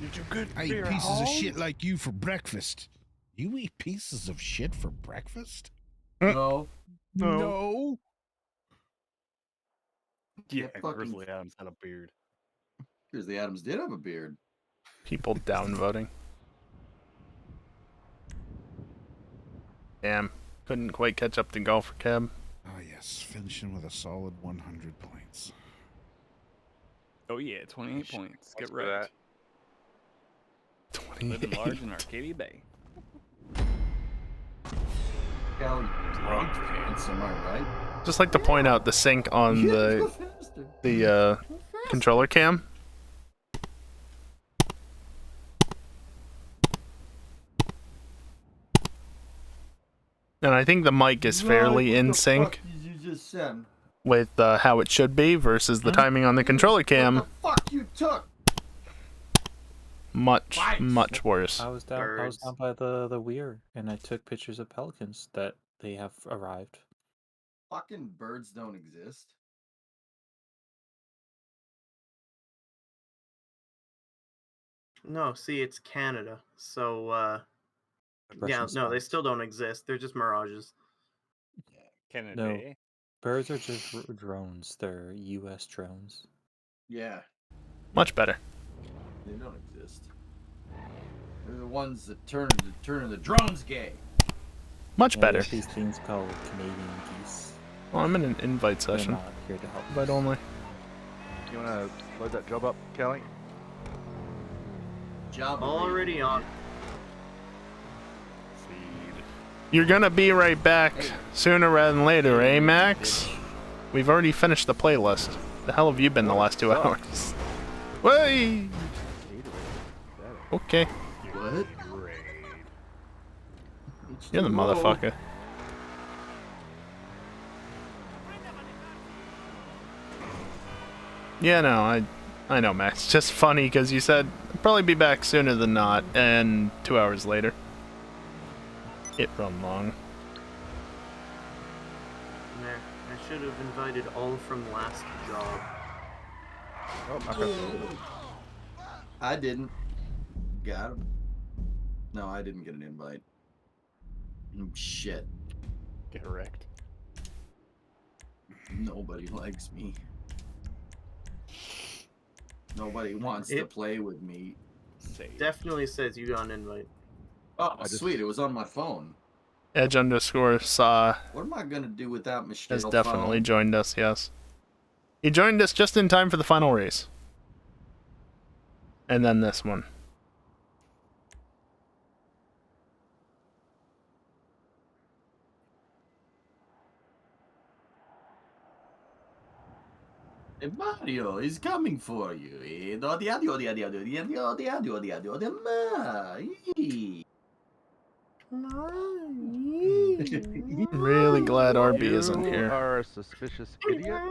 Did you get I eat pieces of shit like you for breakfast. You eat pieces of shit for breakfast? No. No. Yeah, That fucking- Grizzly Adams had a beard. Grizzly Adams did have a beard. People downvoting. Damn. Couldn't quite catch up to Golfer Cab. Oh, yes. Finishing with a solid 100 points. Oh yeah, 28 points. Get for that. right. Living large in Arcadia Bay. Cal, drunk pants, am I right? Just like to point out the sync on the controller cam. And I think the mic is fairly in sync Did you just send? with how it should be versus the timing on the controller cam. What the fuck you took? Much, much worse. I was down by the weir, and I took pictures of pelicans that they have arrived. Fucking birds don't exist. No, see, it's Canada, so yeah, no, they still don't exist. They're just mirages. Canada. No, birds are just drones. They're U.S. drones. Yeah, Much better. they don't exist. They're the ones that turn the drones gay. Much better. There's these things called Canadian geese. Well, I'm in an invite They're session. not here to help. Invite only. You wanna load that job up, Kelly? Job already on. You're gonna be right back sooner rather than later, eh, Max? We've already finished the playlist. The hell have you been the last 2 hours? Way. Okay. What? You're the motherfucker. Yeah, no, I know, Max. It's just funny because you said I'd probably be back sooner than not, and 2 hours later, it run long. There, I should have invited all from last job. I didn't. Got him. No, I didn't get an invite. Shit. Get wrecked. Nobody likes me. Nobody wants to play with me. Definitely says you got an invite. Oh, sweet. It was on my phone. Edge_saw What am I gonna do without my has shitty definitely phone? joined us, yes. He joined us just in time for the final race. And then this one. Hey, Mario, he's coming for you. I'm really glad RB isn't You here. are a suspicious idiot.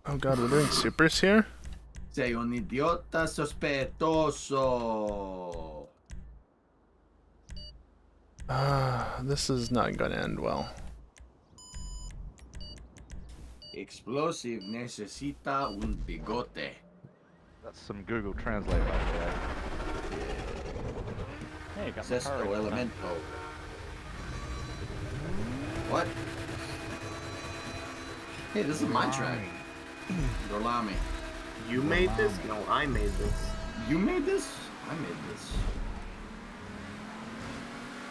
Oh god, we're doing supers here? Sei un idiota sospettoso. This is not gonna end well. Explosive necesita un bigote. That's some Google Translate right there. Hey, got my Sesto car right now. elemento. What? Hey, this is my track. Dorlami. You made this? No, I made this. You made this? I made this.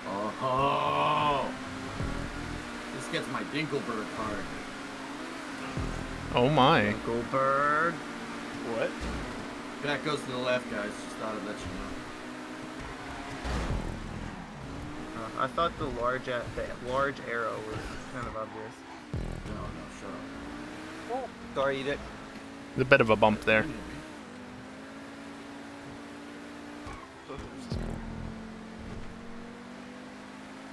Oh. This gets my Dinkelberg card. Oh my. Goldberg. What? That goes to the left, guys. Just thought I'd let you know. I thought the large arrow was kind of obvious. No, shut up. Oh, sorry, you did. There's a bit of a bump there.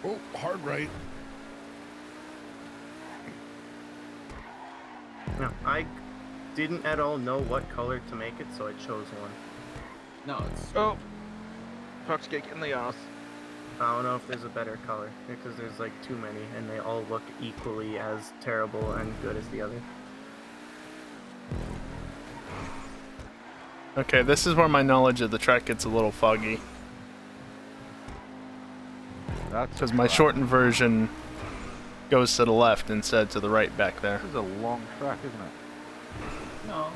Oh, hard right. No, I didn't at all know what color to make it, so I chose one. No, it's... Oh! Truck's kick in the ass. I don't know if there's a better color, because there's like too many, and they all look equally as terrible and good as the other. Okay, this is where my knowledge of the track gets a little foggy. Because my shortened version goes to the left instead to the right back there. This is a long track, isn't it? No.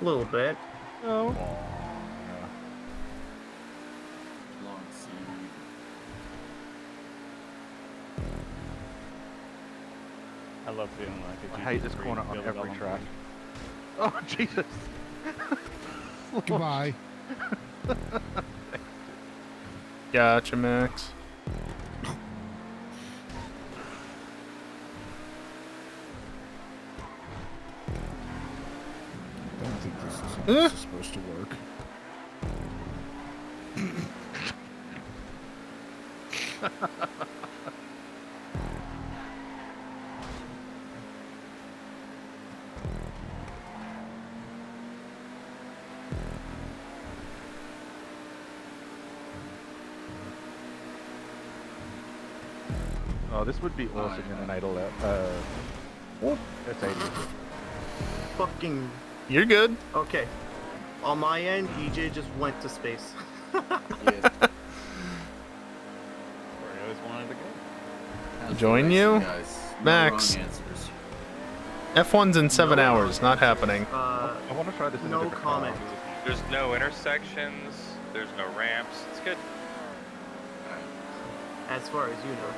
A little bit. No. Long C. I love feeling like I hate this corner on every track. Oh, Jesus. Goodbye. Gotcha, Max. I don't think this is how this is supposed to work. Oh, this would be awesome in an idle S80. Fucking. You're good. Okay. On my end, EJ just went to space. Where he always wanted to go. Join you? Guys, no Max. wrong answers. F1's in 7 hours, not happening. I want to try this in a No different comment. car. There's no intersections. There's no ramps. It's good. As far as you know.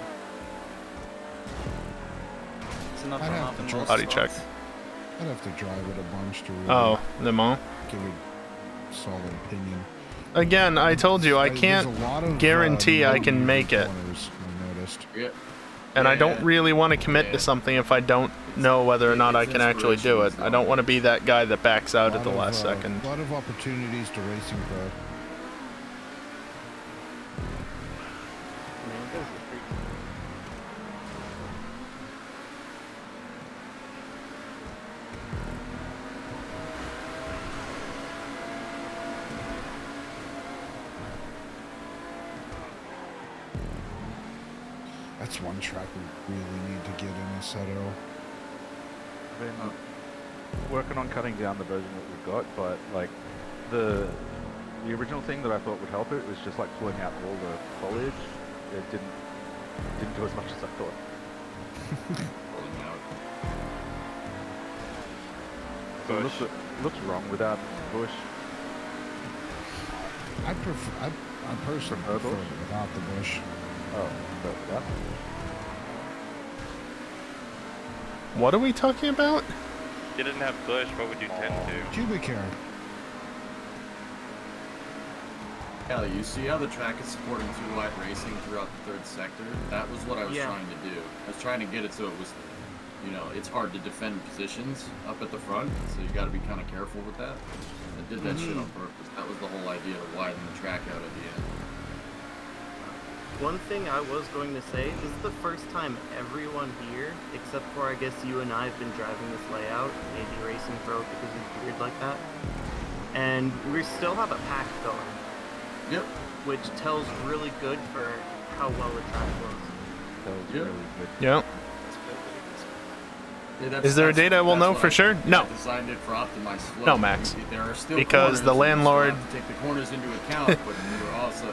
It's enough I'd for have hopping to try- most Body spots. check. I'd have to drive it a bunch to really Oh, Le Mans. give a solid opinion. Again, I told you, I There's can't a lot of, guarantee I no can make it. corners, I noticed. Yeah. And I Yeah, don't really want to commit yeah. to something if I don't know whether or not I It's can actually do it. I don't want to be that guy that backs out at the last second. A lot of opportunities to Racing Pro. That's one track we really need to get in Assetto. I've been working on cutting down the version that we've got, but like the original thing that I thought would help it was just like pulling out all the foliage. It didn't do as much as I thought. Pulling out. So it looks wrong without bush. I personally Prefer prefer bush? it without the bush. Oh, but without the bush. What are we talking about? If you didn't have bush, what would you tend to? Pubic hair. Hell, you see how the track is supporting two-wide racing throughout the third sector? That was what I was Yeah. trying to do. I was trying to get it so it was, you know, it's hard to defend positions up at the front, so you got to be kind of careful with that. I did that shit on purpose. That was the whole idea, to widen the track out at the end. One thing I was going to say, this is the first time everyone here, except for I guess you and I have been driving this layout, maybe Racing Pro because it's weird like that. And we still have a pack going. Yep. Which tells really good for how well the track was. That was Yeah. really good. Yeah. Yeah, Is there a date I will know what for sure? I No. designed it for optimized flow. No, Max. There are still Because the corners, and you still landlord- have to take the corners into account, but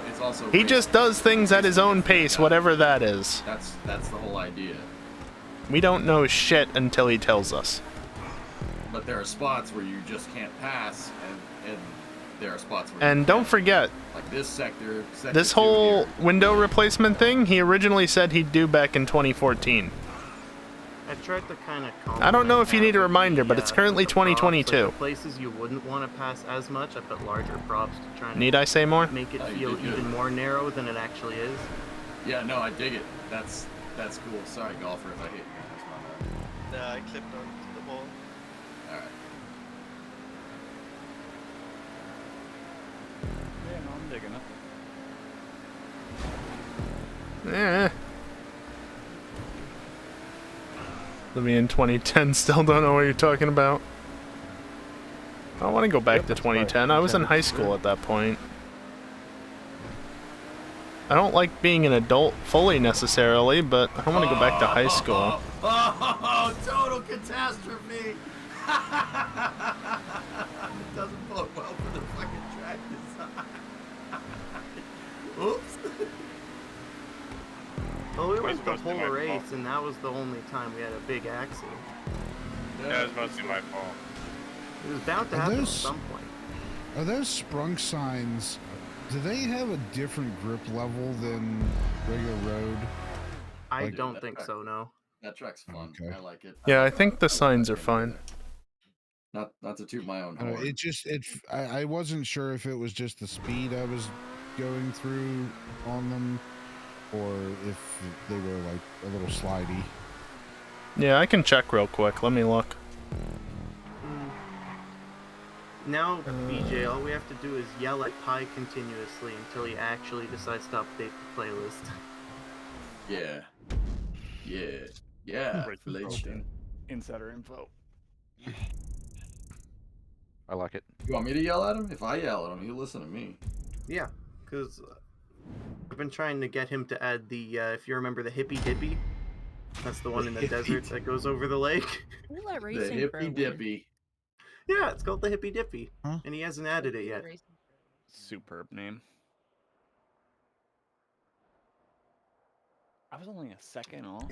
it's also He just does things at his own pace, whatever that is. That's the whole idea. We don't know shit until he tells us. But there are spots where you just can't pass, and there are spots where. And don't forget, Like this sector. this two whole here. window replacement thing, he originally said he'd do back in 2014. I tried to kind of. I don't know if you need a reminder, but it's currently the props, like 2022. the places you wouldn't want to pass as much, I put larger props to try and Need I say more? make it Oh, you feel did good. even more narrow than it actually is. Yeah, no, I dig it. That's cool. Sorry, golfer, if I hit you. That's my bad. Nah, I clipped onto the wall. All right. Yeah, no, I'm digging it. Eh. Me in 2010 still don't know what you're talking about. I don't want to go back to 2010. I was in high school at that point. I don't like being an adult fully necessarily, but I want to go back to high school. Oh, total catastrophe! It doesn't bode well for the fucking track design. Oops. Oh, it was the supposed to be whole my race, fault. and that was the only time we had a big accident. Yeah, it was mostly my fault. It was bound to happen at some point. Are those sprung signs? Do they have a different grip level than regular road? I Like- don't think so. No. That track's fun. Okay. I like it. Yeah, I think the signs are fine. Not to toot my own I don't know, horn. I wasn't sure if it was just the speed I was going through on them, or if they were like a little slidey. Yeah, I can check real quick. Let me look. Now, BJ, all we have to do is yell at Pi continuously until he actually decides to update the playlist. Yeah. Yeah. Yeah. Relation. Insider info. I like it. You want me to yell at him? If I yell at him, he'll listen to me. Yeah, because I've been trying to get him to add the, if you remember the Hippy Dippy, that's the one in the desert that goes over the lake. The Hippy Dippy. Yeah, it's called the Hippy Dippy, and he hasn't added it yet. Superb name. I was only a second off.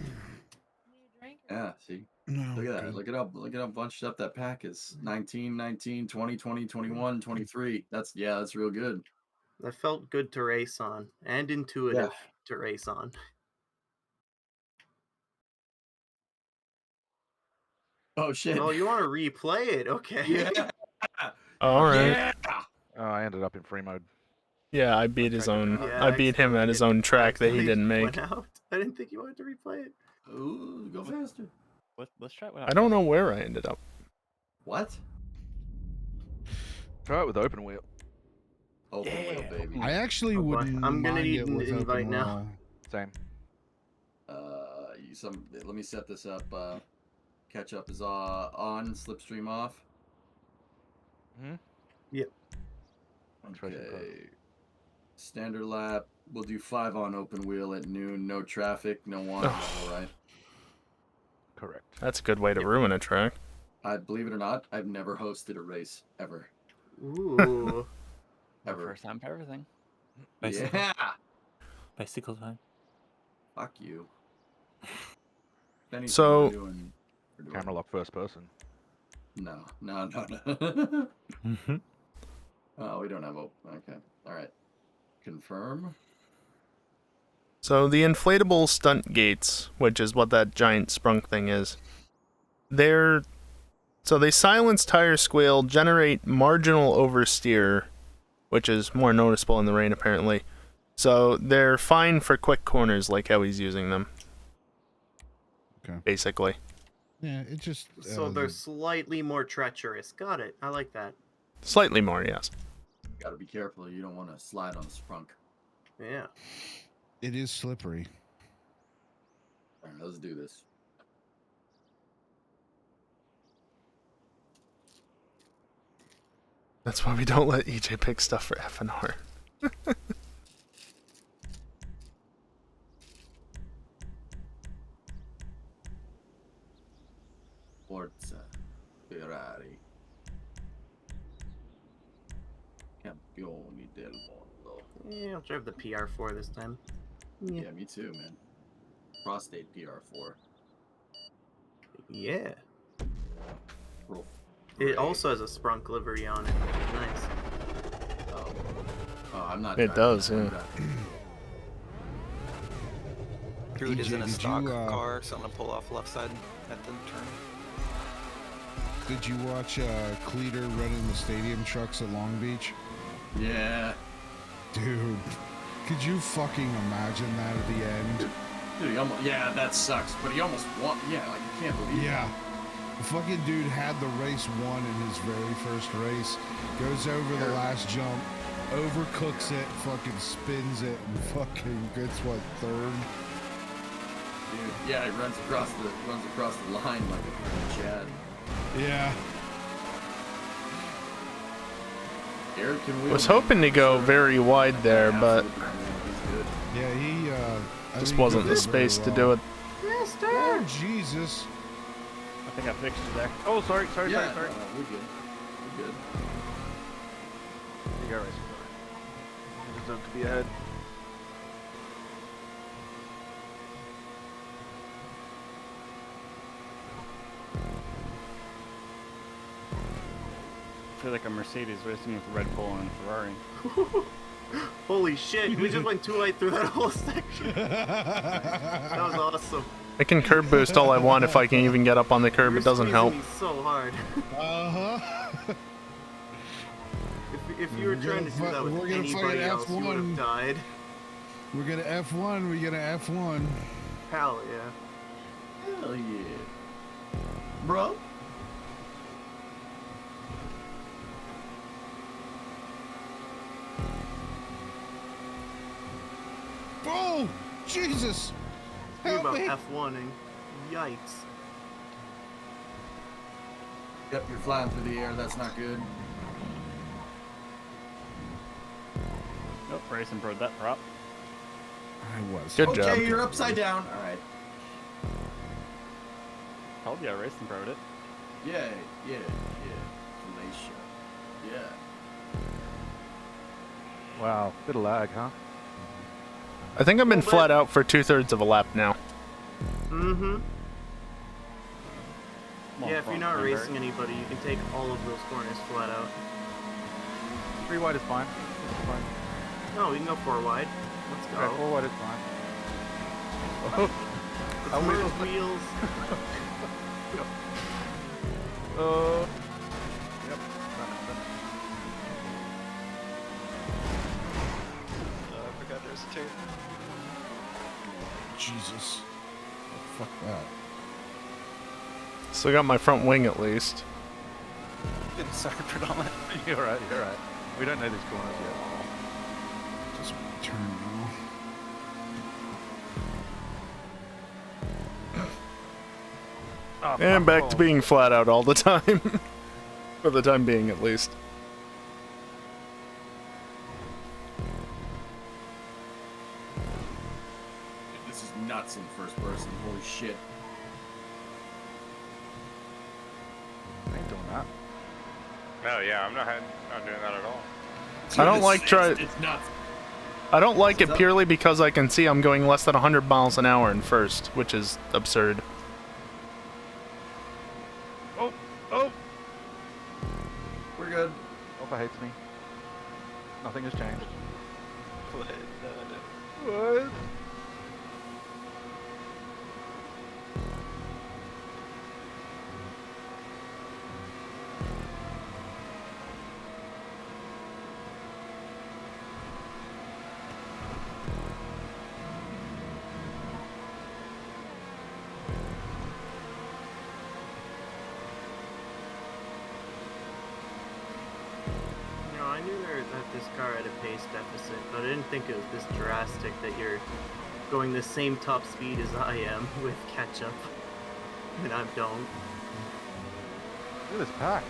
Yeah, see? No, Look at that. Look at how bunched up that pack is. 19, 19, 20, 20, 21, 23. That's real good. That felt good to race on, and intuitive to race on. Oh, shit. Oh, you want to replay it? Okay. Yeah. All right. Yeah. Oh, I ended up in free mode. Yeah, I beat his own. Yeah, I beat him at his own track that he didn't make. Went out. I didn't think you wanted to replay it. Ooh, go faster. Let's try it. I don't know where I ended up. What? Try it with open wheel. Open wheel, baby. I actually Oh, boy. wouldn't. I'm gonna mind need it an with invite open now. wheel. Same. Let me set this up. Catch up is on, slipstream off. Yep. Okay. Standard lap. We'll do 5 on open wheel at noon. No traffic, no water level, right? Correct. That's a good way to ruin a track. Believe it or not, I've never hosted a race ever. Ooh. Ever. First time for everything. Yeah. Bicycle time. Fuck you. If anything, So- we're doing Camera lock first person. No. Oh, we don't have open. Okay. All right. Confirm. So the inflatable stunt gates, which is what that giant sprung thing is, they silence tire squeal, generate marginal oversteer, which is more noticeable in the rain apparently. So they're fine for quick corners, like how he's using them. Okay. Basically. Yeah, it just. So they're slightly more treacherous. Got it. I like that. Slightly more, yes. Gotta be careful. You don't want to slide on the sprunk. Yeah. It is slippery. All right, let's do this. That's why we don't let EJ pick stuff for FNR. Forza Ferrari. Campioni del mondo. Yeah, I'll drive the PR4 this time. Yeah, me too, man. Prostate PR4. Yeah. Real It great. also has a sprunk livery on it, which is nice. Oh, I'm not. It driving does, that. I'm yeah. driving. Crude is in a did stock you, car, so I'm gonna pull off left side at the turn. Did you watch Cleater running the stadium trucks at Long Beach? Yeah. Dude, could you fucking imagine that at the end? Dude, he almost, yeah, that sucks. But he almost won. Yeah, like you can't believe. Yeah. The fucking dude had the race won in his very first race. Goes over the last jump, overcooks it, fucking spins it, and fucking gets what, third? Dude, yeah, he runs across the line like a freaking Chad. Yeah. Eric can wheel. Was hoping to go very wide there, but He's good. Just wasn't the space to do it. Oh, Jesus. I think I fixed you there. Oh, sorry. We're good. We're good. You got racing car. You deserve to be ahead. I feel like a Mercedes racing with a Red Bull and a Ferrari. Holy shit, we just went too light through that whole section. That was awesome. I can curb boost all I want if I can even get up on the curb. It doesn't help. Me so hard. If you were trying to do that with anybody else, you would have died. We're gonna F1. We're gonna F1. Hell yeah. Hell yeah. Bro. Oh, Jesus. Think about F1ing. Yikes. Yep, you're flying through the air. That's not good. Nope, Racing Pro that prop. I was. Good job. Okay, you're upside down. All right. Told you I Racing Pro'd it. Yeah. Felicia. Yeah. Wow, bit of lag, huh? I think I've been flat out for 2/3 of a lap now. Mm-hmm. Yeah, if you're not racing anybody, you can take all of those corners flat out. 3 wide is fine. It's fine. No, we can go 4 wide. Let's go. Okay, 4 wide is fine. Let's move wheels. Yep. I forgot there's 2. Jesus. Oh, fuck that. Still got my front wing at least. Sorry, predominant. You're right. We don't know these corners yet. Just turn now. And back to being flat out all the time. For the time being, at least. Dude, this is nuts in first person. Holy shit. I ain't doing that. No, yeah, I'm not doing that at all. I don't like It's nuts. I don't like it purely because I can see I'm going less than 100 miles an hour in first, which is absurd. Oh! We're good. Alpha hates me. Nothing has changed. What? No. What? I knew that this car had a pace deficit, but I didn't think it was this drastic that you're going the same top speed as I am with catch-up. And I don't. Look at this pack.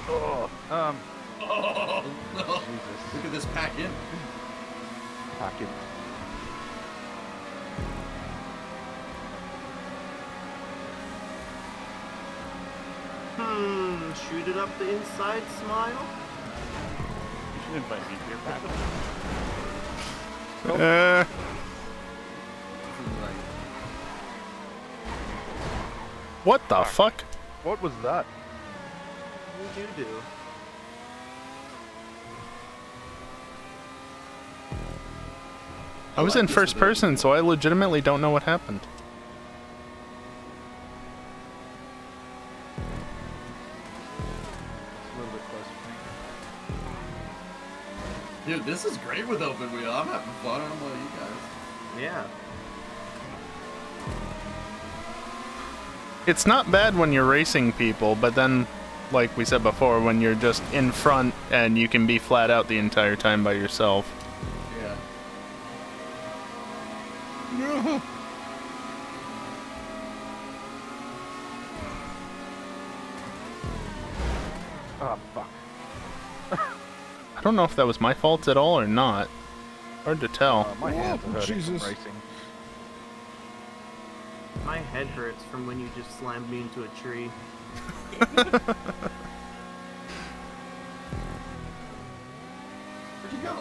Oh, Oh, no. Jesus. Look at this pack in. Pack in. Shoot it up the inside, smile. You should invite me to your pack. What the fuck? What was that? What did you do? I was in first person, so I legitimately don't know what happened. Dude, this is great with open wheel. I'm having fun. I don't know about you guys. Yeah. It's not bad when you're racing people, but then, like we said before, when you're just in front and you can be flat out the entire time by yourself. Yeah. No. Oh, fuck. I don't know if that was my fault at all or not. Hard to tell. My hands are hurting from Jesus. racing. My head hurts from when you just slammed me into a tree. Where'd you go?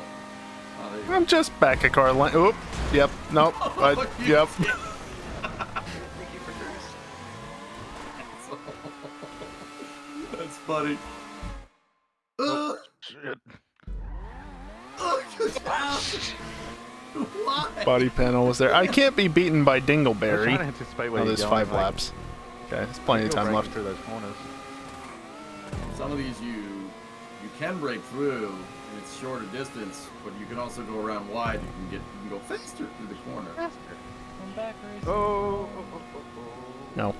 Oh, there you go. I'm just back a car line. Oop. Yep. Nope. Yep. That's funny. Shit. Why? Body panel was there. I can't be beaten by I was trying Dingleberry. to anticipate where Oh, you're there's going, 5 like, laps. Okay, there's plenty of you're time breaking left. through those corners. Some of these you can break through, and it's shorter distance, but you can also go around wide. You can go faster through the corner. Come back, racing. Oh. No.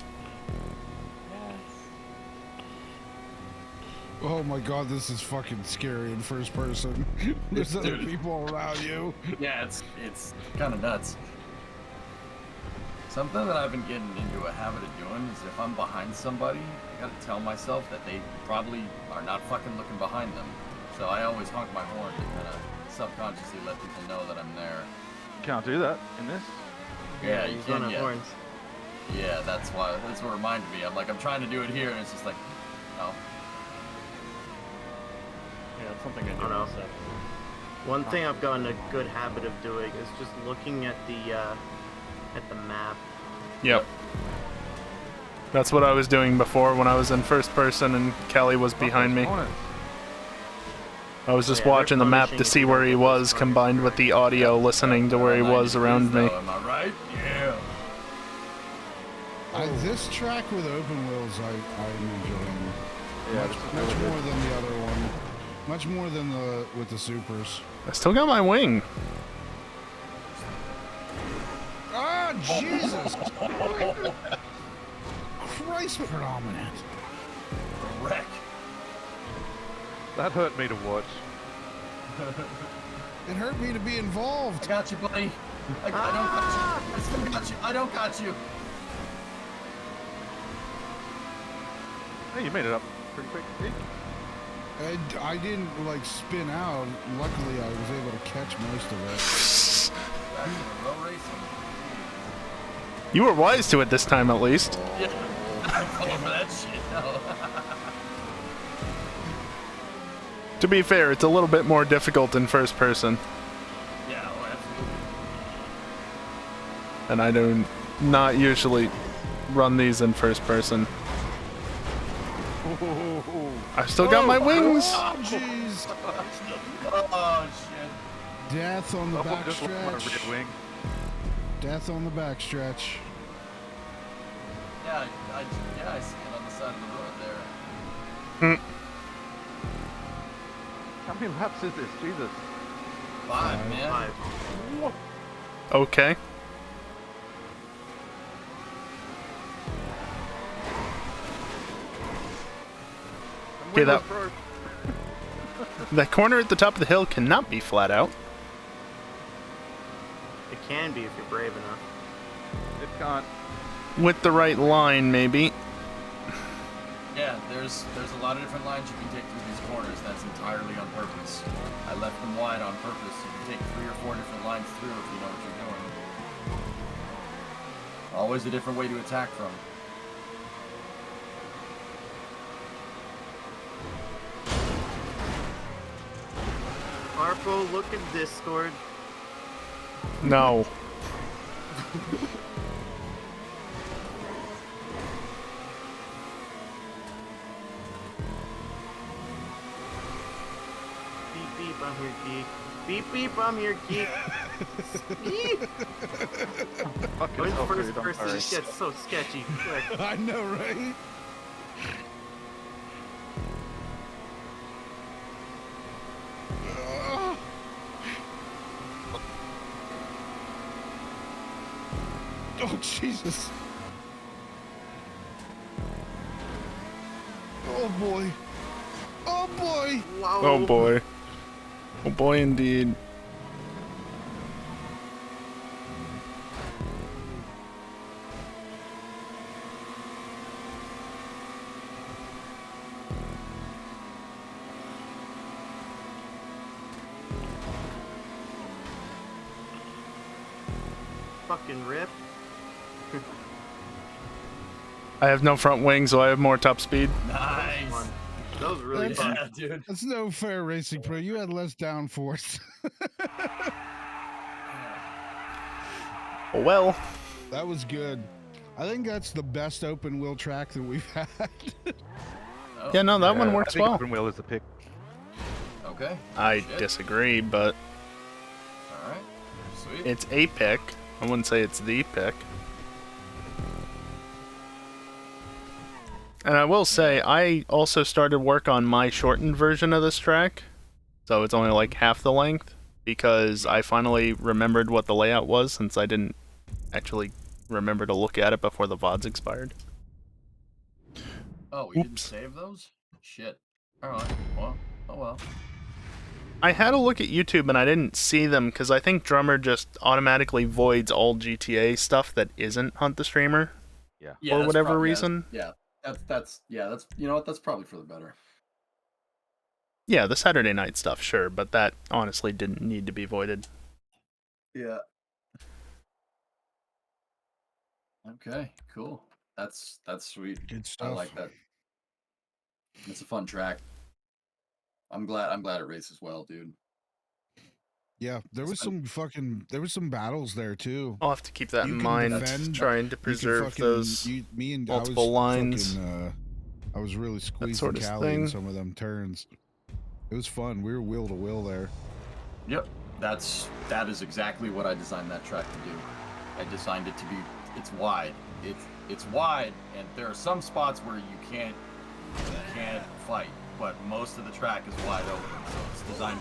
Oh my god, this is fucking scary in first person. There's other people around you. Yeah, it's kind of nuts. Something that I've been getting into a habit of doing is if I'm behind somebody, I gotta tell myself that they probably are not fucking looking behind them. So I always honk my horn to kind of subconsciously let people know that I'm there. Can't do that in this. Yeah, you he's can. on Yeah. horns. Yeah, that's what reminded me. I'm trying to do it here, and it's just like, no. Yeah, it's something I do. Oh, no. myself. One thing I've gotten a good habit of doing is just looking at the map. Yep. That's what I was doing before when I was in first person and Kelly was behind me. I was just Yeah, they're watching the map to punishing see where he was, combined with the audio listening to where he was around me. Am I right? Yeah. This track with open wheels, I'm enjoying. Yeah, much more than the other one. Much more than the with the supers. I still got my wing. Ah, Jesus! Christ predominant. Wreck. That hurt me to watch. It hurt me to be involved. I got you, buddy. I don't got you. I still got you. I don't got you. Hey, you made it up pretty quick. I didn't like spin out. Luckily, I was able to catch most of it. Back to the row racing. You were wise to it this time, at least. Yeah. I'm falling for that shit. No. To be fair, it's a little bit more difficult in first person, Yeah, oh, absolutely. and I do not usually run these in first person. I've still got my wings. Oh, jeez. Oh shit. Death on the Just lost my backstretch. rear wing. Death on the backstretch. Yeah, I see it on the side of the road there. How many laps is this? Jesus. 5, man. 5. Okay. Okay, that corner at the top of the hill cannot be flat out. It can be if you're brave enough. It can't. With the right line, maybe. Yeah, there's a lot of different lines you can take through these corners. That's entirely on purpose. I left them wide on purpose. You can take 3 or 4 different lines through if you know what you're doing. Always a different way to attack from. Harpo, look at Discord. No. Beep beep, I'm here, geek. Beep beep, I'm here, geek. Beep. When first person just gets so sketchy quick. I know, right? Oh, Jesus. Oh, boy. Oh, boy. Wow. Oh boy. Oh boy, indeed. fucking rip. I have no front wing, so I have more top speed. Nice. That was really fun. Yeah, dude. That's no fair, Racing Pro. You had less downforce. Well, that was good. I think that's the best open wheel track that we've had. Yeah, no, that one works I think well. open wheel is the pick. Okay. I disagree, but Alright. Sweet. it's a pick. I wouldn't say it's the pick. And I will say, I also started work on my shortened version of this track, so it's only like half the length, because I finally remembered what the layout was, since I didn't actually remember to look at it before the VODs expired. Oh, we didn't save those? Shit. Alright. Well, oh well. I had a look at YouTube and I didn't see them, because I think Drummer just automatically voids all GTA stuff that isn't Hunt the Streamer. Yeah. Yeah, For that's whatever probably- reason. Yeah, that's you know what, that's probably for the better. Yeah, the Saturday night stuff, sure, but that honestly didn't need to be voided. Yeah. Okay, cool. That's sweet. Good I stuff. like that. It's a fun track. I'm glad it races well, dude. Yeah, there was some battles there too. I'll have to keep that You in can mind, defend, trying to you can preserve fucking- those me and multiple lines. I was really squeezing sort of Callie in thing. some of them turns. It was fun. We were wheel to wheel there. Yep. That is exactly what I designed that track to do. I designed it to be, it's wide. It's wide, and there are some spots where you can't fight, but most of the track is wide open. So it's designed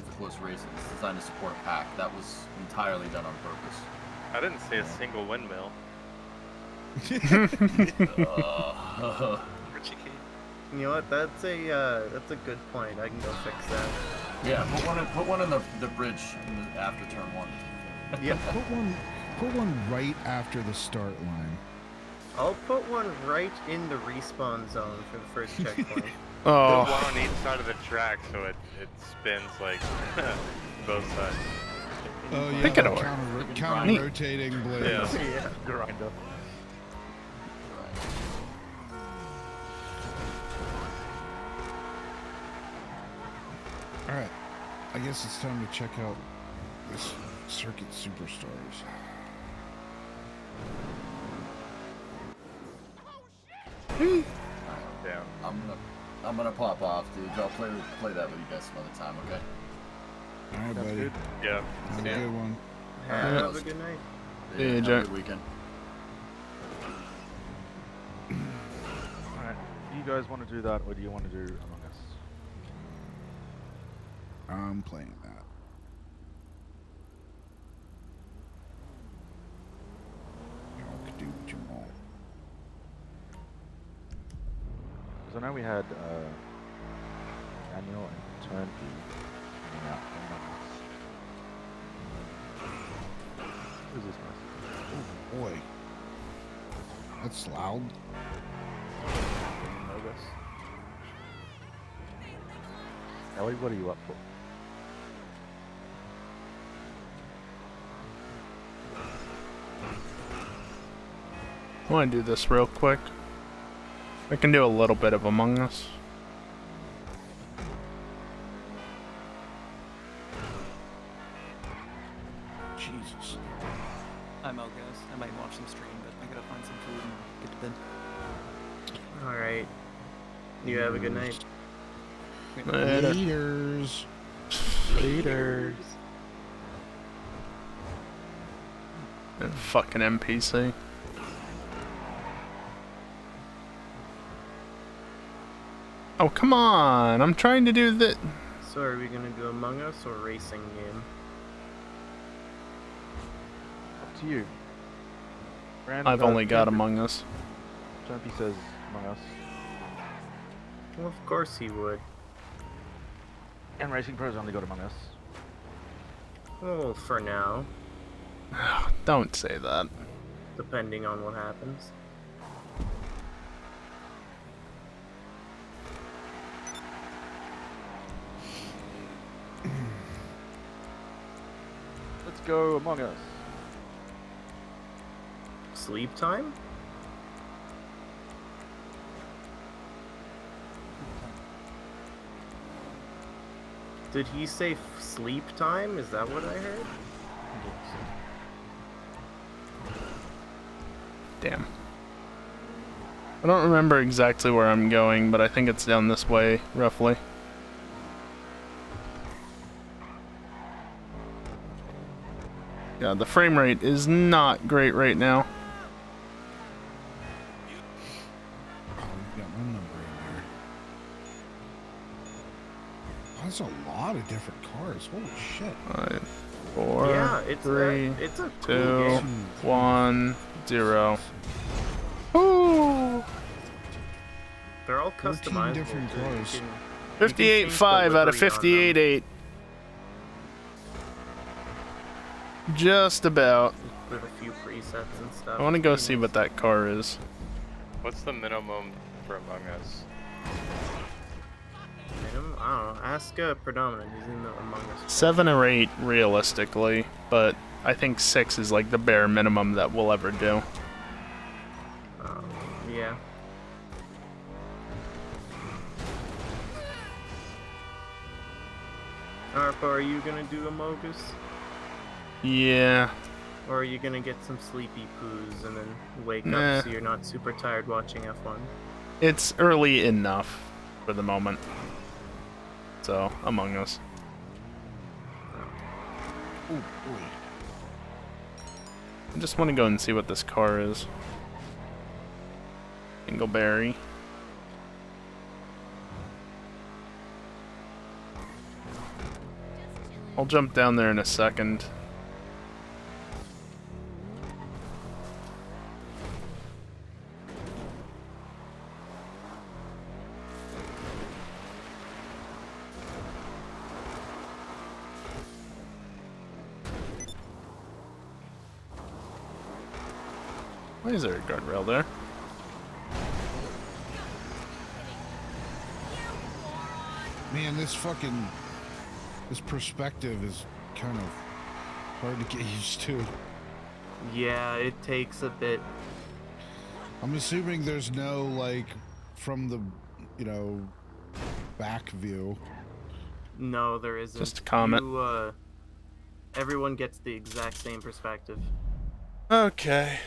for close racing. It's designed to support pack. That was entirely done on purpose. I didn't see a single windmill. You know what? That's a good point. I can go fix that. Yeah, put one in the bridge after turn one. Yeah. Put one right after the start line. I'll put one right in the respawn zone for the first checkpoint. Oh. Put one on each side of the track so it spins like both sides. Oh yeah, Pick it the over. counter rotating blades. Yeah. Grind up. All right, I guess it's time to check out this Circuit Superstars. Damn. I'm gonna pop off, dude. I'll play that with you guys some other time, okay? All right, Sounds buddy. good. Yeah. Have a Yeah. good one. Have a good night. Yeah, have Jack. a good weekend. Alright. Do you guys want to do that, or do you want to do Among Us? I'm playing that. Y'all can do what you want. Because I know we had Daniel and Turnpy coming out from Among Us. Who's this guy? Oh boy, that's loud. Ellie, what are you up for? I want to do this real quick. I can do a little bit of Among Us. Jesus. I'm out, guys. I might watch some stream, but I gotta find some food and get to bed. Alright. You have a good night. Later. Leaders. Later. Fucking NPC. Oh, come on. I'm trying to do that. So are we gonna do Among Us or racing game? Up to you. I've only got Among Us. Turnpy says Among Us. Well, of course he would. And Racing Pro's only got Among Us. Well, for now, Don't say that. depending on what happens. Let's go Among Us. Sleep time? Did he say sleep time? Is that what I heard? Damn. I don't remember exactly where I'm going, but I think it's down this way, roughly. Yeah, the frame rate is not great right now. Oh, you got my number in there. Oh, that's a lot of different cars. Holy shit. 5, 4, Yeah, it's 3, it's a 2, cool game. 1, 0. Ooh! They're all 14 customizable. different too. You cars. can- 58.5 out of livery on them. 58.8. Just about. With a few presets and stuff. I want to go see what that car is. What's the minimum for Among Us? I don't know. Ask Predominant. He's in the Among Us. 7 or 8, realistically, but I think 6 is like the bare minimum that we'll ever do. Yeah. Arpa, are you gonna do Amogus? Yeah. Or are you gonna get some sleepy poos and then wake Nah. up so you're not super tired watching F1? It's early enough for the moment. So, Among Us. Oh, boy. I just want to go and see what this car is. Dingleberry. I'll jump down there in a second. Why is there a guardrail there? Man, this perspective is kind of hard to get used to. Yeah, it takes a bit. I'm assuming there's no, like, from the, back view. No, there isn't. Just a comment. Everyone gets the exact same perspective. Okay.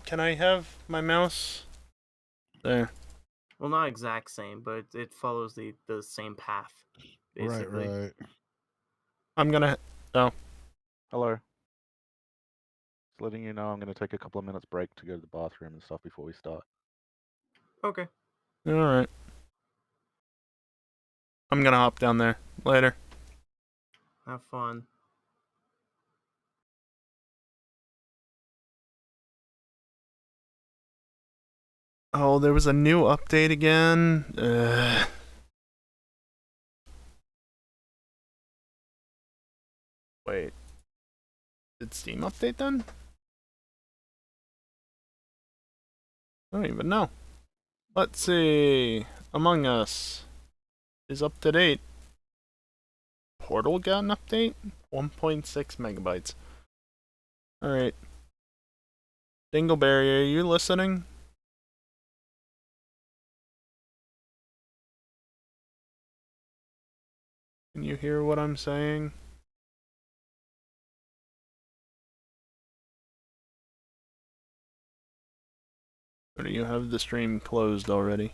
Can I have my mouse? There. Well, not exact same, but it follows the same path, basically. Right. I'm gonna... Oh. Hello. Just letting you know I'm going to take a couple of minutes break to go to the bathroom and stuff before we start. Okay. Alright. I'm gonna hop down there. Later. Have fun. Oh, there was a new update again. Wait. Did Steam update then? I don't even know. Let's see. Among Us is up to date. Portal got an update? 1.6 megabytes. Alright. Dingleberry, are you listening? Can you hear what I'm saying? Or do you have the stream closed already?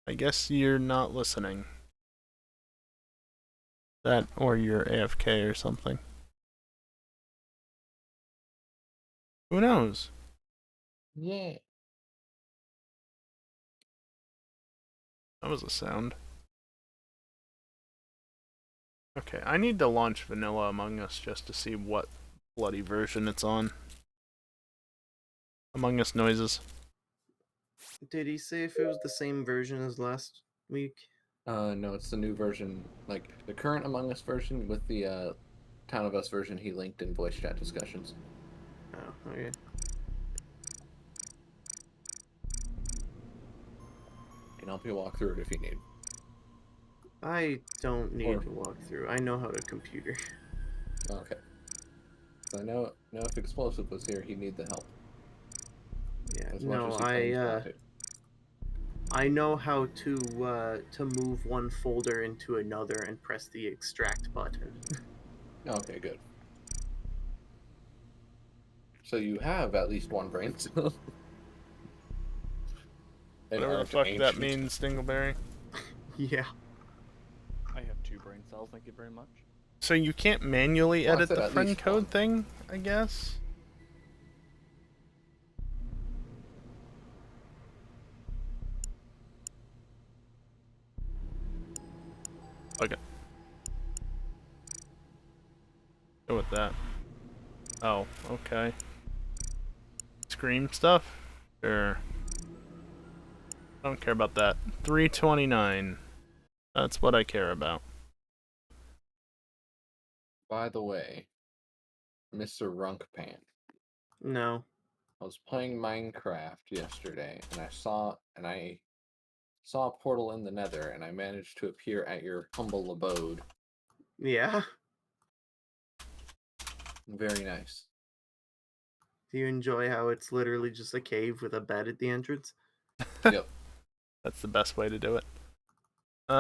I guess you're not listening. That, or you're AFK or something. Who knows? Yeah. That was a sound. Okay, I need to launch Vanilla Among Us just to see what bloody version it's on. Among Us noises. Did he say if it was the same version as last week? No, it's the new version, like the current Among Us version with the Town of Us version he linked in voice chat discussions. Oh, okay. can help you walk through it if you need. I don't need Or- to walk through. I know how to computer. Okay. So I know if Explosive was here, he'd need the help. Yeah, As much no, as he claims not to. I know how to move one folder into another and press the extract button. Okay, good. So you have at least one brain cell. Whatever the fuck that means, Dingleberry. Yeah. I have 2 brain cells, thank you very much. So you can't manually edit said the at friend least code one. thing, I guess? Okay. Go with that. Oh, okay. Scream stuff? Sure. I don't care about that. 329. That's what I care about. By the way, Mr. Runkpan. No. I was playing Minecraft yesterday, and I saw a portal in the Nether, and I managed to appear at your humble abode. Yeah. Very nice. Do you enjoy how it's literally just a cave with a bed at the entrance? Yep. That's the best way to do it. Where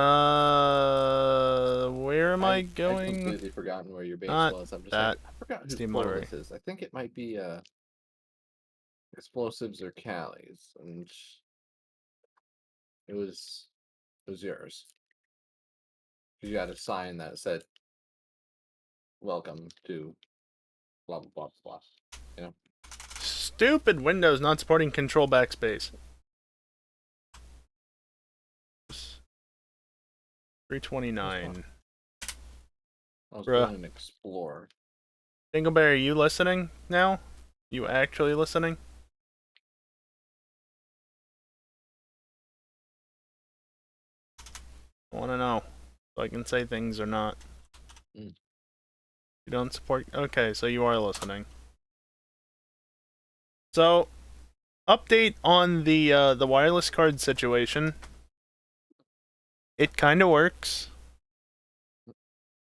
am I going? I've completely forgotten where your base Not was. I'm just that. I forgot whose Steam portal library. this is. I think it might be Explosives or Callie's, and it was yours. You had a sign that said "Welcome to blah blah blah blah." You know. Stupid Windows not supporting control backspace. 329. I was Bruh. going to explore. Dingleberry, are you listening now? You actually listening? I want to know so I can say things or not. Mm. You don't support. Okay, so you are listening. So, update on the wireless card situation. It kind of works.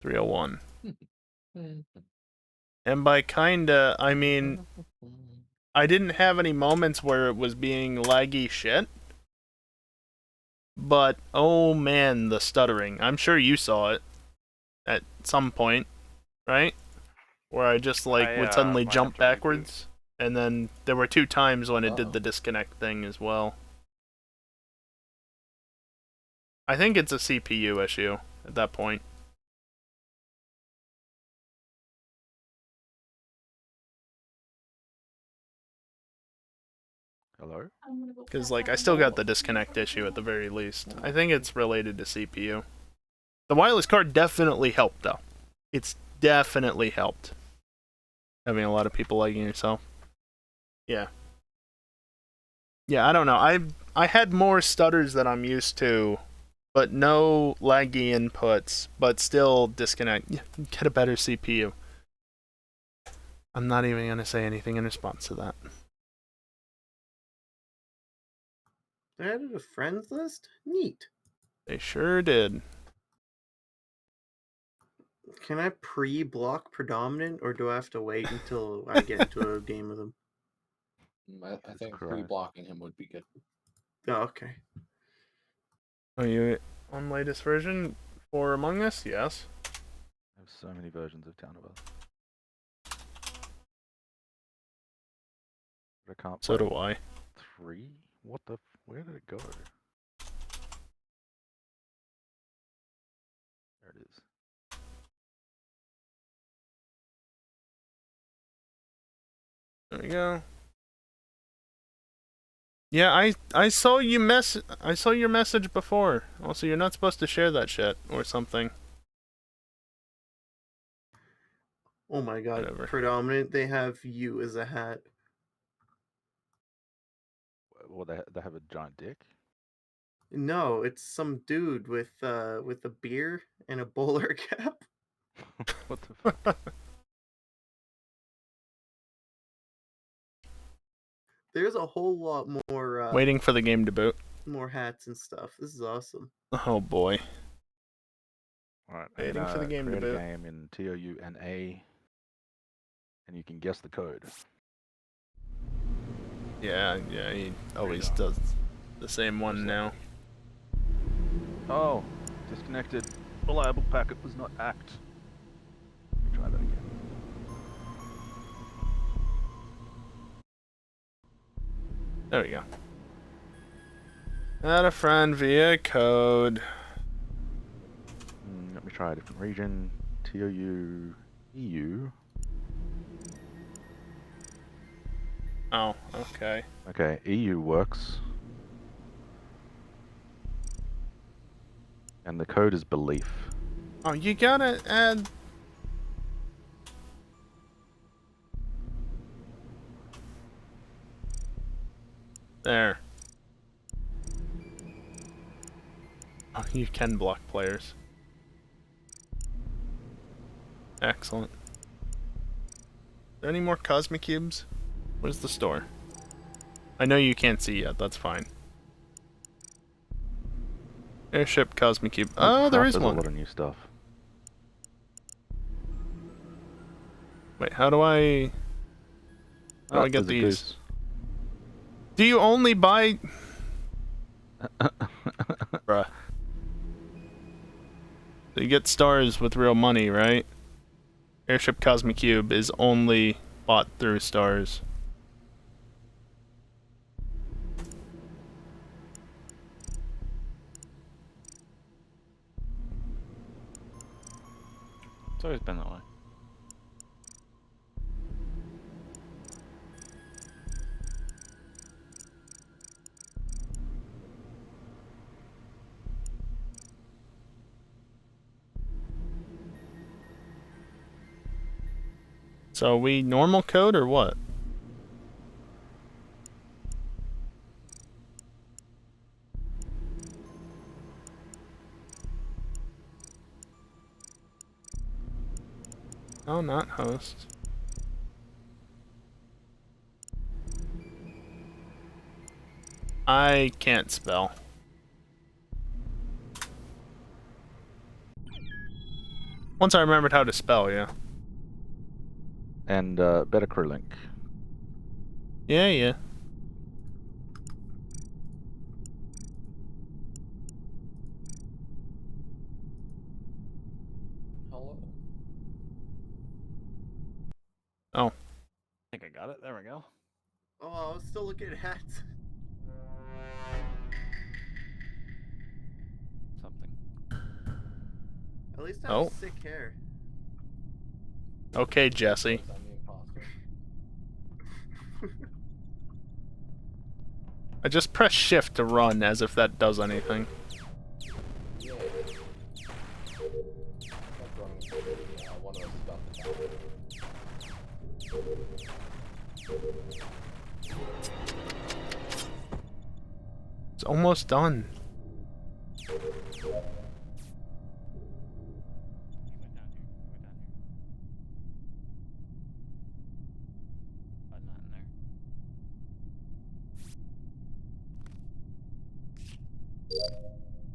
301. And by kinda, I mean I didn't have any moments where it was being laggy shit. But oh man, the stuttering. I'm sure you saw it at some point, right? Where I just like would suddenly might jump have to reboot. backwards, and then there were 2 times when it did the disconnect thing as well. I think it's a CPU issue at that point. Hello? Because like I still got the disconnect issue at the very least. I think it's related to CPU. The wireless card definitely helped though. It's definitely helped. Having a lot of people liking yourself. Yeah. Yeah, I don't know. I had more stutters than I'm used to, but no laggy inputs, but still disconnect. Get a better CPU. I'm not even going to say anything in response to that. They added a friends list? Neat. They sure did. Can I pre-block predominant, or do I have to wait until I get into a game with him? I think pre-blocking him would be good. Oh, okay. Are you on latest version for Among Us? Yes. I have so many versions of Town of Us. But I can't So play do I. 3? What the? Where did it go? There it is. There we go. Yeah, I saw you I saw your message before. Also, you're not supposed to share that shit or something. Oh my god. Whatever. Predominant, they have you as a hat. Well, they have a giant dick. No, it's some dude with a beer and a bowler cap. What the fuck? There's a whole lot more. Waiting for the game to boot. More hats and stuff. This is awesome. Oh boy. Alright, Waiting for the game to create a boot. game in TOUNA, and you can guess the code. Yeah, he always does the same one now. Oh, disconnected. Reliable packet was not hacked. Let me try that again. There we go. Add a friend via code. Let me try a different region. TOU EU. Oh, okay. Okay, EU works. And the code is belief. Oh, you gotta add... There. Oh, you can block players. Excellent. Are there any more Cosmic Cubes? Where's the store? I know you can't see yet, that's fine. Airship Cosmic Cube. Oh, there is There's one. a lot of new stuff. Wait, how do I... How do I get there's a these? goose. Do you only buy... Bruh. So you get stars with real money, right? Airship Cosmic Cube is only bought through stars. It's always been that way. So we normal code or what? Oh, not host. I can't spell. Once I remembered how to spell, yeah. And better Crewlink. Yeah. Hello. Oh. I think I got it. There we go. Oh, I was still looking at hats. Something. At least I have Oh. sick hair. Okay, Jesse. I'm the imposter. I just press shift to run as if that does anything. Yeah. That's wrong. One of us is about to die. It's almost done.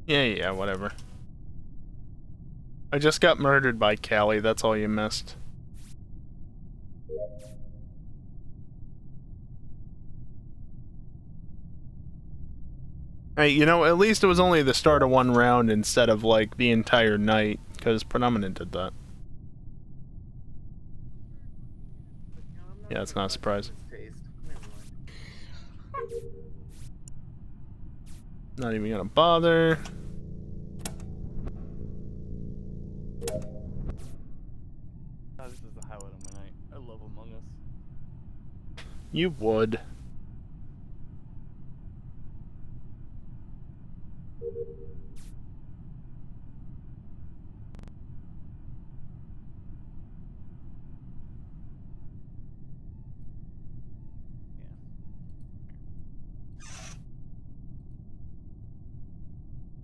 Yeah, whatever. I just got murdered by Callie, that's all you missed. Hey, you know, at least it was only the start of one round instead of, like, the entire night, because Predominant did that. Yeah, it's not a surprise. Not even gonna bother. Oh, this is the highlight of my night. I love Among Us. You would.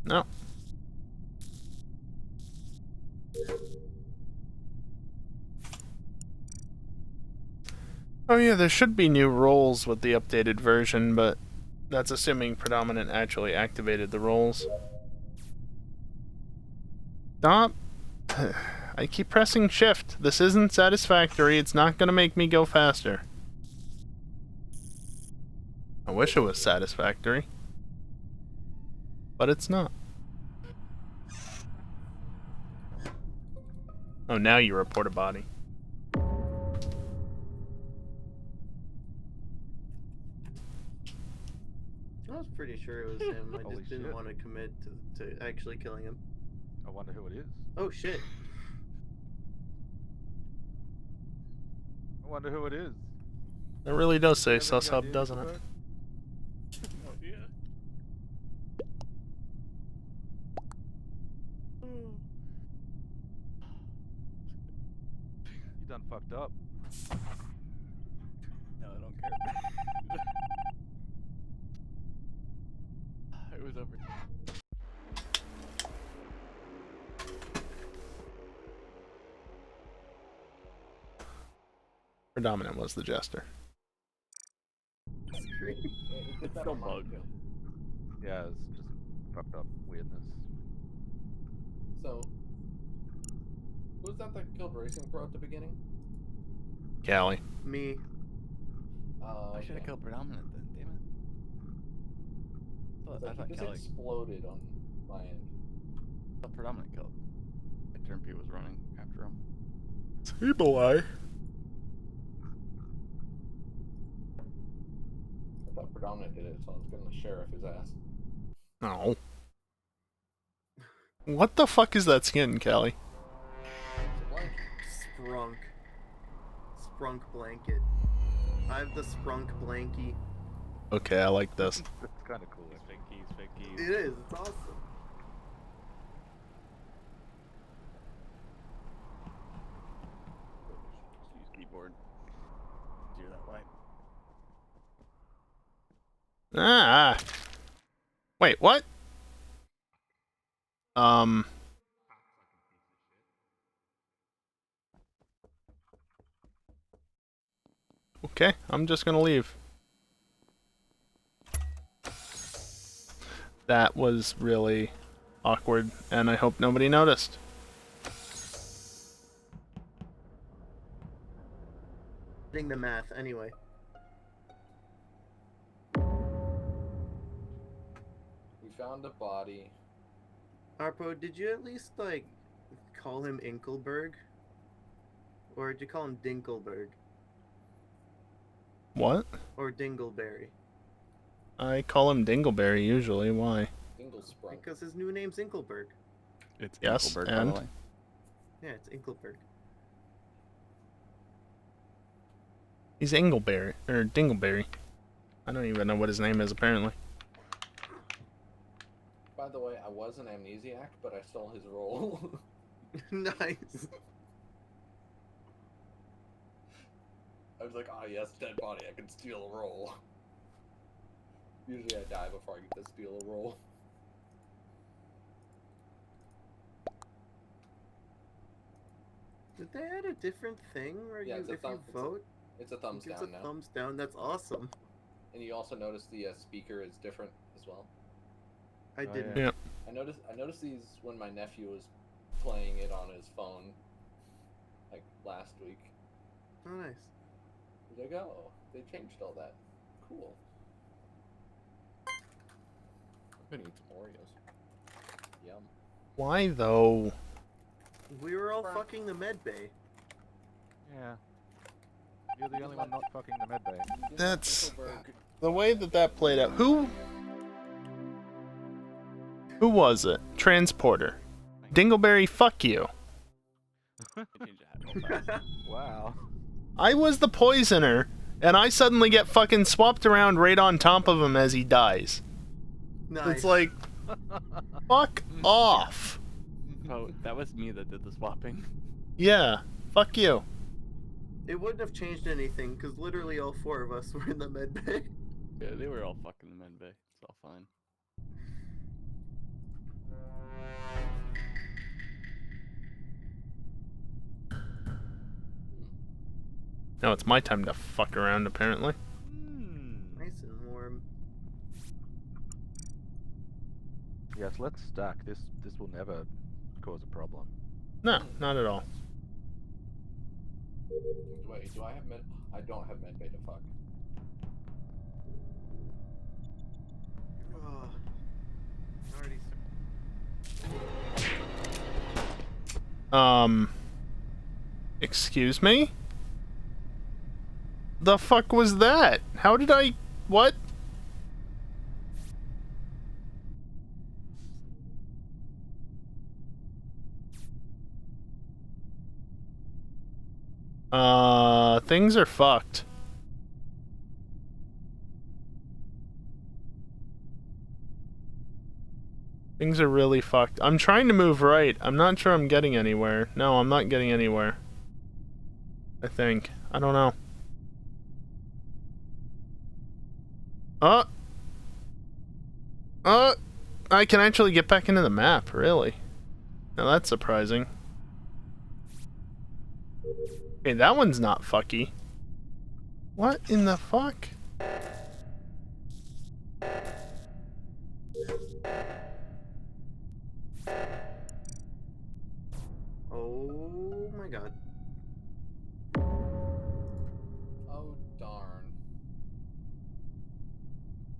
No. Oh yeah, there should be new roles with the updated version, but That's assuming Predominant actually activated the rolls. Stop. I keep pressing shift. This isn't satisfactory. It's not gonna make me go faster. I wish it was satisfactory. But it's not. Oh, now you report a body. I was pretty sure it was him. I Holy just didn't shit. want to commit to actually killing him. I wonder who it is. Oh shit. I wonder who it is. It really does say Do you have any sus hub, idea, doesn't it? Nickelback? No idea. You done fucked up. No, I don't care. It was over. Predominant was the jester. It's still bugged. Yeah, it's just fucked up weirdness. So, who was that killed Racing Pro at the beginning? Callie. Me. I should have killed Predominant then, damn it. I thought He just Kelly. exploded on my end. I thought Predominant killed. I turned P was running after him. See, boy. I thought Predominant did it, so I was gonna sheriff his ass. No. What the fuck is that skin, Callie? Sprunk. Sprunk blanket. I have the Sprunk blankie. Okay, I like this. It's kind of cool. Fake keys. It is. It's awesome. Use keyboard. Do that way. Ah. Wait, what? Okay, I'm just gonna leave. That was really awkward, and I hope nobody noticed. Doing the math anyway. We found a body. Arpo, did you at least call him Inkelberg? Or did you call him Dinkelberg? What? Or Dingleberry? I call him Dingleberry usually. Why? Dinglesprung. Because his new name's Inkelberg. It's Yes, Inkelberg, and? by the way. Yeah, it's Inkelberg. He's Ingleberry, or Dingleberry. I don't even know what his name is, apparently. By the way, I was an amnesiac, but I stole his role. Nice. I was like, ah, yes, dead body, I can steal a roll. Usually I die before I get to steal a roll. Did they add a different thing where Yeah, if you vote? It's a thumbs It's down a now. thumbs down. That's awesome. And you also notice the speaker is different as well. I didn't. Yeah. I noticed these when my nephew was playing it on his phone, like last week. Oh, nice. He's like, oh, they changed all that. Cool. I'm gonna eat some Oreos. Yum. Why though? We were all fucking the med bay. Yeah. You're the only one not fucking the medbay. That's the way that played out. Who was it? Transporter. Dingleberry, fuck you. Wow. I was the poisoner, and I suddenly get fucking swapped around right on top of him as he dies. Nice. It's like, fuck off. Oh, that was me that did the swapping. Yeah, fuck you. It wouldn't have changed anything because literally all four of us were in the med bay. Yeah, they were all fucking the med bay. It's all fine. Now it's my time to fuck around, apparently. Nice and warm. guys, let's stack. This will never cause a problem. No, not at all. Wait, do I have med? I don't have med bay to fuck. Excuse me? The fuck was that? How did I... What? Things are fucked. Things are really fucked. I'm trying to move right. I'm not sure I'm getting anywhere. No, I'm not getting anywhere. I think. I don't know. I can actually get back into the map, really. Now that's surprising. Okay, that one's not fucky. What in the fuck? Oh my god. Oh darn.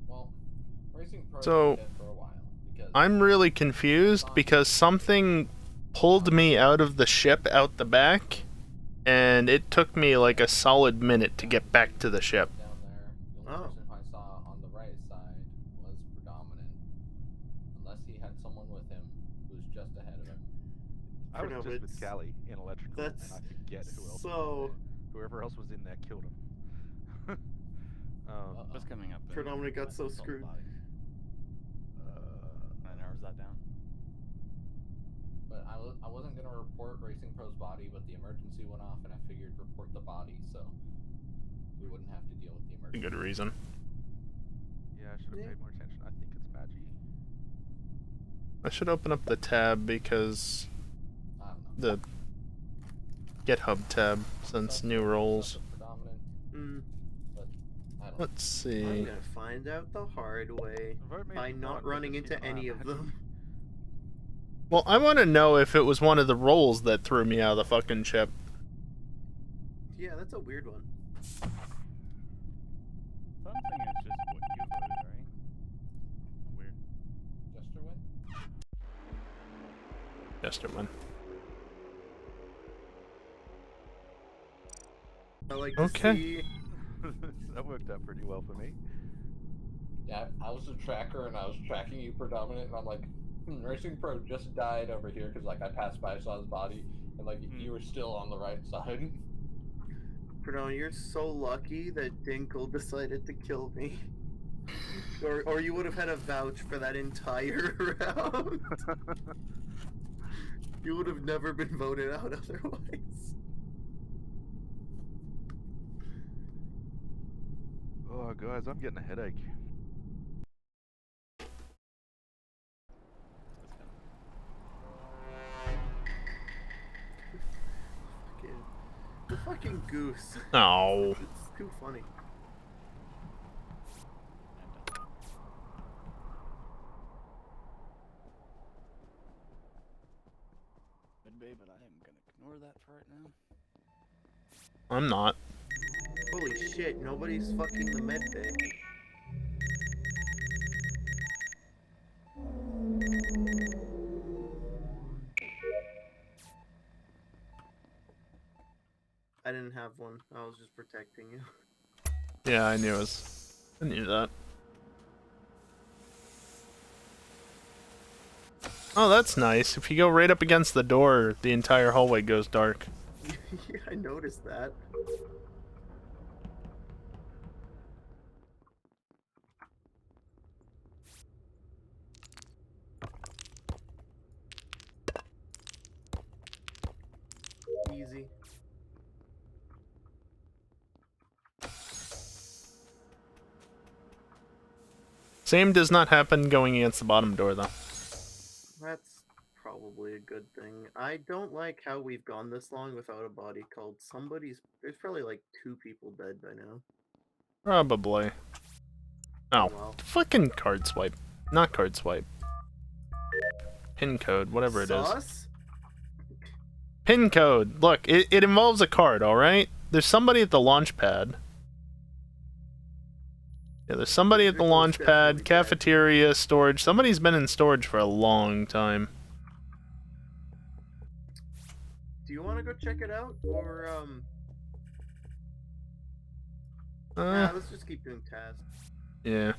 Well, Racing Pro's So, been dead for a while because I'm really confused because something pulled me out of the ship out the back, and it took me like a solid minute to get back to the ship. down there, the only person I saw on the right side was predominant, unless he had someone with him who was just ahead of him. I was just with Callie in electrical, and I forget who else was in there. Whoever else was in there killed him. Just coming up. Predominant got so screwed. That narrows that down. But I wasn't gonna report Racing Pro's body, but the emergency went off, and I figured report the body so we wouldn't have to deal with the A emergency. good reason. Yeah, I should have paid more attention. I think it's Maggie. I should open up the tab because the GitHub tab since new roles. Let's see. I'm gonna find out the hard way by not running into any of them. Well, I want to know if it was one of the roles that threw me out of the fucking ship. Yeah, that's a weird one. Something is just what you voted, right? Weird. Jester win? Jester win. I like to see... That worked out pretty well for me. Yeah, I was a tracker and I was tracking you predominant, and I'm like, Racing Pro just died over here because like I passed by, saw his body, and like you were still on the right side. Predominant, you're so lucky that Dinkle decided to kill me. Or you would have had a vouch for that entire round. You would have never been voted out otherwise. Oh, guys, I'm getting a headache. The fucking goose. Oh. It's too funny. But I am gonna ignore that for right now. I'm not. Holy shit, nobody's fucking the med bay. I didn't have one. I was just protecting you. Yeah, I knew that. Oh, that's nice. If you go right up against the door, the entire hallway goes dark. Yeah, I noticed that. Easy. Same does not happen going against the bottom door, though. That's probably a good thing. I don't like how we've gone this long without a body called. There's probably like 2 people dead by now. Probably. Oh, well. fucking card swipe. Not card swipe. Pin code, whatever it is. Sauce? Pin code. Look, it involves a card, alright? There's somebody at the launch pad. Yeah, there's somebody at the launch pad, cafeteria, storage. Somebody's been in storage for a long time. Do you want to go check it out, or Nah, let's just keep doing tasks. yeah.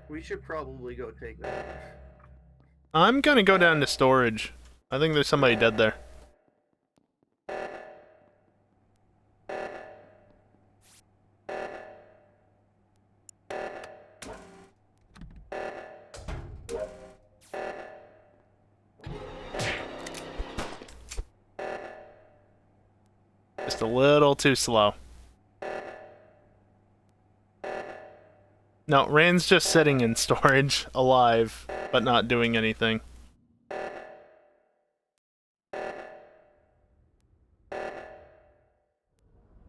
We should probably go take that. I'm gonna go down to storage. I think there's somebody dead there. Just a little too slow. No, Rand's just sitting in storage, alive, but not doing anything.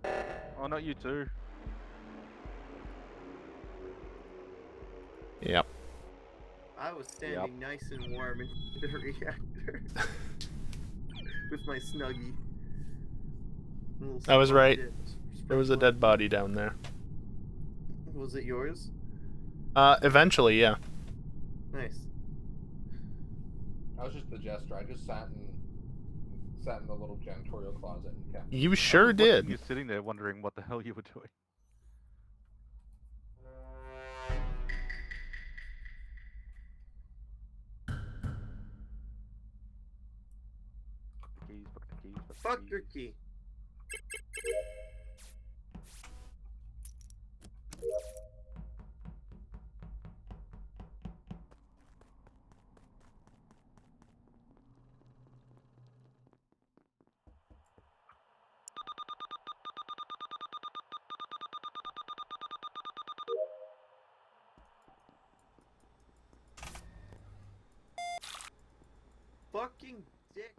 Oh, not you too. Yep. I was standing nice and warm in the reactor with my Snuggie. I was right. There was a dead body down there. Was it yours? Eventually, yeah. Nice. I was just the jester. I just sat in the little janitorial closet and kept. You sure did. You're sitting there wondering what the hell you were doing. Book the keys, book the keys, book the Fuck keys. your key. Fucking dicks.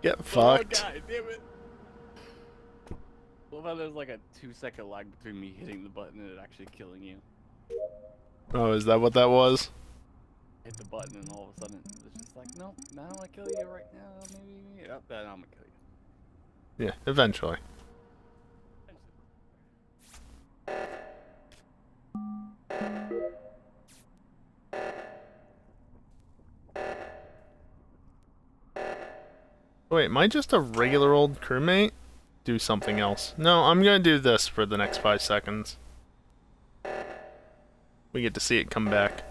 Get fucked. Oh, God damn it. What about there's like a 2-second lag between me hitting the button and it actually killing you? Oh, is that what that was? Hit the button and all of a sudden it's just like, nope, now I'm gonna kill you right now, maybe. Yep, then I'm gonna kill you. Yeah, eventually. Wait, am I just a regular old crewmate? Do something else. No, I'm gonna do this for the next 5 seconds. We get to see it come back.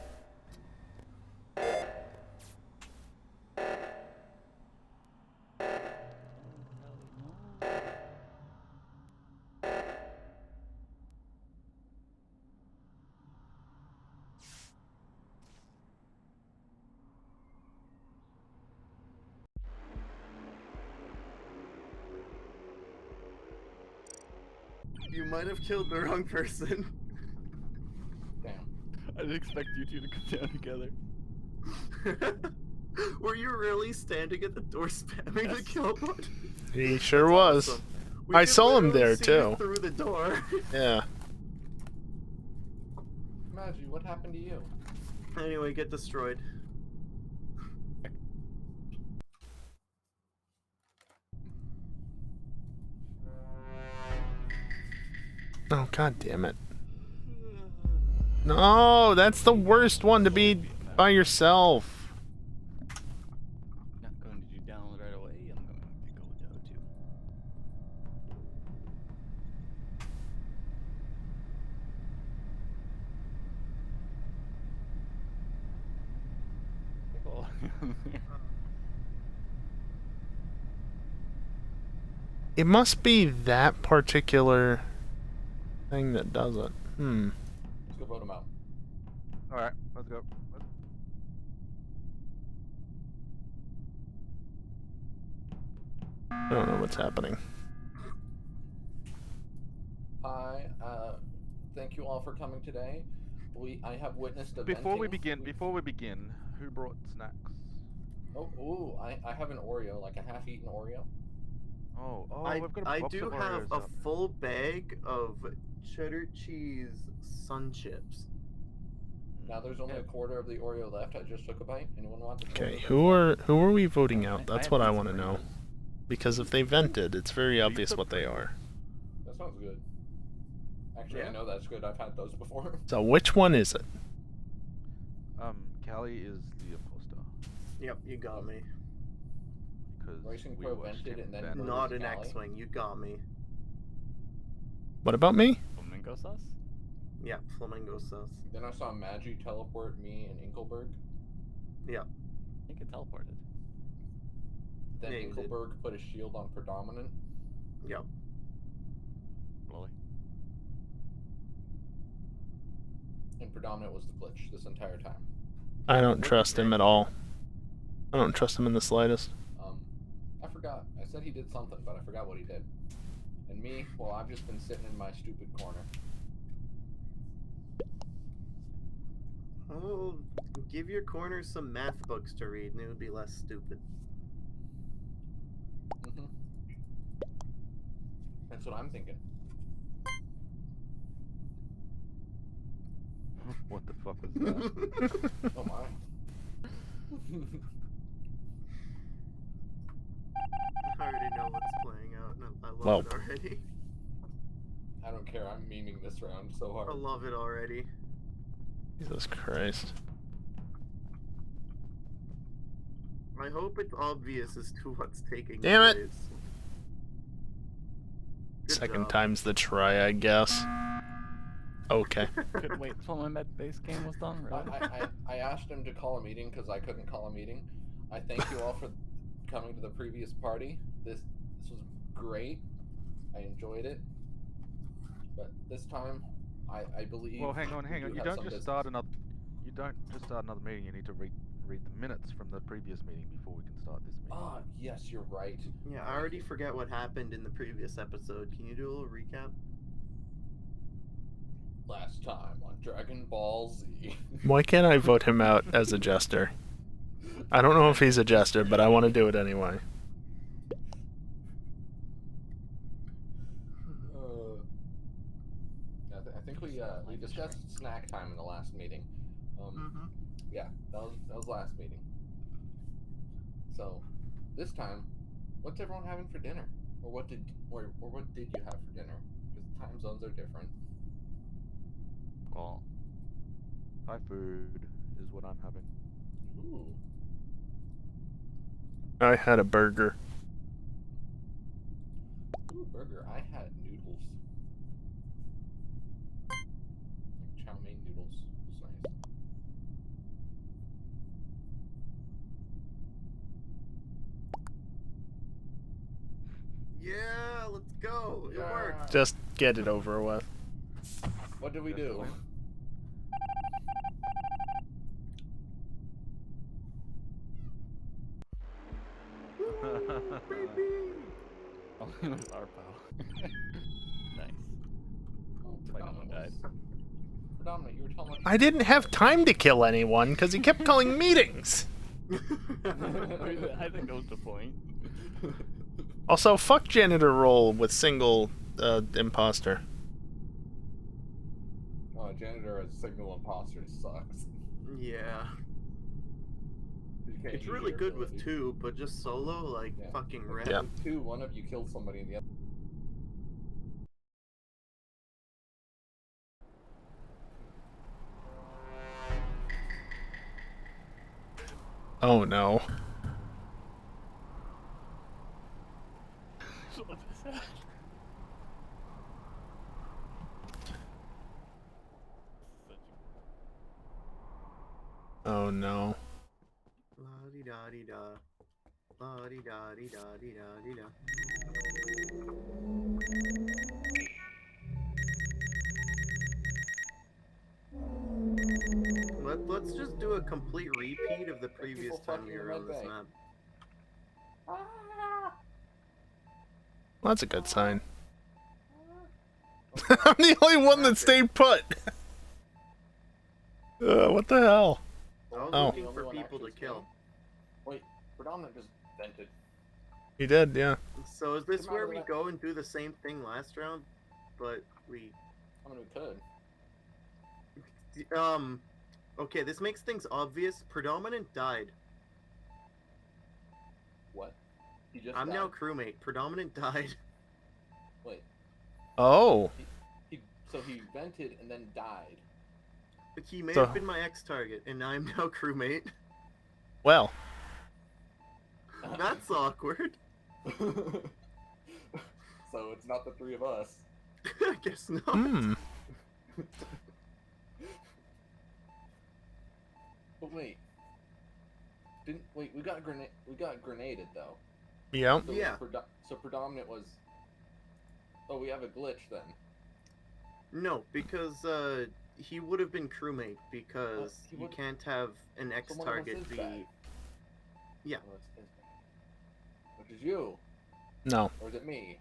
You might have killed the wrong person. Damn. I didn't expect you two to come down together. Were you really standing at the door spamming the kill button? He sure was. Awesome. I saw him there See you too. through the door. Yeah. Maggie, what happened to you? Anyway, get destroyed. Oh, god damn it. No, that's the worst one to be by yourself. Not going to do download right away, I'm going to go down to. It must be that particular thing that does it. Let's go vote him out. Alright, let's go. I don't know what's happening. Hi, thank you all for coming today. I have witnessed a Before we venting. begin, who brought snacks? I have an Oreo, like a half-eaten Oreo. Oh, we've got a I box do of have Oreos a up. full bag of cheddar cheese sun chips. Now there's only a quarter of the Oreo left. I just took a bite. Anyone want the Okay, quarter? who are we voting out? That's had what I pizza want to know. burgers. Because if they vented, it's very obvious Pizza what they are. That sounds good. Actually, I know that's good. I've had those before. So which one is it? Callie is the imposter. Yep, you got me. Because Racing we Pro watched vented him and then vent. Not an Callie. X-Wing, you got me. What about me? Flamingo sauce? Yeah, flamingo sauce. Then I saw Magi teleport me and Inkelberg. Yeah. I think it teleported. Then Yeah, you did. Inkelberg put a shield on Predominant. Yep. Really? And Predominant was the glitch this entire time. I don't trust him at all. I don't trust him in the slightest. I forgot. I said he did something, but I forgot what he did. And me, well, I've just been sitting in my stupid corner. Oh, give your corner some math books to read and it would be less stupid. That's what I'm thinking. What the fuck was that? Oh my. I already know what's playing out and I love Well. it already. I don't care. I'm memeing this round so hard. I love it already. Jesus Christ. I hope it's obvious as to what's taking Damn it. place. Good Second job. time's the try, I guess. Okay. Couldn't wait till my med base game was done, really? I asked him to call a meeting because I couldn't call a meeting. I thank you all for coming to the previous party. This was great. I enjoyed it. But this time, I believe. Well, hang on. we You have don't some just business. start another. You don't just start another meeting. You need to read the minutes from the previous meeting before we can start this meeting. Ah, yes, you're right. Yeah, I already forget what happened in the previous episode. Can you do a little recap? Last time on Dragon Ball Z. Why can't I vote him out as a jester? I don't know if he's a jester, but I want to do it anyway. I think we discussed snack time in the last meeting. Yeah, that was last meeting. So, this time, what's everyone having for dinner? Or what did you have for dinner? Because time zones are different. Well, Thai food is what I'm having. Ooh. I had a burger. Ooh, burger. I had noodles. Like chow mein noodles. It's nice. Yeah, let's go. It worked. Just get it over with. What did we do? Oh, it was our pal. Nice. Oh, Predominant died. Predominant, you were telling me. I didn't have time to kill anyone because he kept calling meetings. I think that was the point. Also, fuck janitor role with single imposter. Oh, janitor as signal imposter sucks. Yeah. You can't It's use really your good with ability. two, but just solo, like, Yeah. fucking With rad. two, one of you kills somebody and the other. Oh no. What is that? Oh no. La di da di da. La di da di da di da di da. Let's just do a complete repeat of the previous time we were on this map. Well, that's a good sign. I'm the only one that stayed put. What the hell? I was Oh. looking for people to kill. Wait, Predominant just vented. He did, yeah. So is this Come out where of we that- go and do the same thing last round? But we... I mean, we could. Okay, this makes things obvious. Predominant died. What? He just I'm died. now crewmate. Predominant died. Wait. Oh. So he vented and then died. But he may So- have been my ex-target, and I'm now crewmate. Well. That's awkward. So it's not the three of us. I guess not. Hmm. But wait. We got grenaded though. Yeah. So Yeah. So Predominant was. Oh, we have a glitch then. No, because he would have been crewmate because he you would- can't have an So one of us ex-target is be. bad. Yeah. Oh, it's his bad. Which is you. No. Or is it me?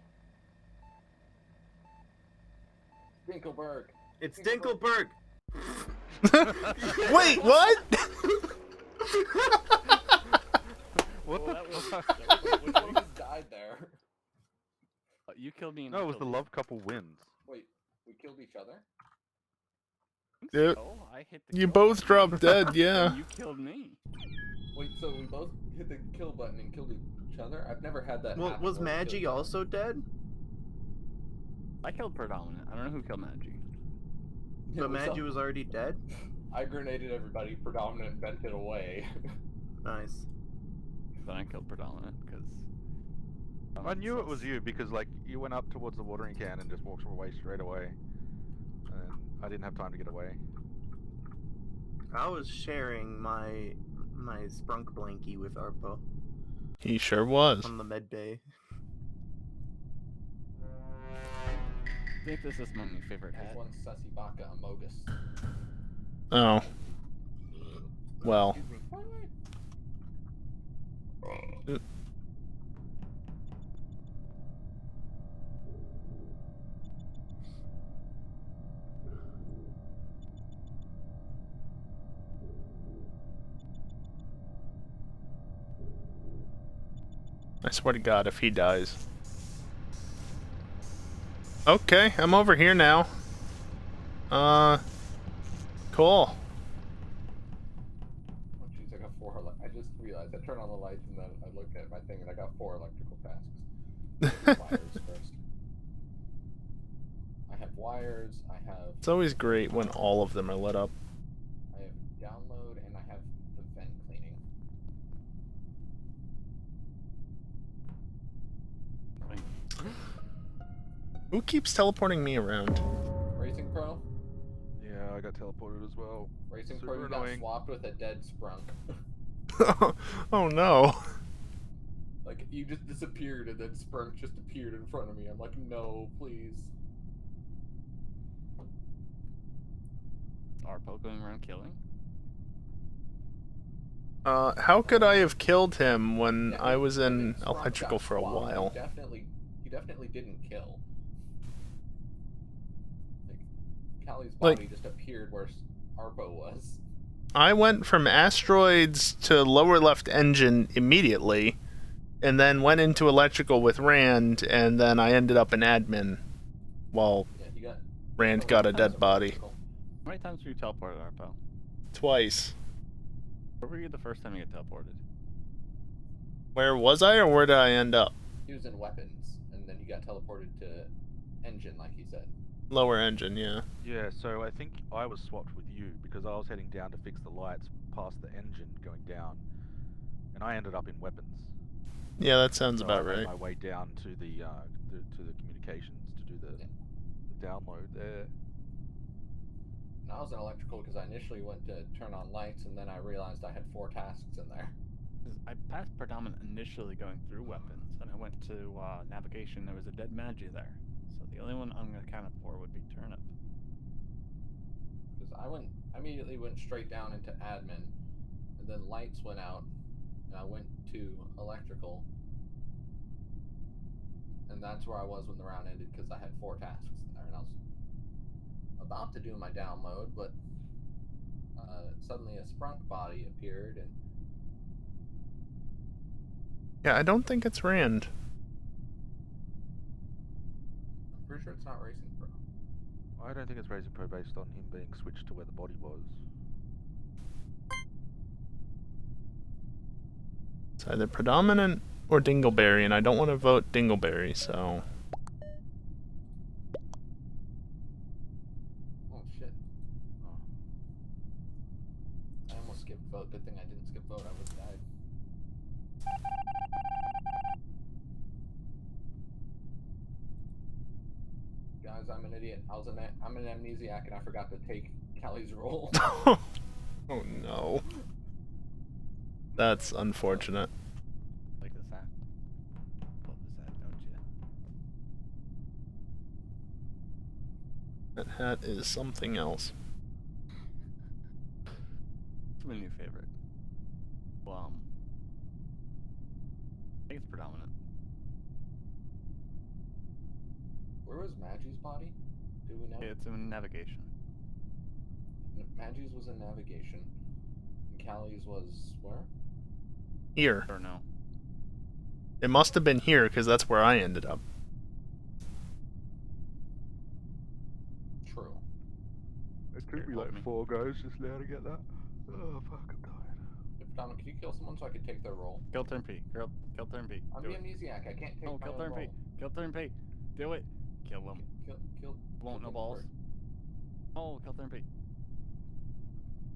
Dinkelberg. It's Dinkelberg. Wait, what? What Well, the that fuck? Which one of us died there? You killed me. And No, I it was the killed love couple wins. Wait, we killed each other? Yeah. Oh, I hit the You kill both button. dropped dead, yeah. And you killed me. Wait, so we both hit the kill button and killed each other? I've never had that Well, happen was where we Magi killed- also dead? I killed Predominant. I don't know who killed Magi. But Magi was already dead? I grenaded everybody, Predominant vented away. Nice. Then I killed Predominant because. I knew it was you because like you went up towards the watering can and just walked away straight away. And I didn't have time to get away. I was sharing my sprunk blankie with Arpo He sure was. on the med bay. I think this is my new favorite hat. This one's Sussy Baka Amogus. Oh. Well. Excuse me. I swear to God, if he dies. Okay, I'm over here now. Cool. Oh jeez, I got 4 I just realized I turned on the lights and then I looked at my thing and I got 4 electrical tasks. Wires first. I have wires, I have It's always great when all of them are lit up. I have download and I have the vent cleaning. Who keeps teleporting me around? Racing Pro? Yeah, I got teleported as well. Racing Super Pro, you annoying. got swapped with a dead Sprunk. Oh no. Like, you just disappeared and then Sprunk just appeared in front of me. I'm like, no, please. Arpo going around killing? How could I have killed him when Yeah, I was in Sprunk electrical got for a swapped. while? You definitely didn't kill. Like, Callie's Like- body just appeared where Arpo was. I went from asteroids to lower left engine immediately, and then went into electrical with Rand, and then I ended up in admin while Yeah, you got Rand got a dead body. How many times were you teleported, Arpo? Twice. Where were you the first time you got teleported? Where was I, or where did I end up? He was in weapons, and then he got teleported to engine, like he said. Lower engine, yeah. Yeah, so I think I was swapped with you because I was heading down to fix the lights past the engine going down, and I ended up in weapons. Yeah, that sounds So about I made right. my way down to the communications to do the download there. And I was in electrical because I initially went to turn on lights, and then I realized I had 4 tasks in there. 'Cause I passed Predominant initially going through weapons, and I went to navigation. There was a dead Magi there. So the only one I'm going to count it for would be Turnip. Because I immediately went straight down into admin, and then lights went out, and I went to electrical, and that's where I was when the round ended because I had 4 tasks in there, and I was about to do my download, but suddenly a sprunk body appeared, and Yeah, I don't think it's Rand. I'm pretty sure it's not Racing Pro. I don't think it's Racing Pro based on him being switched to where the body was. It's either Predominant or Dingleberry, and I don't want to vote Dingleberry, so... Oh shit. I almost skipped vote. Good thing I didn't skip vote. I would have died. Guys, I'm an idiot. I'm an amnesiac and I forgot to take Kelly's role. Oh no. That's unfortunate. Like this hat. Love this hat, don't you? That hat is something else. It's my new favorite. Well, I think it's Predominant. Where was Maggie's body? Do we know? It's in navigation. Maggie's was in navigation. And Callie's was where? Here. Or no. It must have been here, because that's where I ended up. True. It took me like 4 goes just now to get that. Oh fuck, I'm tired. If Dominic, could you kill someone so I could take their role? Kill turn P. Kill turn P. I'm Do the it. amnesiac. I can't take Oh, my kill own turn P. role. Kill turn P. Do it. Kill him. Kill. Won't no balls. Oh, kill turn P.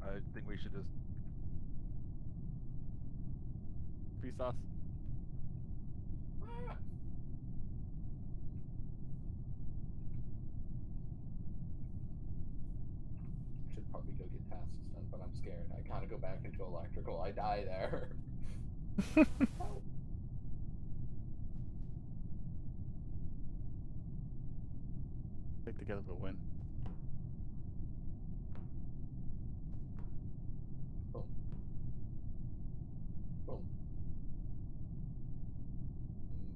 I think we should just... P sauce. Should probably go get tasks done, but I'm scared. I kind of go back into electrical. I die there. Stick together for a win. Boom. Boom.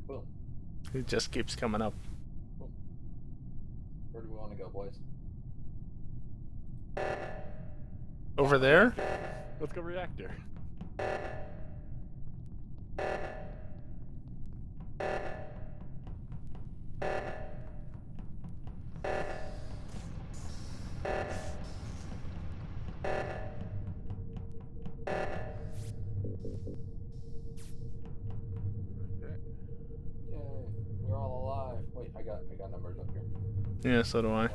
Boom. It just keeps coming up. Boom. Where do we want to go, boys? Over there? Let's go reactor. Yay, we're all alive. Wait, I got numbers up here. Yeah, so do I. 1,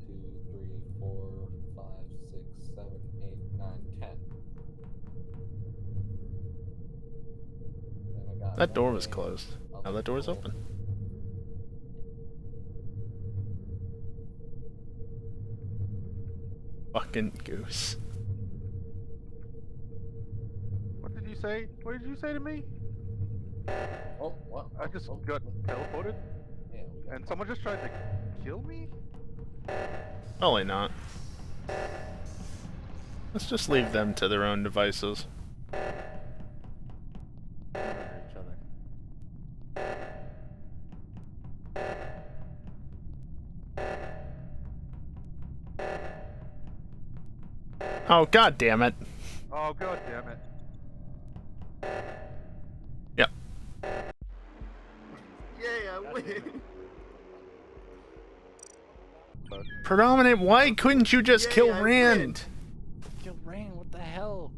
2, 3, 4, 5, 6, 7, 8, 9, 10. Then I got That door one was name, closed. Now other that door is people. open. Fucking goose. What did you say? What did you say to me? Oh, what? I just got teleported? Yeah, we got And someone just tried to kill me? Probably not. Let's just leave them to their own devices. Murder each other. Oh, god damn it. Oh god damn it. Yep. Yay, I win. Predominant, why couldn't you just kill I Rand? Kill Rain, what the hell?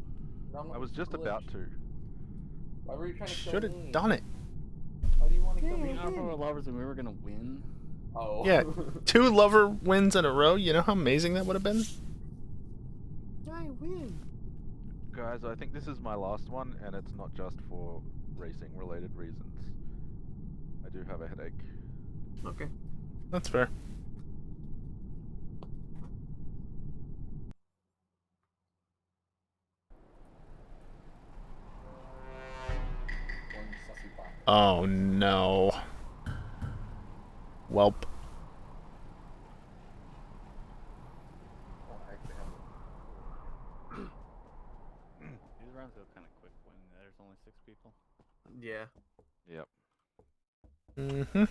I was just about to. Why were you trying to kill Should me? have done it. Why do you want to kill We me? not for lovers and we were gonna win. Oh. Yeah, 2 lover wins in a row. You know how amazing that would have been? I win. Guys, I think this is my last one, and it's not just for racing related reasons. I do have a headache. Okay. That's fair. Oh no. Welp. Oh, I actually have when there's only 6 people. Yeah. Yep. Mm-hmm.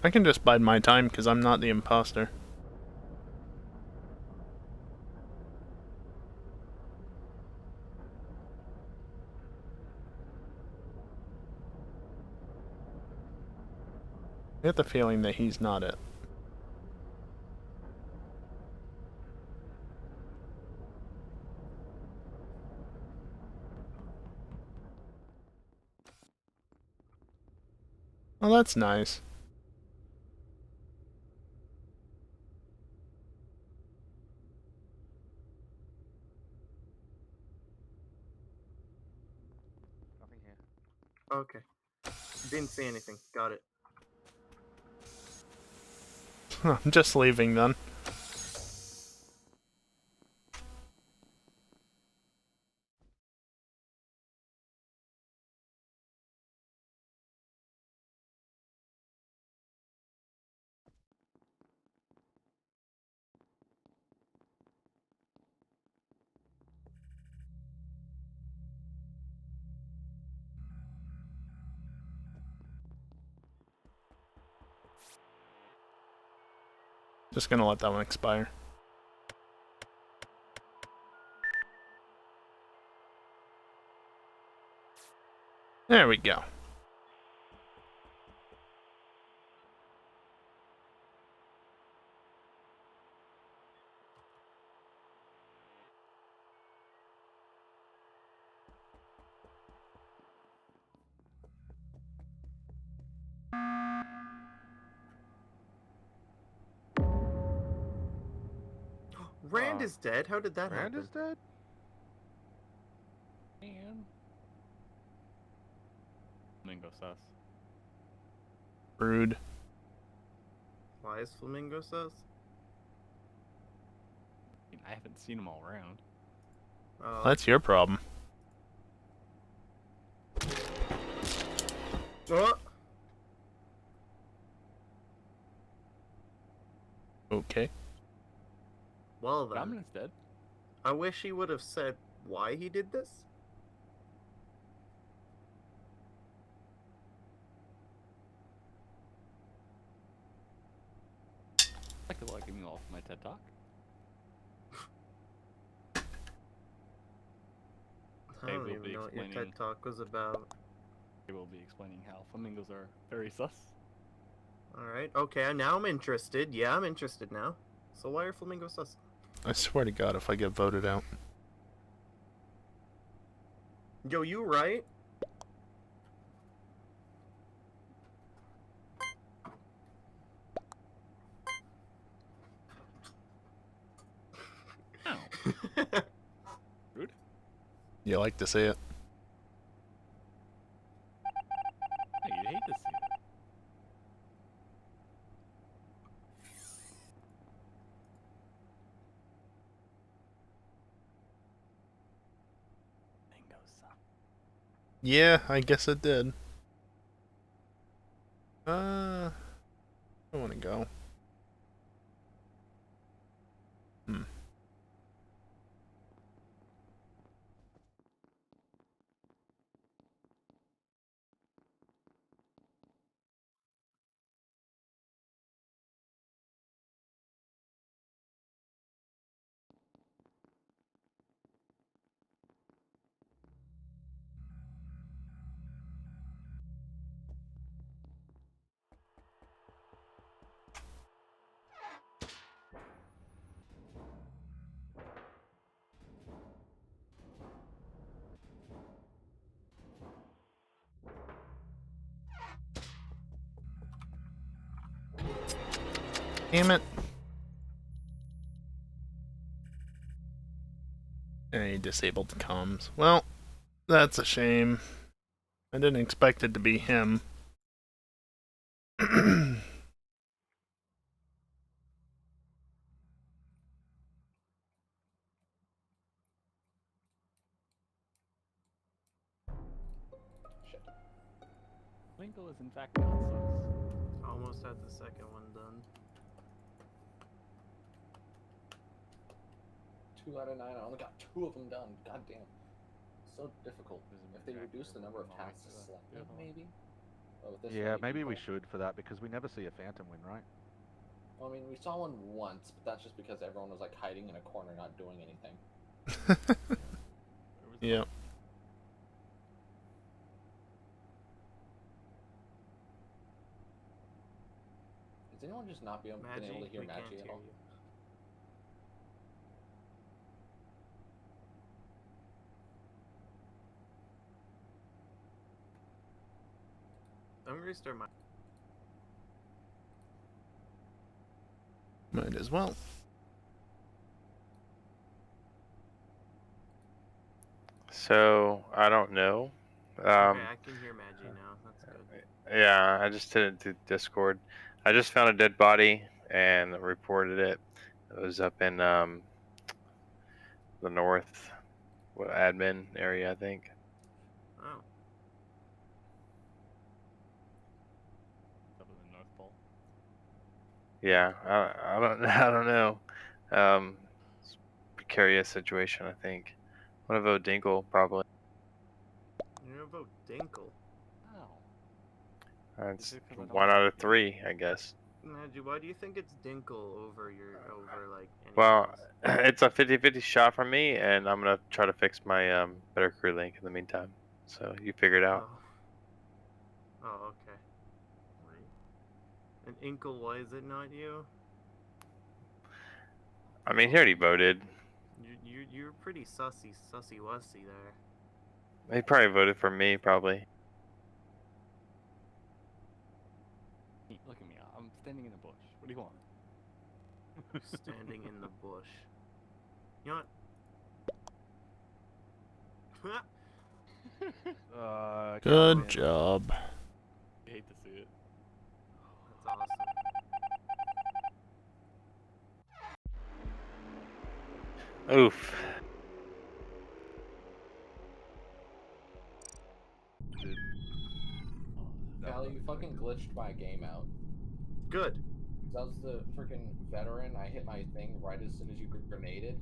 I can just bide my time because I'm not the imposter. I get the feeling that he's not it. Oh, that's nice. Nothing here. Okay. Didn't see anything. Got it. I'm just leaving then. Just gonna let that one expire. There we go. Rand is dead? How did that Rand happen? is dead? And Flamingo sus. Rude. Why is Flamingo sus? I haven't seen them all around. Oh. That's your problem. Oh. Okay. Well then. Dominant's dead. I wish he would have said why he did this. I could like him off my TED Talk. I don't even know what your TED Talk was about. They will be explaining how flamingos are very sus. Alright, okay, now I'm interested. Yeah, I'm interested now. So why are flamingos sus? I swear to God, if I get voted out. Yo, you right? Rude. You like to see it? Hey, you hate to see it. Yeah, I guess it did. I want to go. Damn it. And he disabled the comms. Well, that's a shame. I didn't expect it to be him. Winkle is in fact not sus. Almost had the second one done. 2 out of 9. I only got 2 of them done. God damn. So difficult. If they reduce the number of tasks slightly, maybe? Oh, with this Yeah, many maybe we people. should for that because we never see a phantom win, right? Well, I mean, we saw one once, but that's just because everyone was like hiding in a corner, not doing anything. Yeah. Does anyone just not been able to hear we can't Maggie at hear all? you. I'm gonna restart my. Might as well. So I don't know. Okay, I can hear Maggie now. That's good. Yeah, I just did it through Discord. I just found a dead body and reported it. It was up in the north admin area, I think. Oh. Up in the North Pole. Yeah, I don't I don't know. It's a precarious situation, I think. I'm gonna vote Dinkle probably. You're gonna vote Dinkle. Oh. That's it 'cause I don't 1 out of like 3, I guess. Maggie, why do you think it's Dinkle over like anyone Well, else? it's a 50-50 shot from me, and I'm gonna try to fix my better Crewlink in the meantime. So you figure it out. Oh, okay. Wait. And Inkle, why is it not you? I mean, he already voted. You're pretty sussy wussy there. He probably voted for me, probably. Look at me. I'm standing in the bush. What do you want? Standing in the bush. You know what? Good job. I hate to see it. That's awesome. Oof. Callie, you fucking glitched my game out. Good. That was the freaking veteran. I hit my thing right as soon as you grenaded.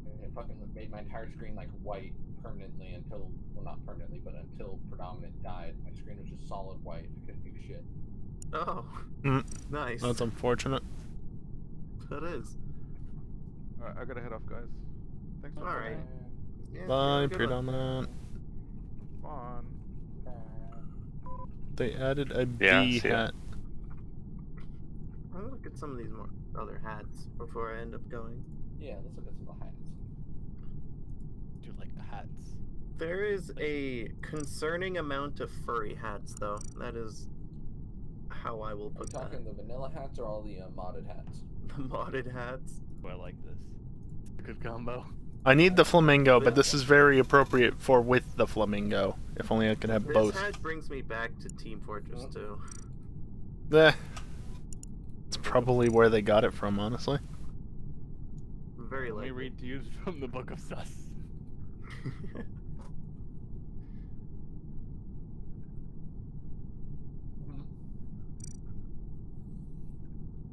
And it fucking made my entire screen like white permanently until, well, not permanently, but until predominant died. My screen was just solid white. I couldn't do shit. Oh. Nice. That's unfortunate. That is. Alright, I gotta head off, guys. Thanks for Alright. Yeah, Bye, good one. predominant. Fun. They added a Yeah, bee see ya. hat. I'm gonna look at some of these more other hats before I end up going. Yeah, let's look at some of the hats. Do you like the hats? There is a concerning amount of furry hats, though. That is how I will Are we put talking the vanilla hats or all the modded hats? The modded hats. Oh, I like this. It's a good combo. I need the flamingo, but this is very appropriate for with the flamingo. If only I could have This both. hat brings me back to Team Fortress 2. It's probably where they got it from, honestly. Very Let me likely. read to you from the Book of Sus.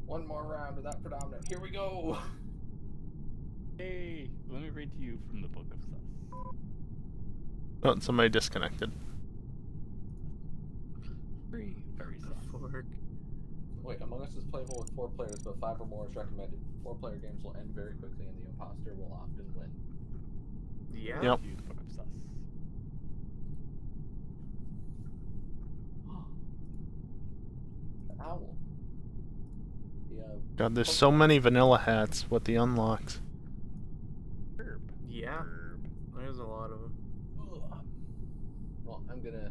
One more round without predominant. Here we go! Hey, let me read to you from the Book of Sus. Oh, somebody disconnected. Very sus. Fork. Wait, Among Us is playable with 4 players, but 5 or more is recommended. 4-player games will end very quickly and the imposter will often win. Yeah. Yep. Use Book of Sus. The owl. God, there's so many vanilla hats with the unlocks. Yeah. There's a lot of them. Well, I'm gonna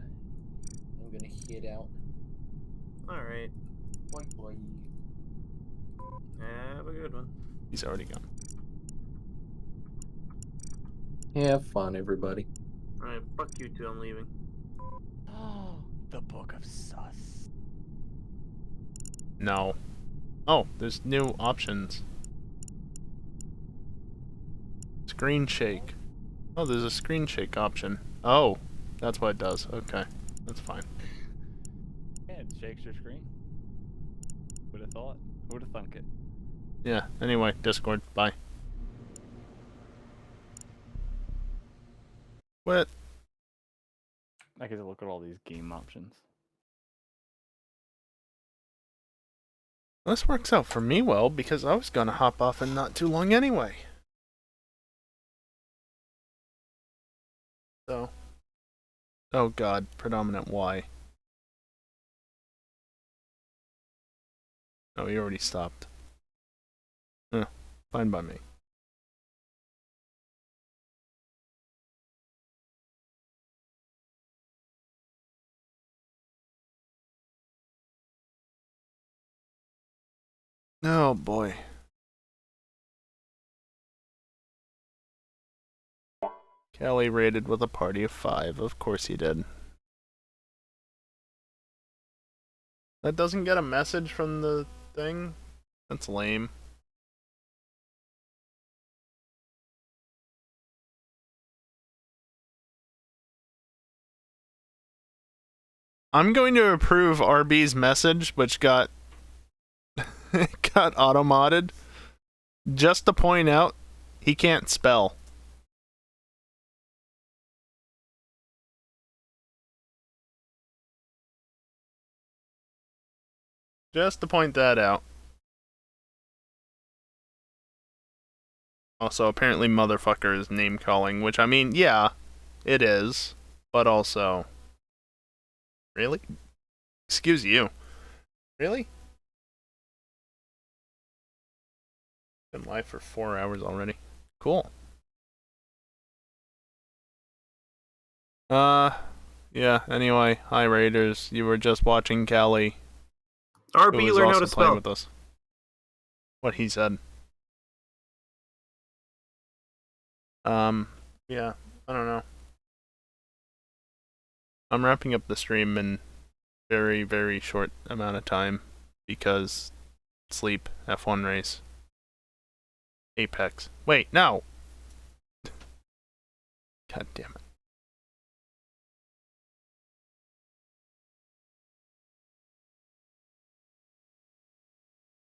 head out. Alright. Bye bye. Have a good one. He's already gone. Have fun, everybody. Alright, fuck you two, I'm leaving. Oh, the Book of Sus. No. Oh, there's new options. Screen shake. Oh, there's a screen shake option. Oh, that's what it does. Okay, that's fine. shakes your screen. Would have thought. Would have thunk it. Yeah, anyway, Discord, bye. What? I get to look at all these game options. This works out for me well, because I was gonna hop off in not too long anyway. So. Oh god, predominant Y. Oh, he already stopped. Fine by me. Oh boy. Kelly raided with a party of 5. Of course he did. That doesn't get a message from the thing? That's lame. I'm going to approve RB's message, which got got auto-modded, just to point out he can't spell. Just to point that out. Also, apparently motherfucker is name-calling, which, I mean, yeah, it is, but also... Really? Excuse you. Really? Been live for 4 hours already. Cool. Yeah, anyway, hi Raiders. You were just watching Callie. RB, who was learn how also to playing spell. with us. What he said. Yeah, I don't know. I'm wrapping up the stream in very, very short amount of time because sleep, F1 race, Apex. Wait, no! God damn it.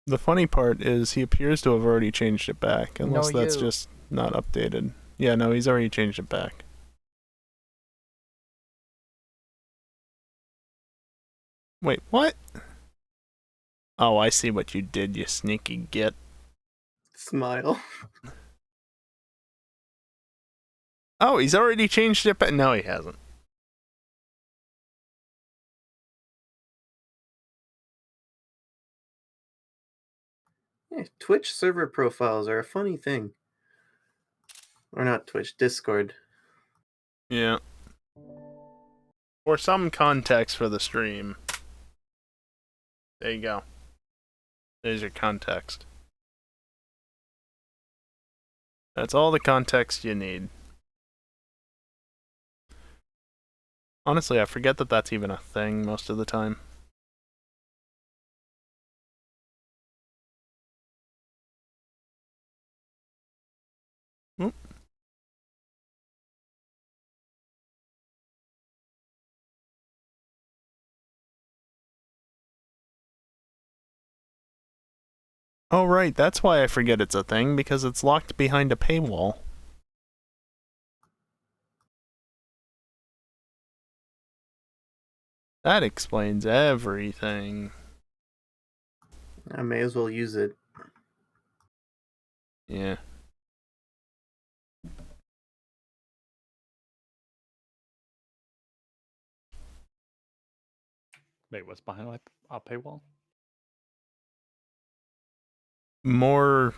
The funny part is he appears to have already changed it back, unless that's just not updated. Yeah, no, he's already changed it back. Wait, what? Oh, I see what you did, you sneaky git. Smile. Oh, he's already changed it back? No, he hasn't. Yeah, Twitch server profiles are a funny thing. Or not Twitch, Discord. Yeah. For some context for the stream. There you go. There's your context. That's all the context you need. Honestly, I forget that that's even a thing most of the time. Oop. Oh, right, that's why I forget it's a thing, because it's locked behind a paywall. That explains everything. I may as well use it. Yeah. Wait, what's behind like a paywall? More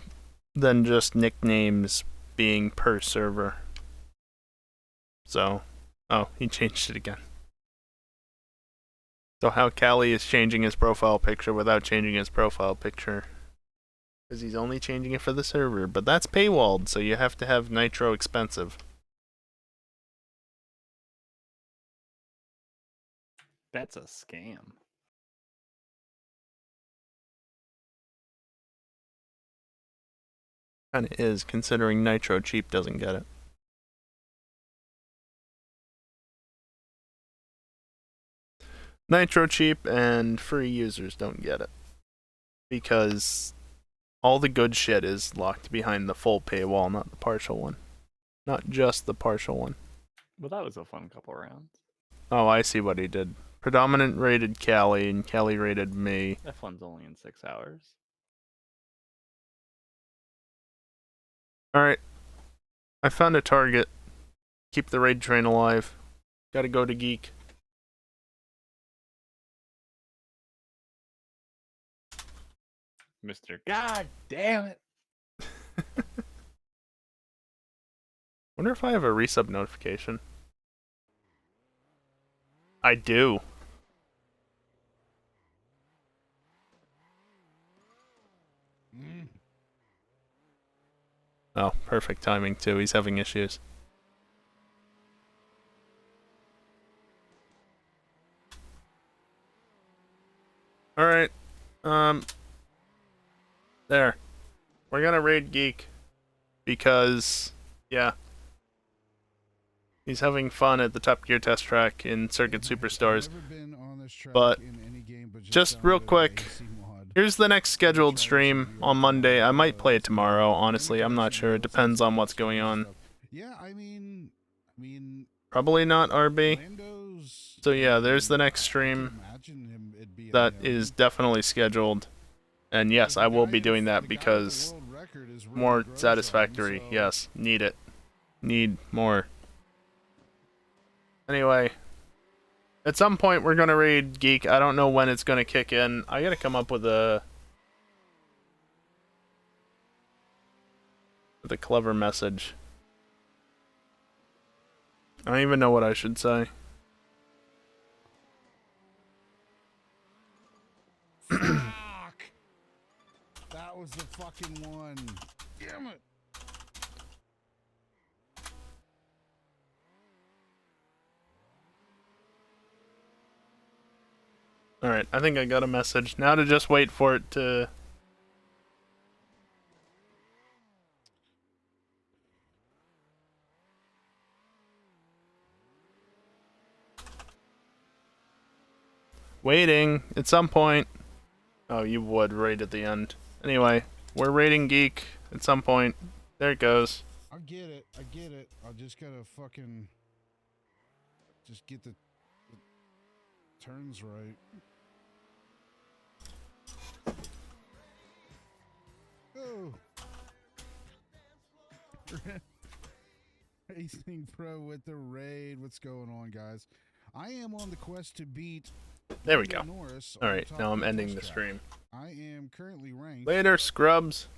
than just nicknames being per server. So, oh, he changed it again. So how Callie is changing his profile picture without changing his profile picture. Because he's only changing it for the server, but that's paywalled, so you have to have Nitro expensive. That's a scam. Kinda is, considering Nitro cheap doesn't get it. Nitro cheap and free users don't get it. Because all the good shit is locked behind the full paywall, not the partial one. Not just the partial one. But that was a fun couple rounds. Oh, I see what he did. Predominant rated Callie, and Callie rated me. F1's only in 6 hours. Alright. I found a target. Keep the raid train alive. Gotta go to Geek. Mr. God damn it. Wonder if I have a resub notification. I do. Oh, perfect timing too. He's having issues. Alright. There. We're gonna raid Geek. Because, yeah. He's having fun at the Top Gear test track in Circuit Superstars. But, just real quick, here's the next scheduled stream on Monday. I might play it tomorrow, honestly. I'm not sure. It depends on what's going on. Yeah, I mean, Probably not RB. So yeah, there's the next stream. That is definitely scheduled. And yes, I will be doing that because more satisfactory. Yes, need it. Need more. Anyway, at some point we're gonna raid Geek. I don't know when it's gonna kick in. I gotta come up with a clever message. I don't even know what I should say. Fuck! That was the fucking one. Damn it! Alright, I think I got a message. Now to just wait for it to... Waiting. At some point... Oh, you would right at the end. Anyway, we're raiding Geek at some point. There it goes. I get it. I get it. I just gotta fucking... Just get the turns right. Oh. Racing Pro with the raid. What's going on, guys? I am on the quest to beat... There we go. Alright, now I'm ending the stream. I am currently ranked... Later, scrubs.